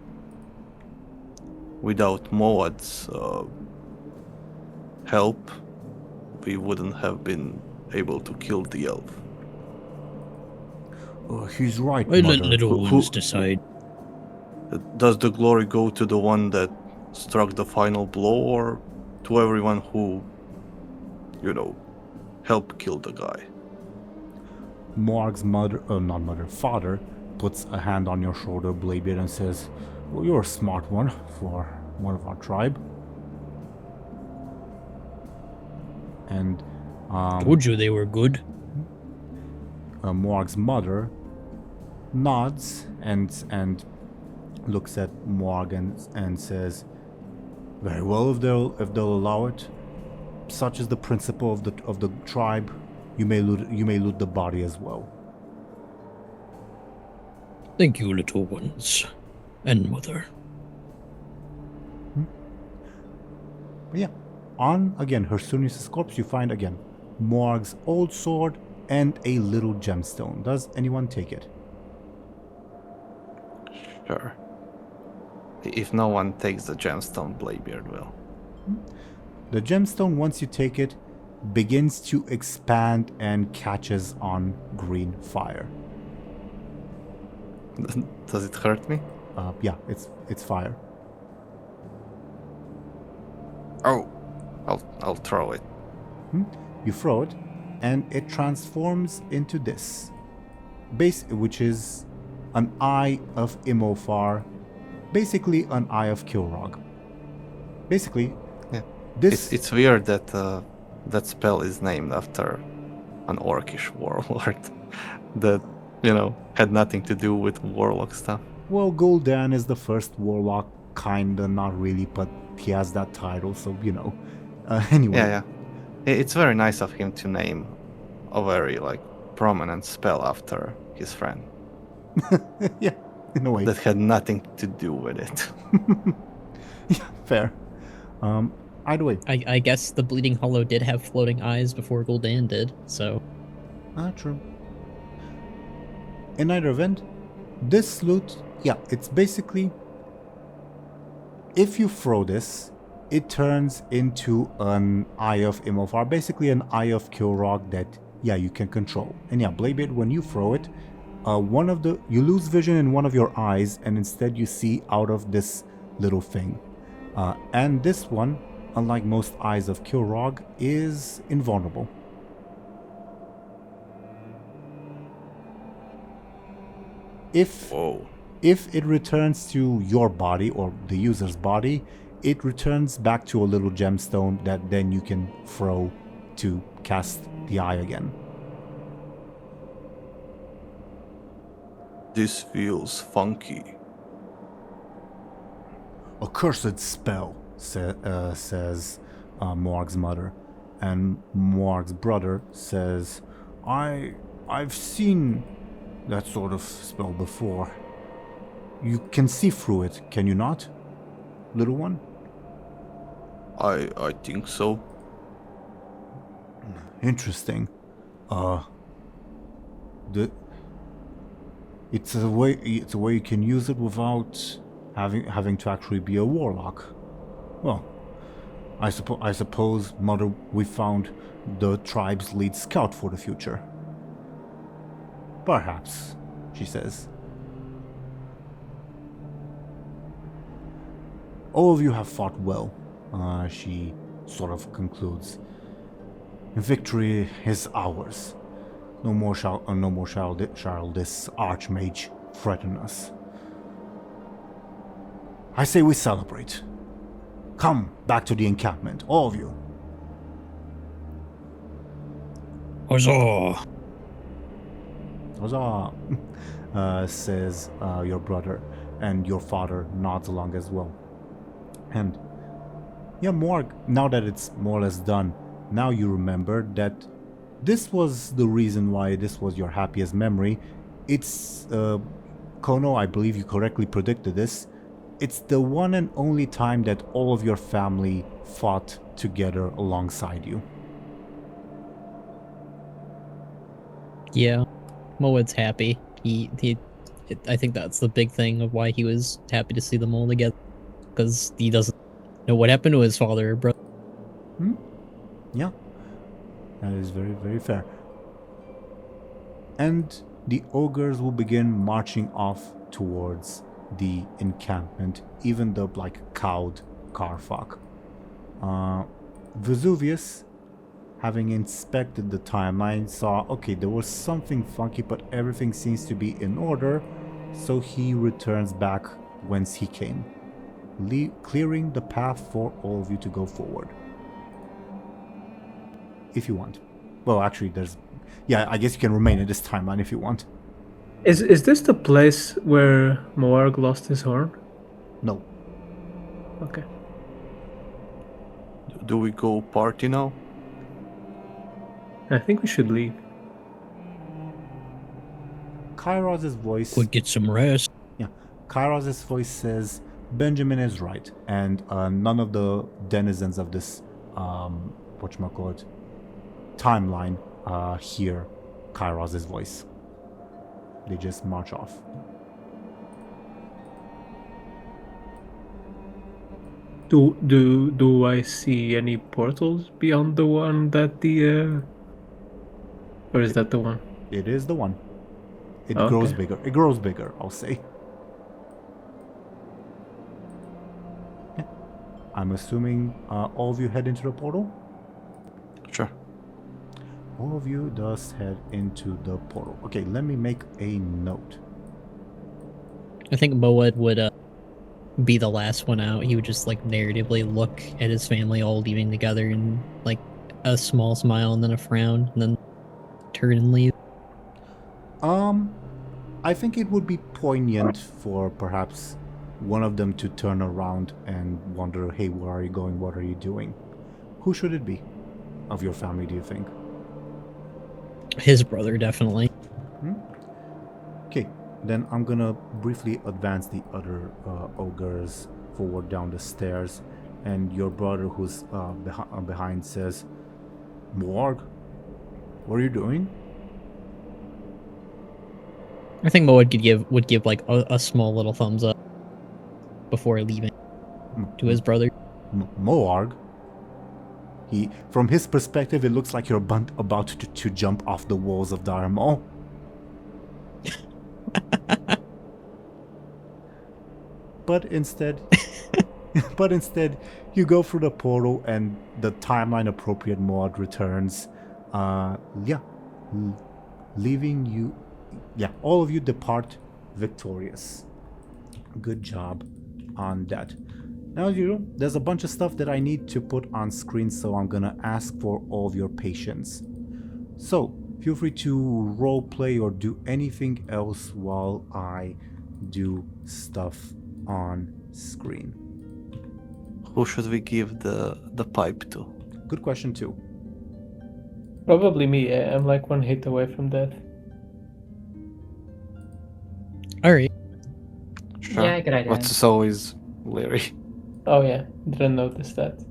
Speaker 2: Without Moad's help, we wouldn't have been able to kill the elf.
Speaker 1: He's right,
Speaker 5: I let
Speaker 1: mother.
Speaker 5: little ones decide.
Speaker 2: Does the glory go to the one that struck the final blow, or to everyone who, helped kill the guy?
Speaker 1: Moarg's father puts a hand on your shoulder, Bladebeard, and says, "Well, you're a smart one for one of our tribe." And
Speaker 5: Told you they were good.
Speaker 1: Moarg's mother nods and looks at Moarg and says, "Very well, if they'll allow it. Such is the principle of the tribe. You may loot the body as well."
Speaker 5: Thank you, little ones. And mother.
Speaker 1: But yeah, on again Hersunis' corpse, you find again Moarg's old sword and a little gemstone. Does anyone take it?
Speaker 2: Sure. If no one takes the gemstone, Bladebeard will.
Speaker 1: The gemstone, once you take it, begins to expand and catches on green fire.
Speaker 2: Does it hurt me?
Speaker 1: Yeah, it's fire.
Speaker 2: Oh, I'll throw it.
Speaker 1: You throw it, and it transforms into this, which is an eye of Imofar, basically an eye of Kilrog. Basically,
Speaker 2: Yeah.
Speaker 1: this
Speaker 2: It's weird that that spell is named after an orcish warlord that, had nothing to do with warlock stuff.
Speaker 1: well, Gul'dan is the first warlock, kinda, not really, but he has that title, so anyway.
Speaker 2: Yeah. It's very nice of him to name a very, prominent spell after his friend
Speaker 1: Yeah, in a way.
Speaker 2: that had nothing to do with it.
Speaker 1: Yeah, fair. Either way.
Speaker 5: I guess the Bleeding Hollow did have floating eyes before Gul'dan did, so...
Speaker 1: True. In either event, this loot, yeah, it's basically, if you throw this, it turns into an Eye of Imofar, basically an Eye of Kilrog that, yeah, you can control. And yeah, Bladebeard, when you throw it, you lose vision in one of your eyes, and instead you see out of this little thing. And this one, unlike most Eyes of Kilrog, is invulnerable. If
Speaker 2: Whoa.
Speaker 1: if it returns to your body or the user's body, it returns back to a little gemstone that then you can throw to cast the eye again.
Speaker 2: This feels funky.
Speaker 1: A cursed spell, says Morg's mother. And Morg's brother says, I've seen that sort of spell before. You can see through it, can you not, little one?
Speaker 2: I think so.
Speaker 1: Interesting. It's a way you can use it without having to actually be a warlock. Well, I suppose, Mother, we found the tribe's lead scout for the future. Perhaps, she says. All of you have fought well, she sort of concludes. Victory is ours. No more shall this archmage threaten us. I say we celebrate. Come back to the encampment, all of you.
Speaker 5: Huzzah!
Speaker 1: Huzzah, says your brother, and your father nods along as well. And yeah, Morg, now that it's more or less done, now you remember that this was the reason why this was your happiest memory. It's, Khono, I believe you correctly predicted this. It's the one and only time that all of your family fought together alongside you.
Speaker 5: Yeah, Moed's happy. I think that's the big thing of why he was happy to see them all together, because he doesn't know what happened to his father or brother.
Speaker 1: Yeah, that is very, very fair. And the ogres will begin marching off towards the encampment, even the cowed Karfak. Vesuvius, having inspected the timeline, saw, okay, there was something funky, but everything seems to be in order, so he returns back whence he came, clearing the path for all of you to go forward. If you want. Well, actually, I guess you can remain in this timeline if you want.
Speaker 4: Is this the place where Moarg lost his horn?
Speaker 1: No.
Speaker 4: Okay.
Speaker 2: Do we go party now?
Speaker 4: I think we should leave.
Speaker 1: Kairos' voice...
Speaker 5: Could get some rest.
Speaker 1: Yeah. Kairos' voice says, Benjamin is right, and none of the denizens of this, timeline hear Kairos' voice. They just march off.
Speaker 4: Do I see any portals beyond the one that or is that the one?
Speaker 1: It is the one. It
Speaker 4: Okay.
Speaker 1: grows bigger. It grows bigger, I'll say. Yeah. I'm assuming all of you head into the portal?
Speaker 2: Sure.
Speaker 1: All of you does head into the portal. Okay, let me make a note.
Speaker 5: I think Moed would be the last one out. He would just narratively look at his family all leaving together and a small smile and then a frown and then turn and leave.
Speaker 1: I think it would be poignant for perhaps one of them to turn around and wonder, hey, where are you going? What are you doing? Who should it be of your family, do you think?
Speaker 5: His brother, definitely.
Speaker 1: Okay, then I'm gonna briefly advance the other ogres forward down the stairs, and your brother who's behind says, Morg, what are you doing?
Speaker 5: I think Moed would give a small little thumbs up before leaving to his brother.
Speaker 1: Moarg? From his perspective, it looks like you're about to jump off the walls of Darmol. But instead, you go through the portal and the timeline appropriate Moarg returns. Leaving you. Yeah, all of you depart victorious. Good job on that. Now, there's a bunch of stuff that I need to put on screen, so I'm gonna ask for all of your patience. So, feel free to roleplay or do anything else while I do stuff on screen.
Speaker 2: Who should we give the pipe to?
Speaker 1: Good question too.
Speaker 4: Probably me. I'm like one hit away from death.
Speaker 5: All right.
Speaker 2: Sure.
Speaker 3: Yeah, good idea.
Speaker 2: But it's always Lyri.
Speaker 4: Oh yeah, didn't notice that.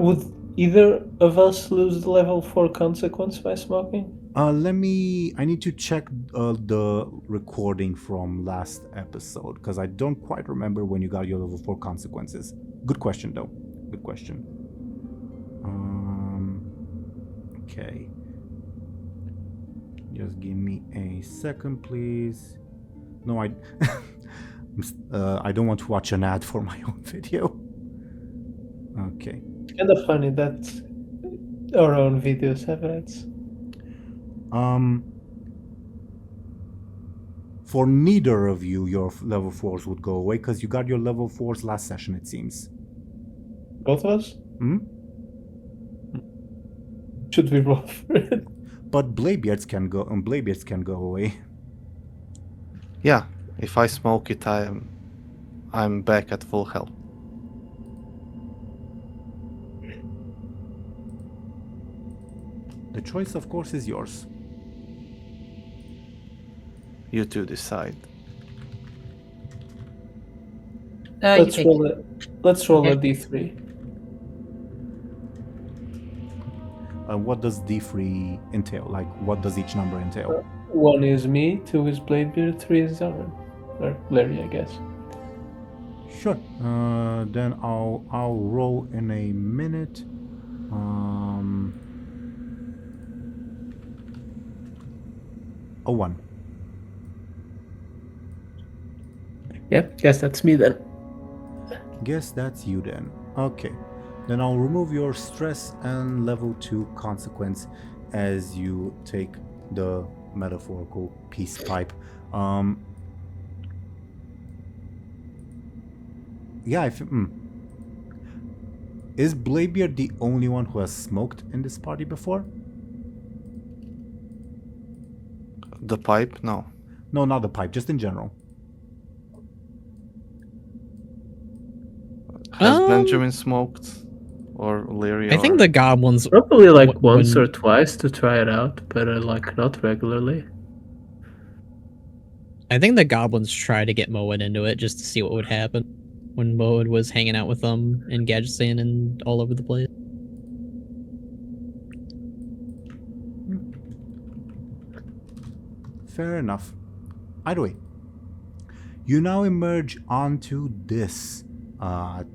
Speaker 4: Would either of us lose the level 4 consequence by smoking?
Speaker 1: I need to check the recording from last episode, because I don't quite remember when you got your level 4 consequences. Good question, though. Good question. Okay. Just give me a second, please. No, I don't want to watch an ad for my own video. Okay.
Speaker 4: Kind of funny that our own videos have ads.
Speaker 1: For neither of you, your level 4s would go away, because you got your level 4s last session, it seems.
Speaker 4: Both of us?
Speaker 1: Hmm?
Speaker 4: Should we roll for it?
Speaker 1: But Bladebeards can go away.
Speaker 2: Yeah, if I smoke it, I'm back at full health.
Speaker 1: The choice, of course, is yours.
Speaker 2: You two decide.
Speaker 3: You
Speaker 4: Let's
Speaker 3: take
Speaker 4: roll
Speaker 3: it.
Speaker 4: Let's roll a
Speaker 3: Okay.
Speaker 4: d3.
Speaker 1: What does D3 entail? Like, what does each number entail?
Speaker 4: 1 is me, 2 is Bladebeard, 3 is Zelryn. Or Lyri, I guess.
Speaker 1: Sure. Then I'll roll in a minute. A 1.
Speaker 4: Yeah, guess that's me then.
Speaker 1: Guess that's you then. Okay. Then I'll remove your stress and level 2 consequence as you take the metaphorical peace pipe. Yeah, Is Bladebeard the only one who has smoked in this party before?
Speaker 2: The pipe? No.
Speaker 1: No, not the pipe, just in general.
Speaker 2: Has Benjamin smoked? Or Lyri?
Speaker 5: I think the goblins
Speaker 4: Probably like
Speaker 5: Wh-
Speaker 4: once
Speaker 5: when-
Speaker 4: or twice to try it out, but like not regularly.
Speaker 5: I think the goblins tried to get Moed into it just to see what would happen when Moed was hanging out with them in Gadgetzan and all over the place.
Speaker 1: Fair enough. Either way, you now emerge onto this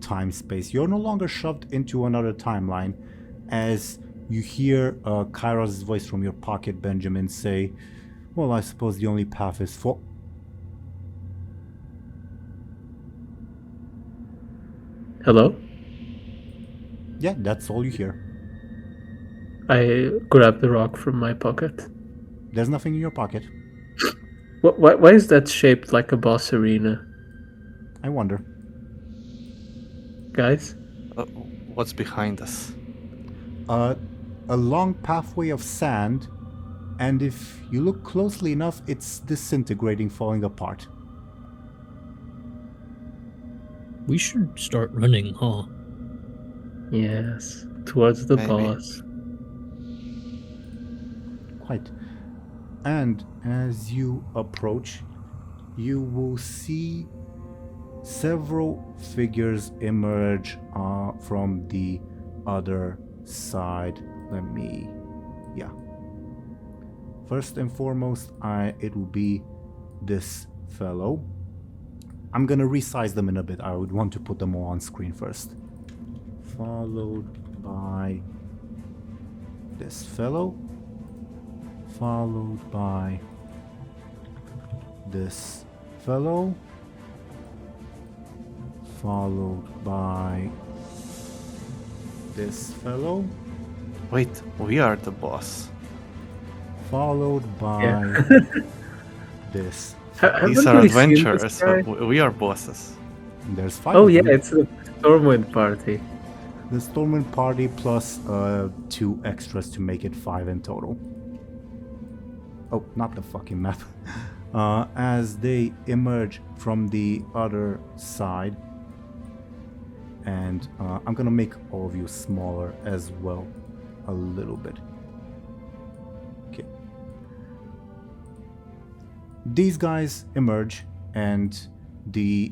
Speaker 1: time space. You're no longer shoved into another timeline as you hear Kairos' voice from your pocket, Benjamin, say, well, I suppose the only path is for...
Speaker 4: Hello?
Speaker 1: Yeah, that's all you hear.
Speaker 4: I grab the rock from my pocket.
Speaker 1: There's nothing in your pocket.
Speaker 4: Why is that shaped like a boss arena?
Speaker 1: I wonder.
Speaker 4: Guys?
Speaker 2: What's behind us?
Speaker 1: A long pathway of sand, and if you look closely enough, it's disintegrating, falling apart.
Speaker 5: We should start running, huh?
Speaker 4: Yes. Towards the
Speaker 2: Maybe.
Speaker 4: boss.
Speaker 1: Quite. And as you approach, you will see several figures emerge from the other side. First and foremost, it will be this fellow. I'm gonna resize them in a bit. I would want to put them all on screen first. Followed by this fellow. Followed by this fellow. Followed by this fellow.
Speaker 2: Wait, we are the boss.
Speaker 1: Followed by
Speaker 4: Yeah.
Speaker 1: this
Speaker 2: These
Speaker 4: Haven't
Speaker 2: are
Speaker 4: we seen this
Speaker 2: adventurers.
Speaker 4: guy?
Speaker 2: We are bosses.
Speaker 1: There's 5
Speaker 4: Oh
Speaker 1: of
Speaker 4: yeah,
Speaker 1: you.
Speaker 4: it's the Stormwind party.
Speaker 1: The Stormwind party plus 2 extras to make it 5 in total. Oh, not the fucking map. As they emerge from the other side, and I'm gonna make all of you smaller as well, a little bit. Okay. These guys emerge, and the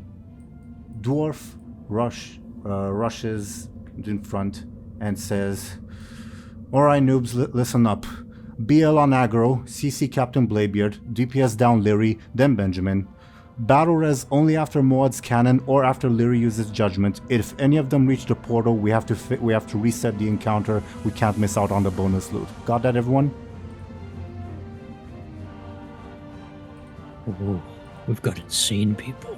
Speaker 1: dwarf rushes in front and says, "Alright, noobs, listen up. BL on aggro, CC Captain Bladebeard, DPS down Lyri, then Benjamin. Battle res only after Moad's cannon or after Lyri uses judgment. If any of them reach the portal, we have to reset the encounter. We can't miss out on the bonus loot. Got that, everyone?"
Speaker 5: Oh, we've got insane people.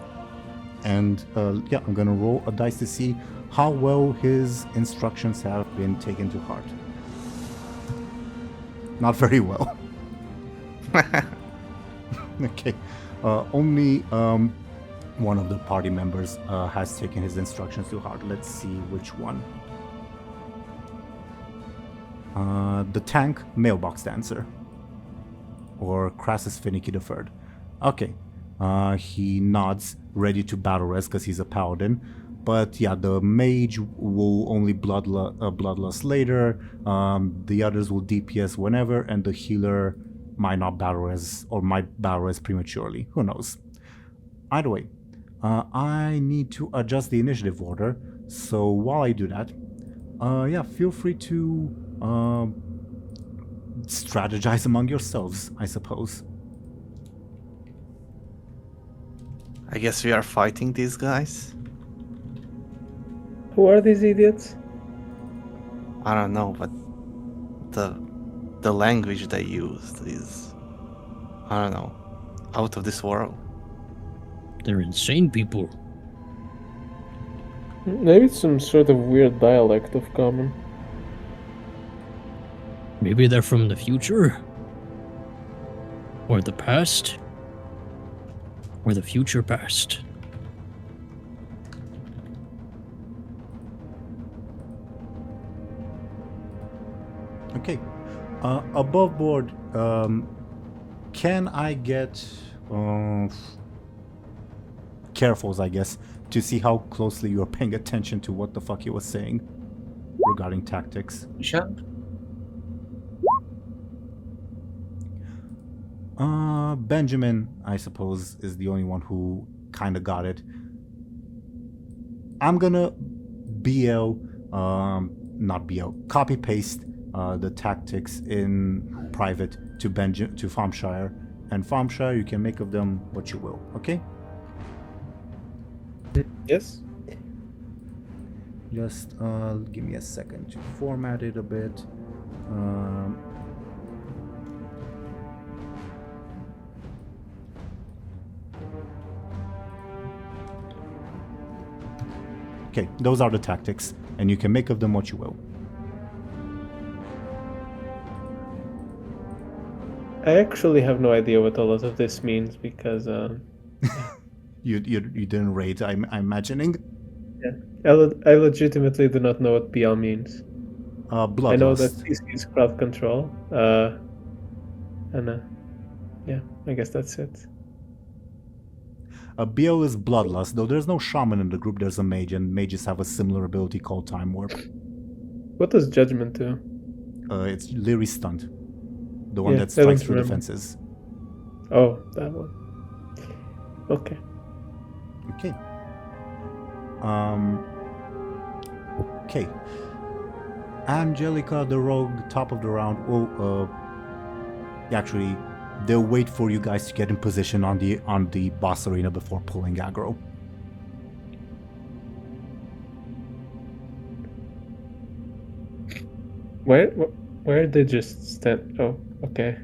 Speaker 1: And yeah, I'm gonna roll a dice to see how well his instructions have been taken to heart. Not very well. Okay. Only one of the party members has taken his instructions to heart. Let's see which one. The tank mailbox dancer. Or Crassus Finicky III. Okay. He nods, ready to battle res because he's a paladin. But yeah, the mage will only bloodlust later. The others will DPS whenever, and the healer might not battle res or might battle res prematurely. Who knows? Either way, I need to adjust the initiative order. So while I do that, yeah, feel free to strategize among yourselves, I suppose.
Speaker 2: I guess we are fighting these guys.
Speaker 4: Who are these idiots?
Speaker 2: I don't know, but the language they used is, I don't know, out of this world.
Speaker 5: They're insane people.
Speaker 4: Maybe it's some sort of weird dialect of common.
Speaker 5: Maybe they're from the future? Or the past? Or the future past?
Speaker 1: Okay. Above board, can I get carefuls, I guess, to see how closely you're paying attention to what the fuck he was saying regarding tactics?
Speaker 3: Sure.
Speaker 1: Benjamin, I suppose, is the only one who kind of got it. I'm gonna copy paste the tactics in private to Thompshire, and Thompshire, you can make of them what you will. Okay?
Speaker 4: Yes.
Speaker 1: Just give me a second to format it a bit. Okay, those are the tactics, and you can make of them what you will.
Speaker 4: I actually have no idea what a lot of this means because
Speaker 1: You didn't raid, I'm imagining.
Speaker 4: I legitimately do not know what BL means.
Speaker 1: Bloodlust.
Speaker 4: I know that CC is crowd control. And yeah, I guess that's it.
Speaker 1: BL is bloodlust, though there's no shaman in the group, there's a mage, and mages have a similar ability called Time Warp.
Speaker 4: What does judgment do?
Speaker 1: It's Lyri's stunt. The one
Speaker 4: Yeah,
Speaker 1: that
Speaker 4: I
Speaker 1: strikes
Speaker 4: don't
Speaker 1: through
Speaker 4: remember.
Speaker 1: defenses.
Speaker 4: Oh, that one. Okay.
Speaker 1: Okay. Okay. Angelica, the rogue, top of the round. Well, actually, they'll wait for you guys to get in position on the boss arena before pulling aggro.
Speaker 4: Where they just stand? Oh, okay.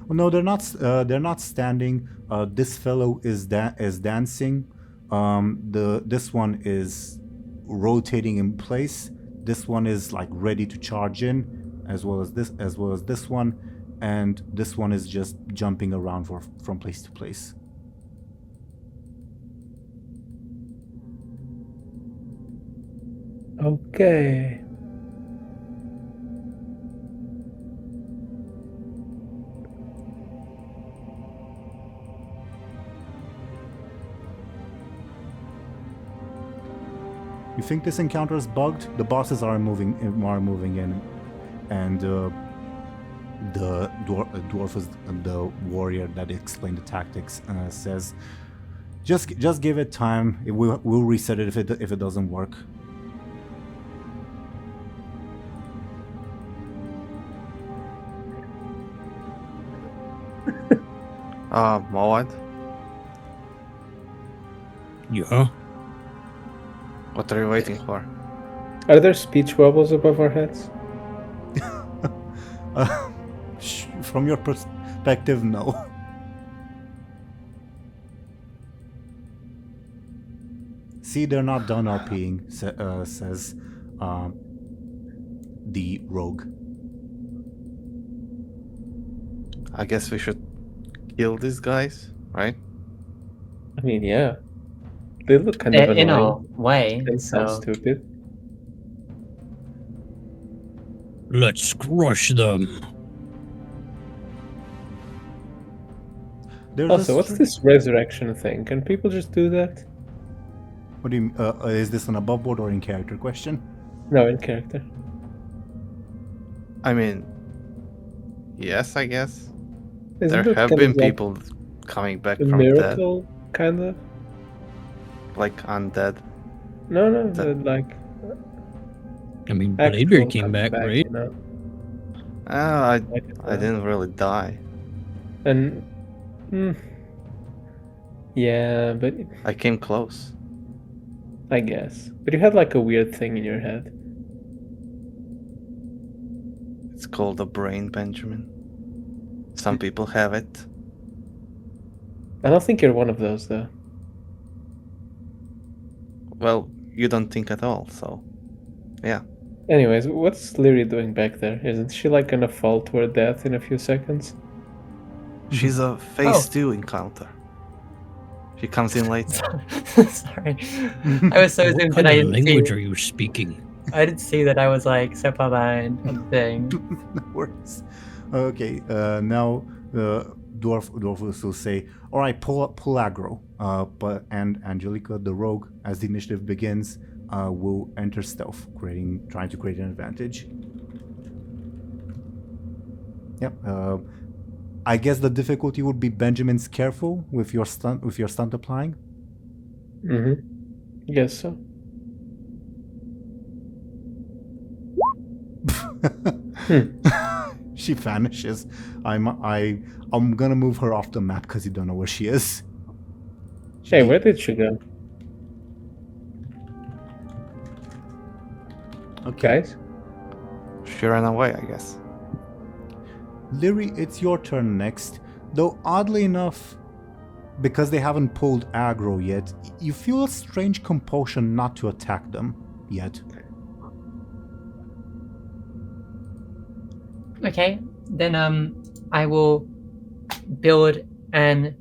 Speaker 1: Well, no, they're not. They're not standing. This fellow is dancing. This one is rotating in place. This one is like ready to charge in, as well as this one, and this one is just jumping around from place to place.
Speaker 4: Okay.
Speaker 1: You think this encounter is bugged? The bosses are moving in, and the dwarf is the warrior that explained the tactics says, just give it time. We'll reset it if it doesn't work.
Speaker 2: Moad,
Speaker 5: Yeah.
Speaker 2: what are you waiting for?
Speaker 4: Are there speech bubbles above our heads?
Speaker 1: From your perspective, no. See, they're not done RPing, says the rogue.
Speaker 2: I guess we should kill these guys, right?
Speaker 4: I mean, yeah. They look kind of
Speaker 3: In a
Speaker 4: annoying.
Speaker 3: way.
Speaker 4: They sound
Speaker 3: So
Speaker 4: stupid.
Speaker 5: Let's crush them.
Speaker 1: There's
Speaker 4: Also, what's this resurrection thing? Can people just do that?
Speaker 1: What do you? Is this an above board or in character question?
Speaker 4: No, in character.
Speaker 2: I mean, yes, I guess.
Speaker 4: Isn't
Speaker 2: There
Speaker 4: it
Speaker 2: have
Speaker 4: kind
Speaker 2: been
Speaker 4: of like
Speaker 2: people coming back
Speaker 4: a
Speaker 2: from dead,
Speaker 4: miracle, kind of?
Speaker 2: like undead.
Speaker 4: No,
Speaker 2: That-
Speaker 4: like
Speaker 5: I mean,
Speaker 4: actual
Speaker 5: Bladebeard came
Speaker 4: coming
Speaker 5: back, right?
Speaker 4: You know?
Speaker 2: I
Speaker 4: Like,
Speaker 2: didn't really die.
Speaker 4: And yeah, but
Speaker 2: I came close.
Speaker 4: I guess. But you had like a weird thing in your head.
Speaker 2: It's called a brain, Benjamin. Some people have it.
Speaker 4: I don't think you're one of those, though.
Speaker 2: Well, you don't think at all, so yeah.
Speaker 4: Anyways, what's Lyri doing back there? Isn't she like gonna fall to her death in a few seconds?
Speaker 2: She's a phase 2 encounter. She comes in late.
Speaker 3: sorry. I was so
Speaker 5: What
Speaker 3: zoomed
Speaker 5: kind
Speaker 3: in. I
Speaker 5: of
Speaker 3: didn't
Speaker 5: language
Speaker 3: see.
Speaker 5: are you speaking?
Speaker 3: I didn't see that I was like so far behind on the thing.
Speaker 1: No worries. Okay, now dwarf will say, "All right, pull aggro." And Angelica, the rogue, as the initiative begins, will enter stealth, trying to create an advantage. Yep. I guess the difficulty would be Benjamin's careful with your stunt applying.
Speaker 4: Mm-hmm. Guess so.
Speaker 1: She vanishes. I'm gonna move her off the map because you don't know where she is.
Speaker 4: Hey, where did she go?
Speaker 1: Okay.
Speaker 4: Guys?
Speaker 2: She ran away, I guess.
Speaker 1: Lyri, it's your turn next. Though oddly enough, because they haven't pulled aggro yet, you feel a strange compulsion not to attack them yet.
Speaker 3: Okay, then I will build an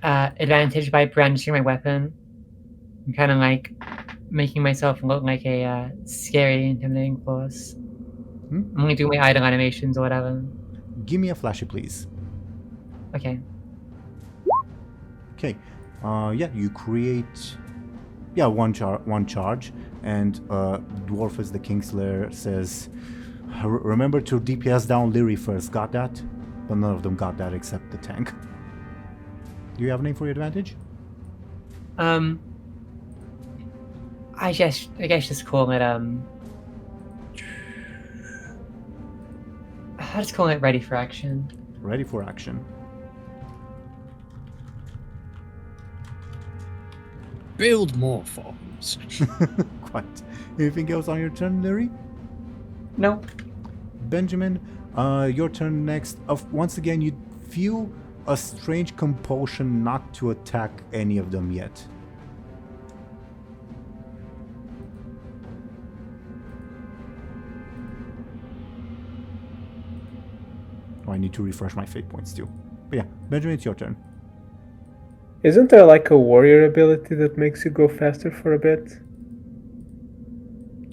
Speaker 3: advantage by brandishing my weapon. I'm kind of like making myself look like a scary, intimidating force. I'm gonna do my idle animations or whatever.
Speaker 1: Give me a flashy, please.
Speaker 3: Okay.
Speaker 1: Okay. Yeah, you create. Yeah, one charge, and Dwarf is the Kingslayer says, "Remember to DPS down Lyri first. Got that?" But none of them got that except the tank. Do you have a name for your advantage?
Speaker 3: I guess just call it I'll just call it ready for action.
Speaker 1: Ready for action.
Speaker 5: Build more farms.
Speaker 1: Quite. Anything else on your turn, Lyri?
Speaker 3: No.
Speaker 1: Benjamin, your turn next. Once again, you feel a strange compulsion not to attack any of them yet. Oh, I need to refresh my fate points too. But yeah, Benjamin, it's your turn.
Speaker 4: Isn't there like a warrior ability that makes you go faster for a bit?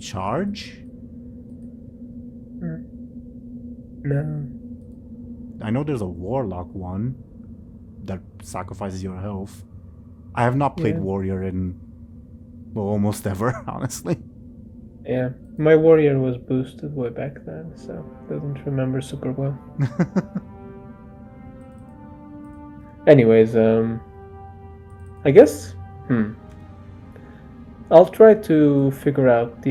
Speaker 1: charge?
Speaker 4: No.
Speaker 1: I know there's a warlock one that sacrifices your health. I have not played
Speaker 4: Yeah.
Speaker 1: warrior in, well, almost ever, honestly.
Speaker 4: Yeah, my warrior was boosted way back then, so doesn't remember super well. Anyways, I guess, I'll try to figure out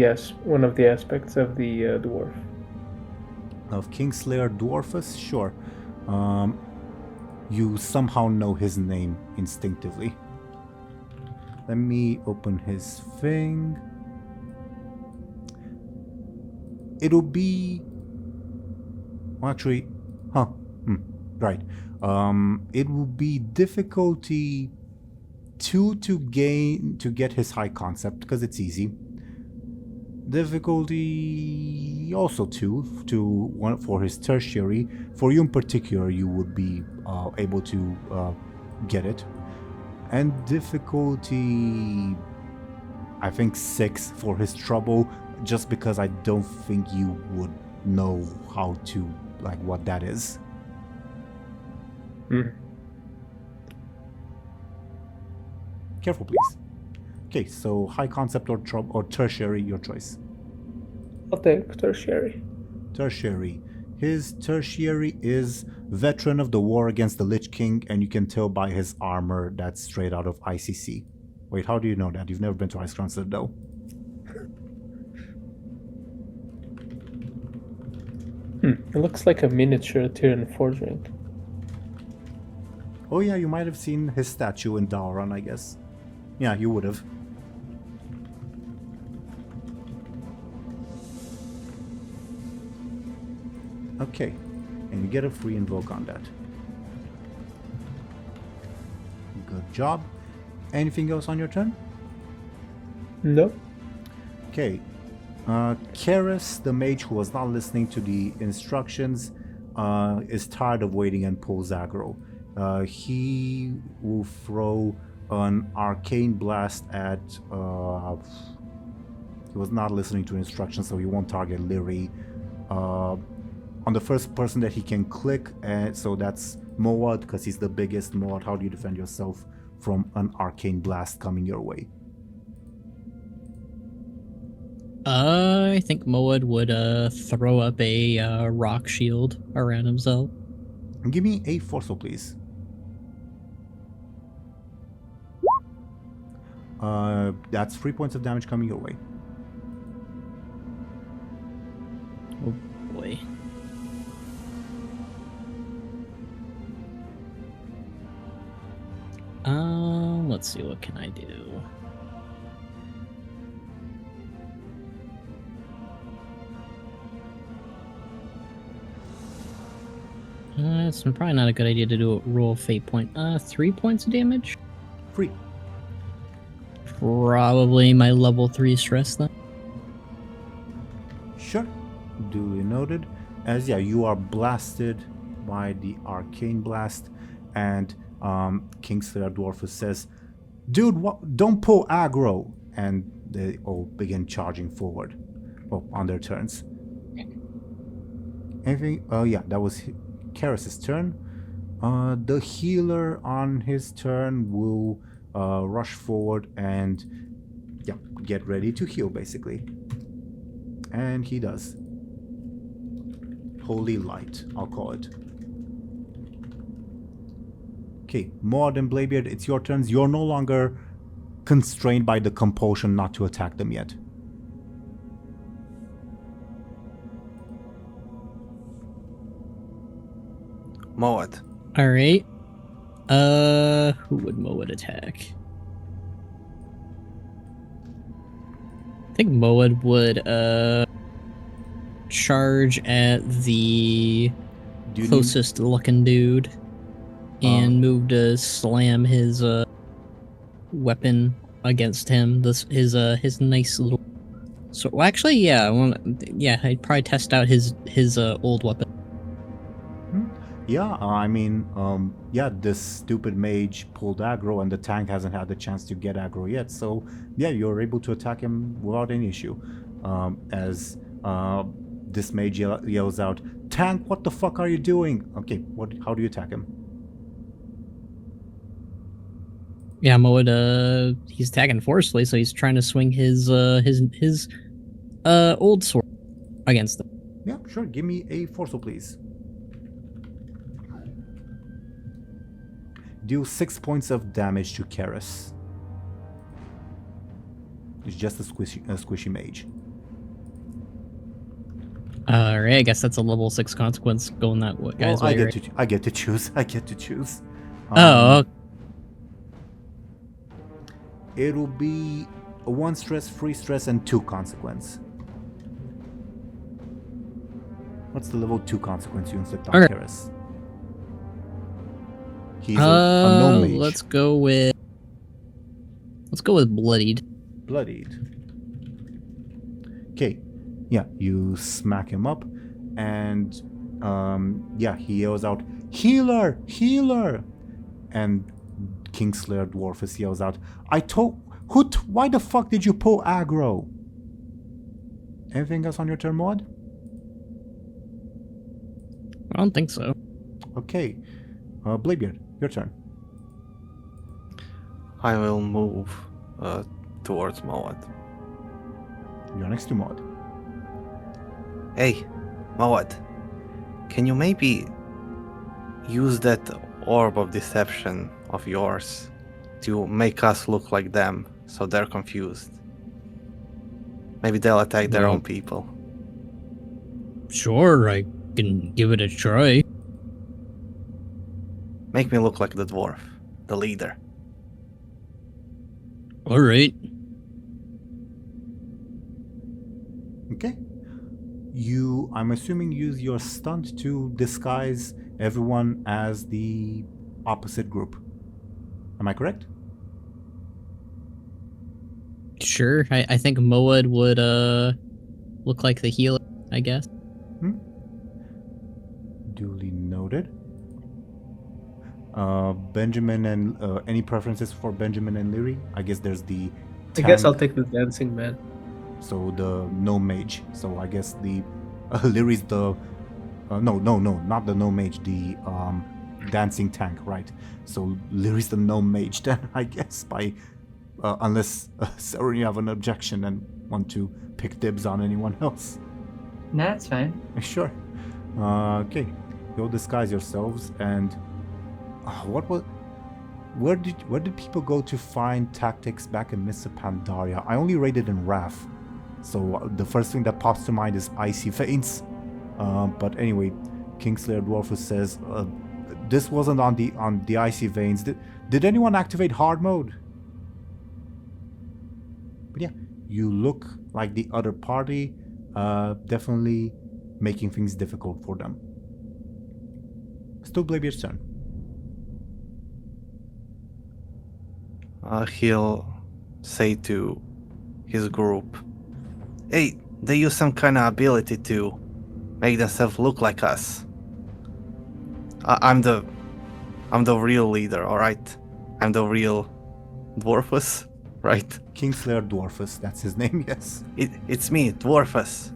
Speaker 4: one of the aspects of the dwarf.
Speaker 1: Of Kingslayer Dwarfus? Sure. You somehow know his name instinctively. Let me open his thing. It'll be... Well, actually... Right. It will be difficulty 2 to get his high concept, because it's easy. Difficulty also 2 to 1 for his tertiary. For you in particular, you would be able to get it. And difficulty, I think 6 for his trouble, just because I don't think you would know how to, like, what that is. Careful, please. Okay, so high concept or tertiary, your choice.
Speaker 4: I'll take tertiary.
Speaker 1: Tertiary. His tertiary is Veteran of the War Against the Lich King, and you can tell by his armor that's straight out of ICC. Wait, how do you know that? You've never been to Icecrown Citadel.
Speaker 4: It looks like a miniature Teeironor forging.
Speaker 1: Oh yeah, you might have seen his statue in Aaran, I guess. Yeah, you would have. Okay, and you get a free invoke on that. Good job. Anything else on your turn?
Speaker 4: No.
Speaker 1: Okay. Karis, the mage who was not listening to the instructions, is tired of waiting and pulls aggro. He will throw an arcane blast at... he was not listening to instructions, so he won't target Lyri. On the first person that he can click, so that's Moad, because he's the biggest. Moad, how do you defend yourself from an arcane blast coming your way?
Speaker 5: I think Moad would throw up a rock shield around himself.
Speaker 1: Give me a Forceful, please. That's 3 points of damage coming your way.
Speaker 5: Oh boy. Let's see, what can I do? It's probably not a good idea to do a roll fate point. 3 points of damage?
Speaker 1: 3.
Speaker 5: Probably my level 3 stress then.
Speaker 1: Sure. Duly noted. As you are blasted by the arcane blast, and Kingslayer Dwarfus says, "Dude, what? Don't pull aggro!" And they all begin charging forward. Well, on their turns. Anything? Oh yeah, that was Karis' turn. The healer on his turn will rush forward and get ready to heal, basically. And he does. Holy light, I'll call it. Okay, Moad and Bladebeard, it's your turns. You're no longer constrained by the compulsion not to attack them yet.
Speaker 2: Moad.
Speaker 5: Alright. Who would Moad attack? I think Moad would charge at the closest looking dude and move to slam his weapon against him. His nice little. So well, actually, yeah, I'd probably test out his old weapon.
Speaker 1: Yeah, I mean, this stupid mage pulled aggro and the tank hasn't had the chance to get aggro yet, so yeah, you're able to attack him without any issue. as this mage yells out, "Tank, what the fuck are you doing?" Okay, how do you attack him?
Speaker 5: Yeah, Moed, he's attacking forcefully, so he's trying to swing his old sword against them.
Speaker 1: Yeah, sure. Give me a forceful, please. Deal 6 points of damage to Karis. It's just a squishy mage.
Speaker 5: Alright, I guess that's a level 6 consequence going that way, guys.
Speaker 1: Well,
Speaker 5: way,
Speaker 1: I get to choose. I get to choose.
Speaker 5: Oh,
Speaker 1: It'll be a 1 stress, 3 stress, and 2 consequence. What's the level 2 consequence you inflict on
Speaker 5: Okay.
Speaker 1: Karis? He's a gnome mage.
Speaker 5: let's go with bloodied.
Speaker 1: Bloodied. Okay. Yeah, you smack him up, and yeah, he yells out, "Healer! Healer!" And Kingslayer Dwarfus yells out, why the fuck did you pull aggro? Anything else on your turn, Mod?
Speaker 5: I don't think so.
Speaker 1: Okay. Bladebeard, your turn.
Speaker 2: I will move towards Moed.
Speaker 1: You're next to Mod.
Speaker 2: Hey, Moed, can you maybe use that orb of deception of yours to make us look like them so they're confused? Maybe they'll attack their own people.
Speaker 5: Sure, I can give it a try.
Speaker 2: Make me look like the dwarf, the leader.
Speaker 5: Alright.
Speaker 1: Okay. I'm assuming, use your stunt to disguise everyone as the opposite group. Am I correct?
Speaker 5: Sure, I think Moed would look like the healer, I guess.
Speaker 1: Duly noted. Benjamin and any preferences for Benjamin and Lyri? I guess there's the
Speaker 4: I guess
Speaker 1: tank,
Speaker 4: I'll take the dancing man.
Speaker 1: so the gnome mage. So I guess the Lyri's the no, not the gnome mage, the dancing tank, right? So Lyri's the gnome mage then, I guess, by unless Zelryn, you have an objection and want to pick dibs on anyone else.
Speaker 3: No, that's fine.
Speaker 1: Sure. Okay, you'll disguise yourselves, and where did people go to find tactics back in Mists of Pandaria? I only raided in Wrath, so the first thing that pops to mind is Icy Veins. But anyway, Kingslayer Dwarfus says this wasn't on the Icy Veins. Did anyone activate hard mode? But yeah, you look like the other party, definitely making things difficult for them. Still Bladebeard's turn.
Speaker 2: He'll say to his group, "Hey, they use some kind of ability to make themselves look like us. I'm the real leader, all right? I'm the real Dwarfus, right?
Speaker 1: Kingslayer Dwarfus, that's his name, yes.
Speaker 2: It's me, Dwarfus.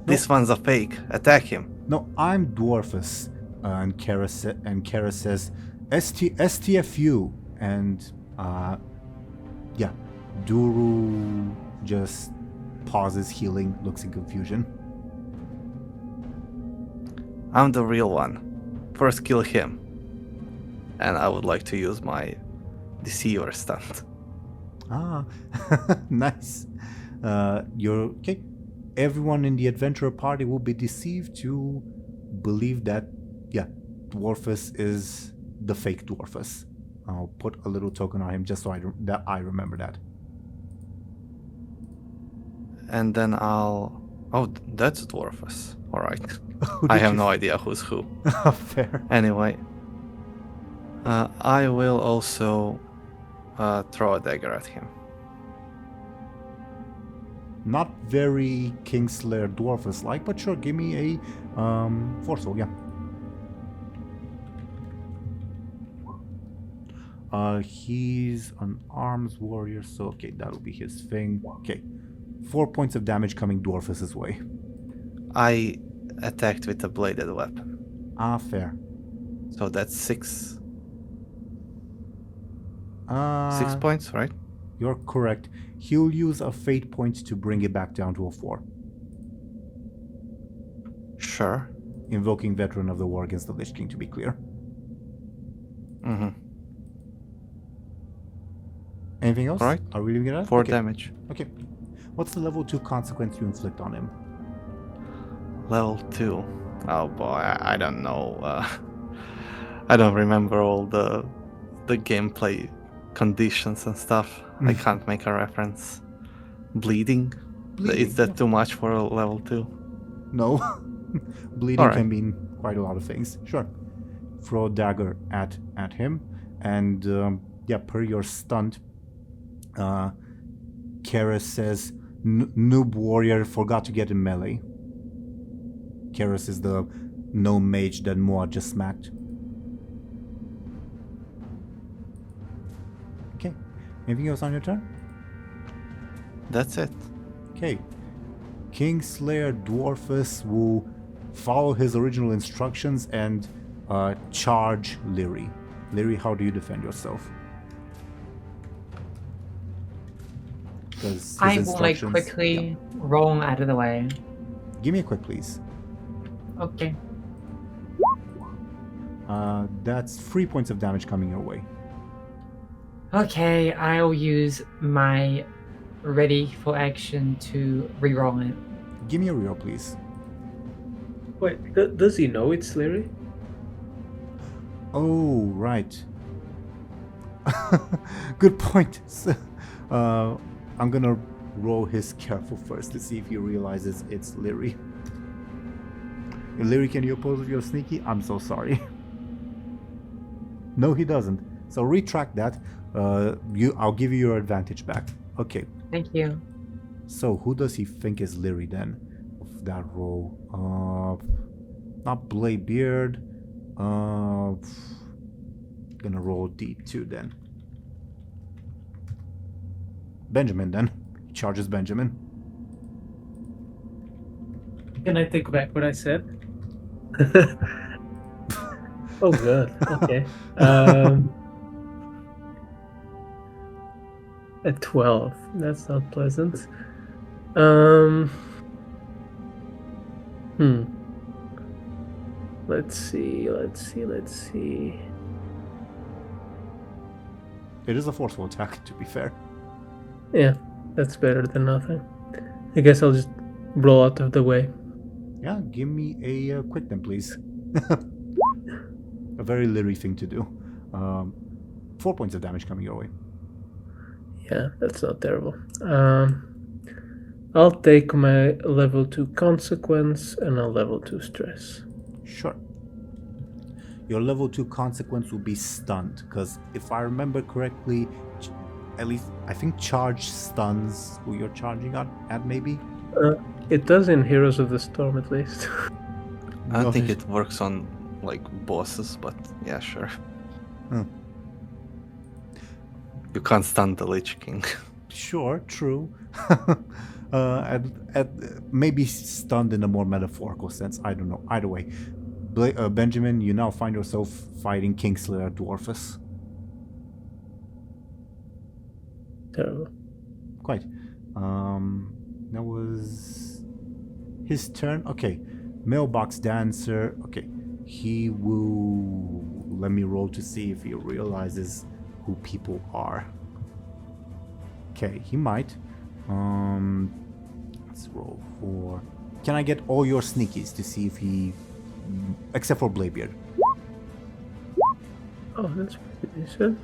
Speaker 2: This one's a fake. Attack him."
Speaker 1: No, I'm Dwarfus. And Kara says, STFU. And, yeah, Duru just pauses healing, looks in confusion.
Speaker 2: "I'm the real one. First kill him. And I would like to use my Deceiver stunt."
Speaker 1: Ah, nice. You're okay. Everyone in the adventurer party will be deceived to believe that, yeah, Dwarfus is the fake Dwarfus. I'll put a little token on him just so I remember that.
Speaker 2: And then I'll... Oh, that's Dwarfus. Alright.
Speaker 1: Who
Speaker 2: I
Speaker 1: did
Speaker 2: have
Speaker 1: you
Speaker 2: no idea who's who.
Speaker 1: Fair.
Speaker 2: Anyway. I will also throw a dagger at him.
Speaker 1: Not very Kingslayer Dwarfus-like, but sure, give me a forceful, yeah. He's an arms warrior, so okay, that'll be his thing. Okay, 4 points of damage coming Dwarfus's way.
Speaker 2: I attacked with a bladed weapon.
Speaker 1: Ah, fair.
Speaker 2: So that's 6. 6
Speaker 1: Uh,
Speaker 2: points, right?
Speaker 1: You're correct. He'll use a fate point to bring it back down to a 4.
Speaker 2: Sure.
Speaker 1: Invoking Veteran of the War against the Lich King, to be clear.
Speaker 2: Mm-hmm.
Speaker 1: Anything else?
Speaker 2: Alright.
Speaker 1: Are we leaving it at?
Speaker 2: 4
Speaker 1: Okay.
Speaker 2: damage.
Speaker 1: Okay. What's the level 2 consequence you inflict on him?
Speaker 2: Level 2. Oh boy, I don't know. I don't remember all the gameplay conditions and stuff. I can't make a reference. Bleeding? Is that too much for a level 2?
Speaker 1: No. Bleeding
Speaker 2: Alright.
Speaker 1: can mean quite a lot of things. Sure. Throw a dagger at him. And yeah, per your stunt, Kara says, Noob warrior forgot to get in melee. Keras is the gnome mage that Moa just smacked. Okay. Anything else on your turn?
Speaker 2: That's it.
Speaker 1: Okay. Kingslayer Dwarfus will follow his original instructions and charge Lyri. Lyri, how do you defend yourself?
Speaker 3: I will like quickly roll out of the way.
Speaker 1: Give me a quick, please.
Speaker 3: Okay.
Speaker 1: That's 3 points of damage coming your way.
Speaker 3: Okay, I'll use my ready for action to reroll it.
Speaker 1: Give me a reroll, please.
Speaker 4: Wait, does he know it's Lyri?
Speaker 1: Oh, right. Good point. I'm gonna roll his careful first to see if he realizes it's Lyri. Lyri, can you oppose if you're sneaky? I'm so sorry. No, he doesn't. So retract that. I'll give you your advantage back. Okay.
Speaker 3: Thank you.
Speaker 1: So who does he think is Lyri then? Of that roll. Not Bladebeard. Gonna roll D2 then. Benjamin then. Charges Benjamin.
Speaker 4: Can I take back what I said? Oh, good. Okay. At 12. That's not pleasant. Let's see.
Speaker 1: It is a forceful attack, to be fair.
Speaker 4: Yeah, that's better than nothing. I guess I'll just roll out of the way.
Speaker 1: Yeah, give me a quick then, please. A very Lyri thing to do. 4 points of damage coming your way.
Speaker 4: Yeah, that's not terrible. I'll take my level 2 consequence and a level 2 stress.
Speaker 1: Sure. Your level 2 consequence will be stunned, because if I remember correctly, at least I think charge stuns who you're charging at maybe?
Speaker 4: It does in Heroes of the Storm at least.
Speaker 2: I don't think
Speaker 1: No.
Speaker 2: it works on like bosses, but yeah, sure. You can't stun the Lich King.
Speaker 1: Sure, true. Maybe stunned in a more metaphorical sense. I don't know. Either way, Benjamin, you now find yourself fighting Kingslayer Dwarfus.
Speaker 4: Terrible.
Speaker 1: Quite. That was his turn. Okay. Mailbox Dancer. Okay. He will... Let me roll to see if he realizes who people are. Okay, he might. Let's roll for... Can I get all your sneakies to see if he... Except for Bladebeard.
Speaker 4: Oh, that's pretty decent.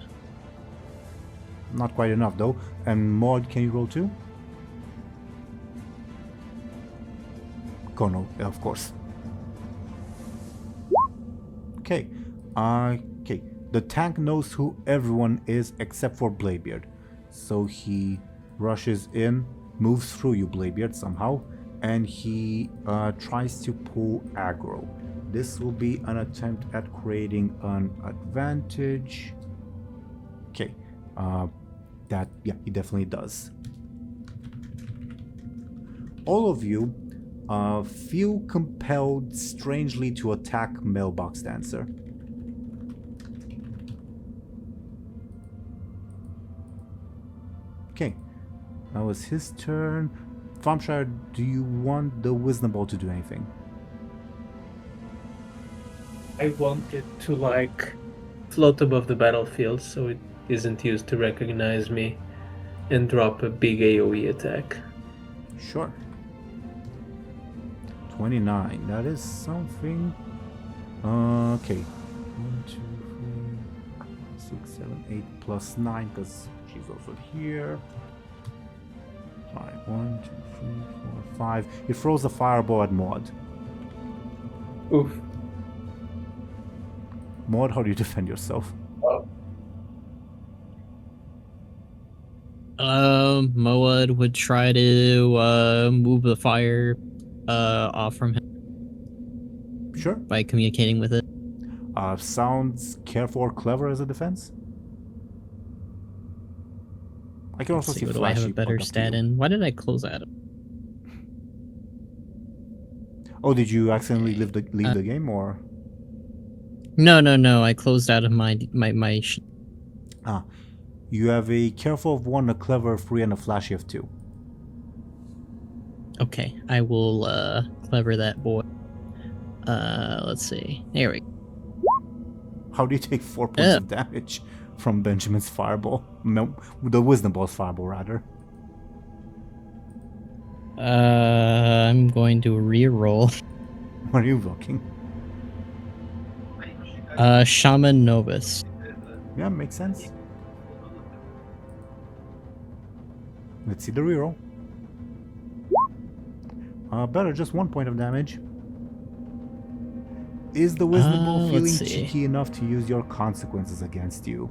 Speaker 1: Not quite enough though. And Maud, can you roll too? Khono, of course. Okay. Okay. The tank knows who everyone is except for Bladebeard. So he rushes in, moves through you, Bladebeard, somehow, and he tries to pull aggro. This will be an attempt at creating an advantage. Okay. Yeah, he definitely does. all of you feel compelled strangely to attack Mailbox Dancer. Okay, that was his turn. Thompshire, do you want the Wisdom Ball to do anything?
Speaker 4: I want it to like float above the battlefield so it isn't used to recognize me and drop a big AoE attack.
Speaker 1: Sure. 29, that is something. Okay. 1, 2, 3, 6, 7, 8 plus 9, because she's also here. Alright, 1, 2, 3, 4, 5. It throws a fireball at Maud.
Speaker 4: Oof.
Speaker 1: Maud, how do you defend yourself?
Speaker 5: Moad would try to move the fire off from him
Speaker 1: Sure.
Speaker 5: by communicating with it.
Speaker 1: Sounds careful or clever as a defense. I can also
Speaker 5: Let's
Speaker 1: see
Speaker 5: see, what do I have a
Speaker 1: flashy
Speaker 5: better
Speaker 1: pop up
Speaker 5: stat
Speaker 1: to you.
Speaker 5: in? Why did I close that?
Speaker 1: Oh, did you accidentally leave the game, or?
Speaker 5: No. I closed out of my
Speaker 1: You have a careful of 1, a clever of 3, and a flashy of 2.
Speaker 5: Okay, I will clever that boy. Let's see. There we go.
Speaker 1: How do you take 4 points of damage from Benjamin's fireball? No, the Wisdom Ball's fireball, rather.
Speaker 5: I'm going to re-roll.
Speaker 1: What are you invoking?
Speaker 5: Shaman Novus.
Speaker 1: Yeah, makes sense. Let's see the reroll. Better, just 1 point of damage. Is the Wisdom Ball feeling
Speaker 5: let's see.
Speaker 1: cheeky enough to use your consequences against you?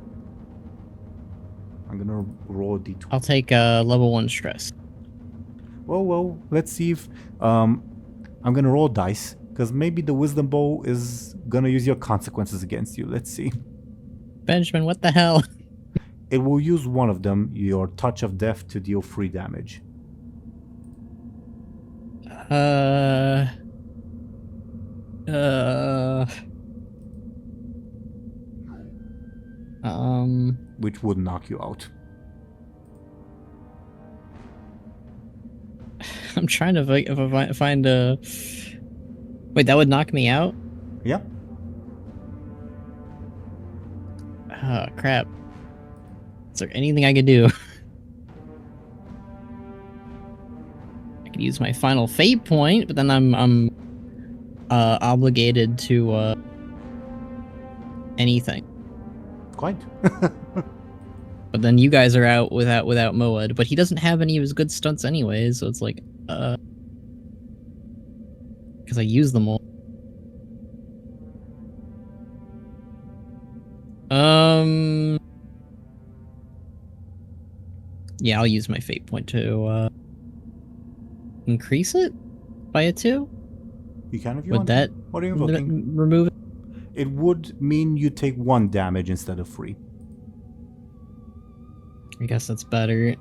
Speaker 1: I'm gonna roll a d20.
Speaker 5: I'll take level 1 stress.
Speaker 1: Well, let's see if I'm gonna roll dice, because maybe the Wisdom Bow is gonna use your consequences against you. Let's see.
Speaker 5: Benjamin, what the hell?
Speaker 1: It will use one of them, your Touch of Death, to deal 3 damage. Which would knock you out.
Speaker 5: I'm trying to find a. Wait, that would knock me out?
Speaker 1: Yeah.
Speaker 5: Oh, crap. Is there anything I could do? I could use my final fate point, but then I'm obligated to anything.
Speaker 1: Quite.
Speaker 5: But then you guys are out without Moed, but he doesn't have any of his good stunts anyway, so it's like because I use them all. Yeah, I'll use my fate point to increase it by a 2.
Speaker 1: You can if you
Speaker 5: Would
Speaker 1: want.
Speaker 5: that
Speaker 1: What are you invoking?
Speaker 5: remove it?
Speaker 1: It would mean you take 1 damage instead of 3.
Speaker 5: I guess that's better.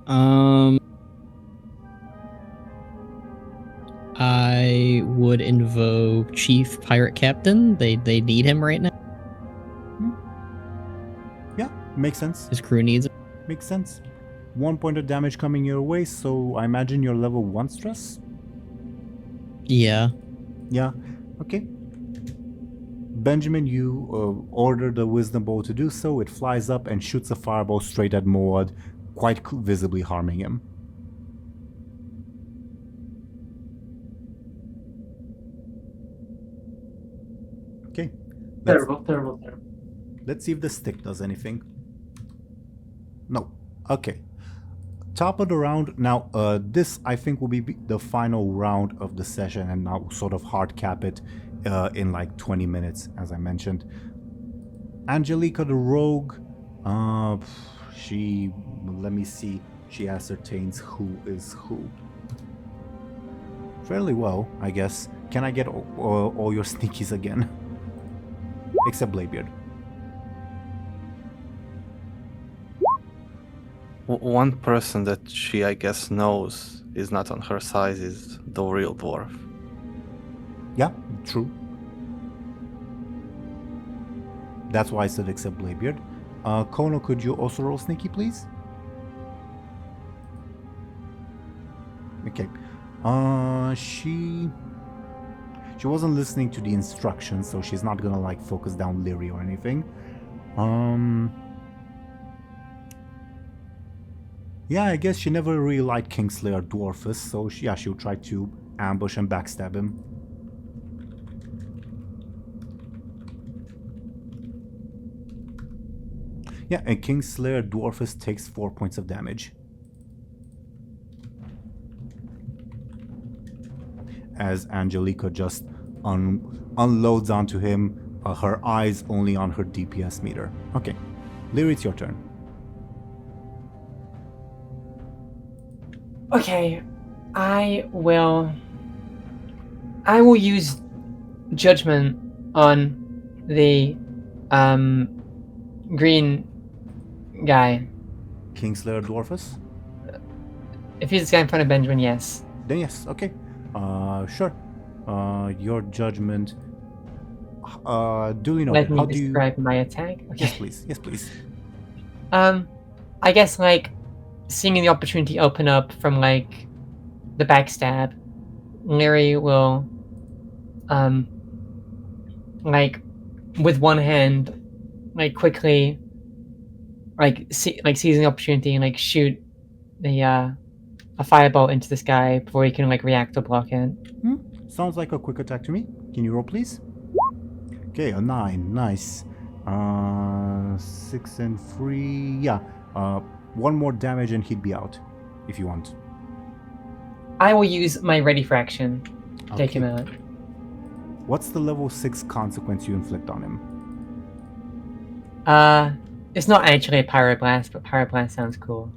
Speaker 5: I would invoke Chief Pirate Captain. They need him right now.
Speaker 1: Yeah, makes sense.
Speaker 5: His crew needs him.
Speaker 1: Makes sense. 1 point of damage coming your way, so I imagine you're level 1 stress?
Speaker 5: Yeah.
Speaker 1: Yeah, okay. Benjamin, you order the Wisdom Bow to do so. It flies up and shoots a fireball straight at Moad, quite visibly harming him. Okay.
Speaker 4: Terrible.
Speaker 1: Let's see if the stick does anything. No. Okay. Top of the round. Now, this I think will be the final round of the session, and now sort of hard cap it in like 20 minutes, as I mentioned. Angelica the Rogue, let me see, she ascertains who is who. Fairly well, I guess. Can I get all your sneakies again? Except Bladebeard.
Speaker 2: One person that she, I guess, knows is not on her side is the real dwarf.
Speaker 1: Yeah, true. That's why I said except Bladebeard. Khono, could you also roll sneaky, please? Okay. She wasn't listening to the instructions, so she's not gonna like focus down Lyri or anything. Yeah, I guess she never really liked Kingslayer Dwarfus, so she'll try to ambush and backstab him. Yeah, and Kingslayer Dwarfus takes 4 points of damage. As Angelica just unloads onto him, her eyes only on her DPS meter. Okay, Lyri, it's your turn.
Speaker 3: Okay, I will use judgment on the green guy.
Speaker 1: Kingslayer Dwarfus?
Speaker 3: If he's the guy in front of Benjamin, yes.
Speaker 1: Then yes, okay. Sure. Your judgment. Duly noted.
Speaker 3: Let me
Speaker 1: How do you...
Speaker 3: describe my attack. Okay.
Speaker 1: Yes, please. Yes, please.
Speaker 3: I guess like seeing the opportunity open up from like the backstab, Lyri will like with one hand like quickly seizing the opportunity and like shoot the a firebolt into this guy before he can like react or block it.
Speaker 1: Sounds like a quick attack to me. Can you roll, please? Okay, a 9. Nice. 6 and 3. Yeah. One more damage and he'd be out, if you want.
Speaker 3: I will use my ready for action to take him
Speaker 1: Okay.
Speaker 3: out.
Speaker 1: What's the level 6 consequence you inflict on him?
Speaker 3: It's not actually a pyroblast, but pyroblast sounds cool.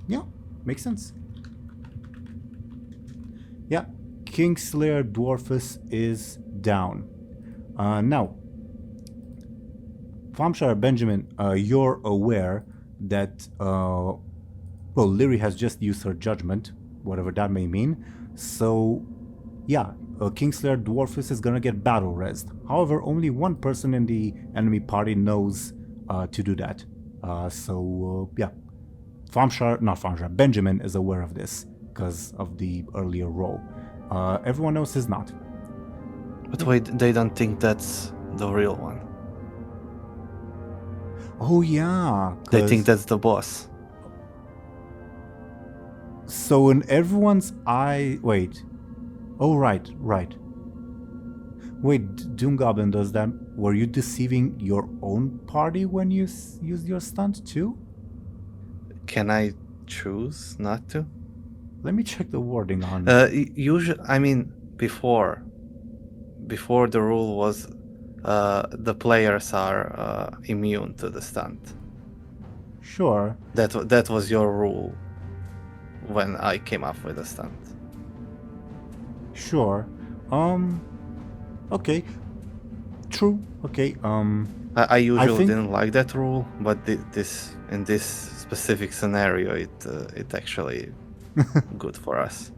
Speaker 1: Yeah, makes sense. Yeah, Kingslayer Dwarfus is down. Now, Thompshire, Benjamin, you're aware that, well, Lyri has just used her judgment, whatever that may mean. So, yeah, Kingslayer Dwarfus is gonna get battle rezzed. However, only one person in the enemy party knows to do that. Yeah. Benjamin is aware of this because of the earlier roll. Everyone else is not.
Speaker 2: But wait, they don't think that's the real one.
Speaker 1: Oh yeah.
Speaker 2: They
Speaker 1: 'cause-
Speaker 2: think that's the boss.
Speaker 1: So in everyone's eye... Wait. Oh, right. Wait, DoomGoblin does that... Were you deceiving your own party when you used your stunt too?
Speaker 2: Can I choose not to?
Speaker 1: Let me check the wording on...
Speaker 2: Usually, I mean, before the rule was the players are immune to the stunt.
Speaker 1: Sure.
Speaker 2: That was your rule when I came up with the stunt.
Speaker 1: Sure. Okay. True. Okay.
Speaker 2: I usually
Speaker 1: think-
Speaker 2: didn't like that rule, but in this specific scenario, it actually good for us.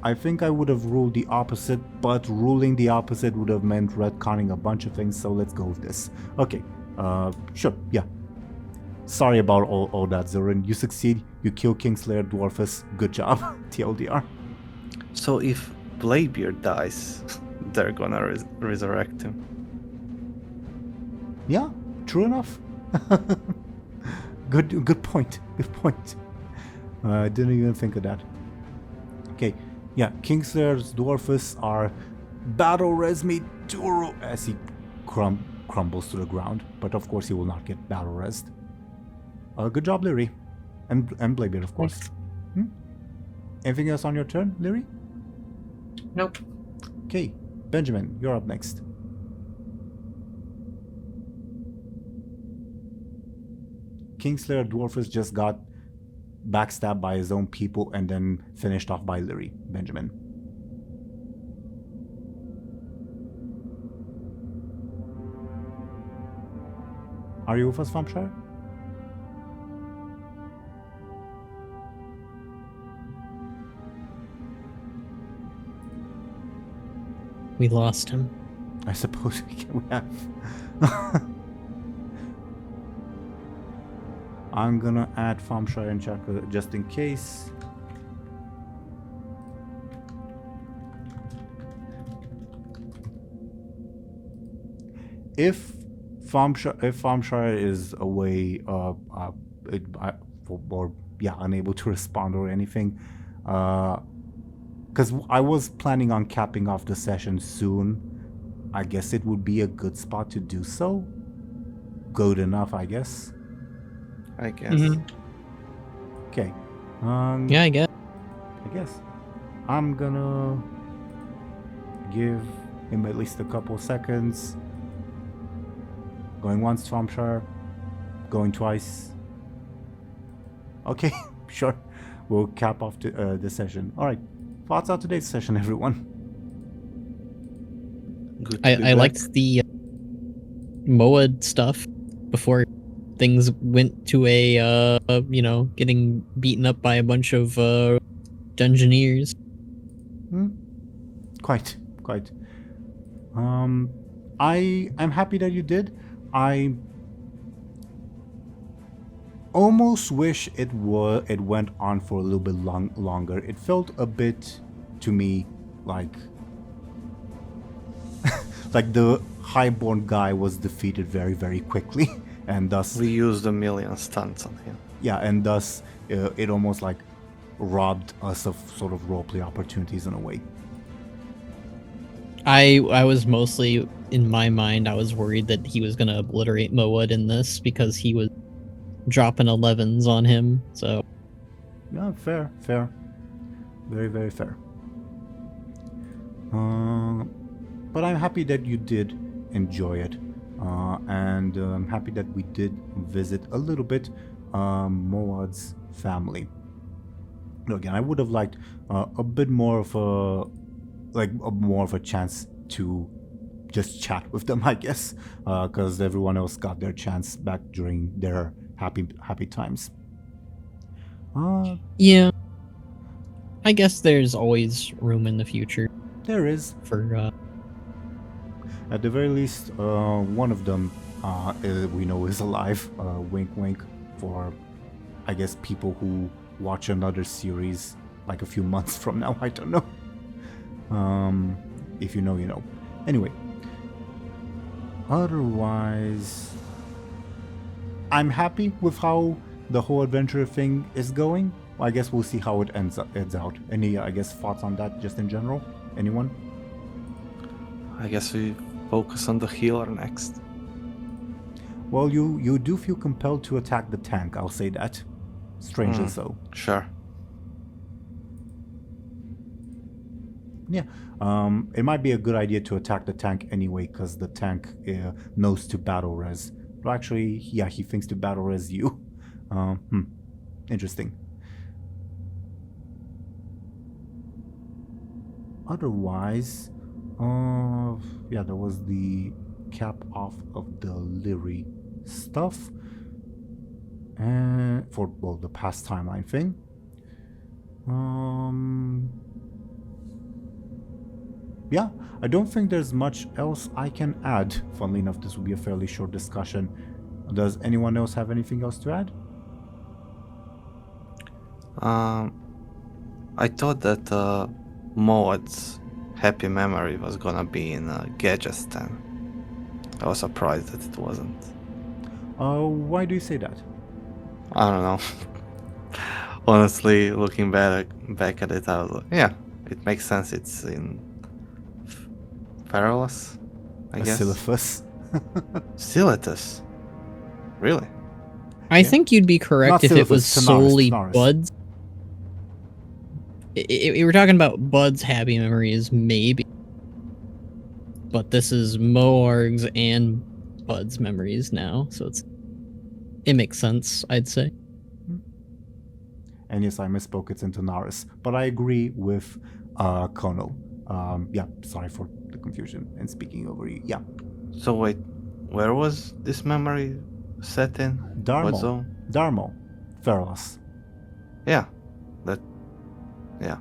Speaker 1: I think I would have ruled the opposite, but ruling the opposite would have meant retconning a bunch of things, so let's go with this. Okay. Sure. Yeah. Sorry about all that, Zelryn. You succeed. You kill Kingslayer Dwarfus. Good job. TLDR.
Speaker 2: So if Bladebeard dies, they're gonna resurrect him.
Speaker 1: Yeah, true enough. Good point. Good point. I didn't even think of that. Okay, yeah, Kingslayer's Dwarfus are battle res me Duro as he crumbles to the ground, but of course he will not get battle resed. Good job, Lyri. And Bladebeard, of course. Anything else on your turn, Lyri?
Speaker 3: Nope.
Speaker 1: Okay, Benjamin, you're up next. Kingslayer Dwarfus just got backstabbed by his own people and then finished off by Lyri. Benjamin. Are you with us, Thompshire?
Speaker 5: We lost him.
Speaker 1: I suppose we have. I'm gonna add Thompshire and check just in case. If Thompshire is away, unable to respond or anything, because I was planning on capping off the session soon. I guess it would be a good spot to do so. Good enough, I guess.
Speaker 2: I guess.
Speaker 5: Mhm.
Speaker 1: Okay.
Speaker 5: Yeah, I guess.
Speaker 1: I'm gonna give him at least a couple seconds. Going once, Thompshire. Going twice. Okay, sure. We'll cap off the session. All right. Thoughts on today's session, everyone?
Speaker 2: Good to be
Speaker 5: I
Speaker 2: back.
Speaker 5: liked the Moed stuff before things went to a getting beaten up by a bunch of dungeoneers.
Speaker 1: Quite. I'm happy that you did. I almost wish it went on for a little bit longer. It felt a bit to me like like the highborn guy was defeated very, very quickly, and thus
Speaker 2: We used a million stunts on him.
Speaker 1: yeah, and thus it almost like robbed us of sort of roleplay opportunities in a way.
Speaker 5: I was mostly, in my mind, I was worried that he was gonna obliterate Moed in this because he was dropping 11s on him. So
Speaker 1: Yeah, fair. Very, very fair. But I'm happy that you did enjoy it. And I'm happy that we did visit a little bit Moad's family. Now, again, I would have liked a bit more of a chance to just chat with them, I guess, because everyone else got their chance back during their happy times.
Speaker 5: yeah, I guess there's always room in the future
Speaker 1: There is.
Speaker 5: for.
Speaker 1: At the very least, one of them we know is alive. Wink, wink. For, I guess, people who watch another series like a few months from now. I don't know. If you know, you know. Anyway. Otherwise, I'm happy with how the whole adventure thing is going. I guess we'll see how it ends out. Any, I guess, thoughts on that just in general? Anyone?
Speaker 2: I guess we focus on the healer next.
Speaker 1: Well, you do feel compelled to attack the tank, I'll say that. Strangely so.
Speaker 2: Sure.
Speaker 1: Yeah. It might be a good idea to attack the tank anyway, because the tank knows to battle res. But actually, yeah, he thinks to battle res you. Interesting. Otherwise, yeah, there was the cap off of the Lyri stuff. And for, well, the past timeline thing. Yeah, I don't think there's much else I can add. Funnily enough, this will be a fairly short discussion. Does anyone else have anything else to add?
Speaker 2: I thought that Moad's happy memory was gonna be in Gajestan. I was surprised that it wasn't.
Speaker 1: Why do you say that?
Speaker 2: I don't know. Honestly, looking back at it, I was like, yeah, it makes sense. It's in Perilous, I guess.
Speaker 1: Basiliscus.
Speaker 2: Siletus. Really?
Speaker 5: I think you'd be correct
Speaker 1: Not
Speaker 5: if it was
Speaker 1: Silphus, Tanaris,
Speaker 5: solely
Speaker 1: Tanaris.
Speaker 5: Bud's. If we're talking about Bud's happy memories, maybe. But this is Moarg's and Bud's memories now, so it makes sense, I'd say.
Speaker 1: And yes, I misspoke, it's in Tanaris. But I agree with Khono. Yeah, sorry for the confusion and speaking over you. Yeah.
Speaker 2: So wait, where was this memory set in? What
Speaker 1: Darmo.
Speaker 2: zone?
Speaker 1: Darmo. Feroz.
Speaker 2: Yeah. That. Yeah.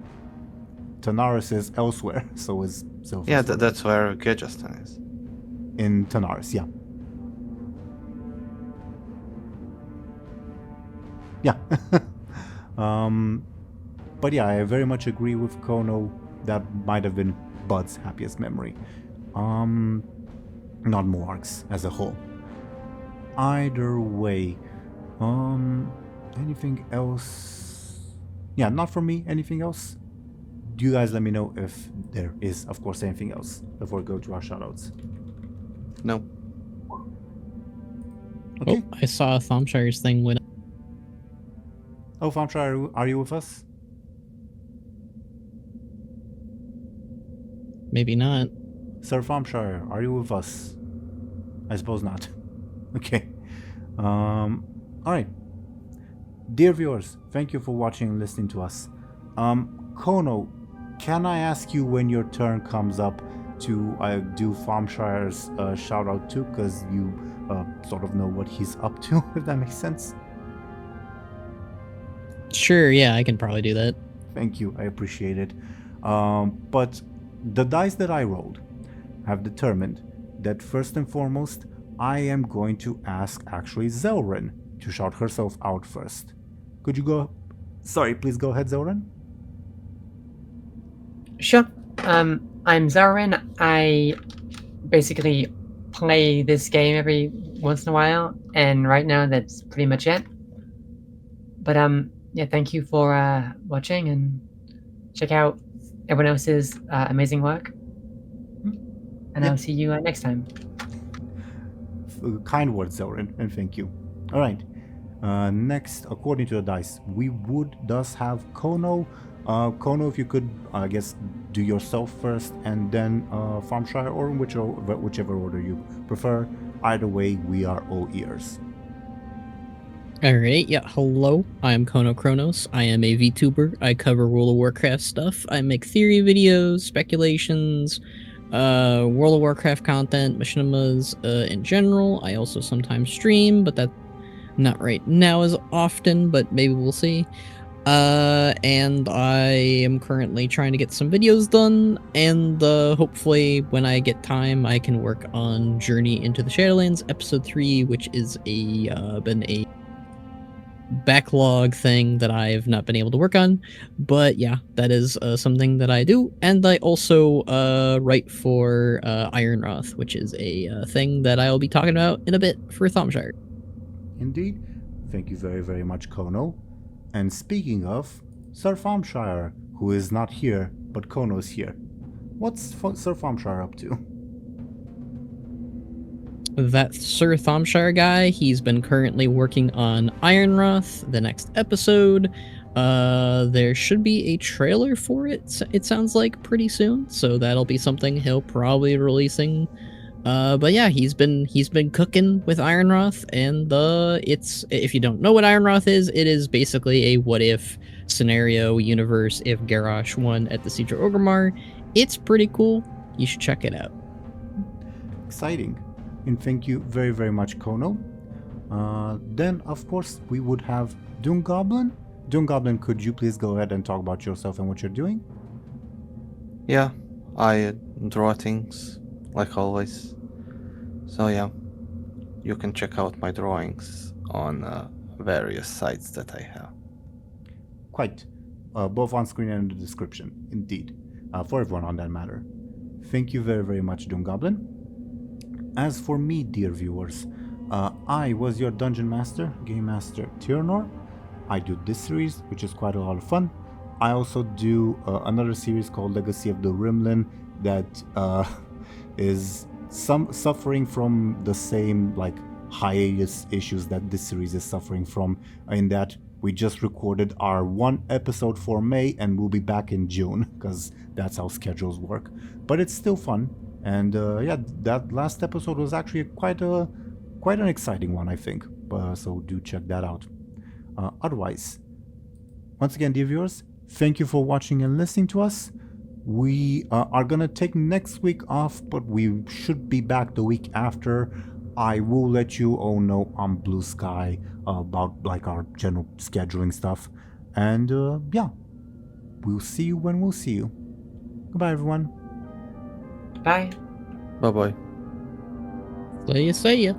Speaker 1: Tanaris is elsewhere, so is So
Speaker 2: Yeah, that's where Gejastan is.
Speaker 1: in Tanaris, yeah. Yeah. But yeah, I very much agree with Khono. That might have been Bud's happiest memory. Not Moarg's as a whole. Either way, anything else? Yeah, not for me. Anything else? Do you guys let me know if there is, of course, anything else before we go to our shoutouts?
Speaker 2: No.
Speaker 1: Okay.
Speaker 5: Oh, I saw Thompshire's thing went up.
Speaker 1: Oh, Thompshire, are you with us?
Speaker 5: Maybe not.
Speaker 1: Sir Thompshire, are you with us? I suppose not. Okay. Alright. Dear viewers, thank you for watching and listening to us. Khono, can I ask you when your turn comes up to do Thompshire's shout out too? Because you sort of know what he's up to, if that makes sense.
Speaker 5: Sure, yeah, I can probably do that.
Speaker 1: Thank you, I appreciate it. But the dice that I rolled have determined that first and foremost, I am going to ask actually Zelryn to shout herself out first. Could you go? Sorry, please go ahead, Zelryn.
Speaker 3: Sure. I'm Zelryn. I basically play this game every once in a while, and right now that's pretty much it. But yeah, thank you for watching, and check out everyone else's amazing work. And I'll see you next time.
Speaker 1: Kind words, Zelryn, and thank you. All right. Next, according to the dice, we would thus have Khono. Khono, if you could, I guess, do yourself first, and then Thompshire, or whichever order you prefer. Either way, we are all ears.
Speaker 5: Alright, yeah, hello, I'm Khono Chronos. I am a VTuber. I cover World of Warcraft stuff. I make theory videos, speculations, World of Warcraft content, machinimas in general. I also sometimes stream, but that not right now as often, but maybe we'll see. And I am currently trying to get some videos done, and hopefully when I get time I can work on Journey into the Shadowlands episode 3, which is been a backlog thing that I've not been able to work on. But yeah, that is something that I do. And I also write for Ironwrath, which is a thing that I'll be talking about in a bit for Thompshire.
Speaker 1: Indeed. Thank you very, very much, Khono. And speaking of, Sir Thompshire, who is not here, but Khono's here. What's Sir Thompshire up to?
Speaker 5: That Sir Thompshire guy, he's been currently working on Ironwrath, the next episode. There should be a trailer for it, it sounds like, pretty soon, so that'll be something he'll probably be releasing. But yeah, he's been cooking with Ironwrath, and it's, if you don't know what Ironwrath is, it is basically a what if scenario universe if Garrosh won at the Siege of Orgrimmar. It's pretty cool. You should check it out.
Speaker 1: Exciting. And thank you very, very much, Khono. Then, of course, we would have DoomGoblin. DoomGoblin, could you please go ahead and talk about yourself and what you're doing?
Speaker 2: Yeah, I draw things, like always. So yeah, you can check out my drawings on various sites that I have.
Speaker 1: Quite. Both on screen and in the description, indeed. For everyone on that matter. Thank you very, very much, DoomGoblin. As for me, dear viewers, I was your Dungeon Master, Game Master Teeironor. I do this series, which is quite a lot of fun. I also do another series called Legacy of the Rimlin that is suffering from the same hiatus issues that this series is suffering from, in that we just recorded our one episode for May and we'll be back in June, because that's how schedules work. But it's still fun. And yeah, that last episode was actually quite an exciting one, I think. So do check that out. Otherwise, once again, dear viewers, thank you for watching and listening to us. We are gonna take next week off, but we should be back the week after. I will let you all know on Blue Sky about our general scheduling stuff. And yeah, we'll see you when we'll see you. Goodbye, everyone.
Speaker 3: Bye.
Speaker 2: Bye bye.
Speaker 5: So you say ya.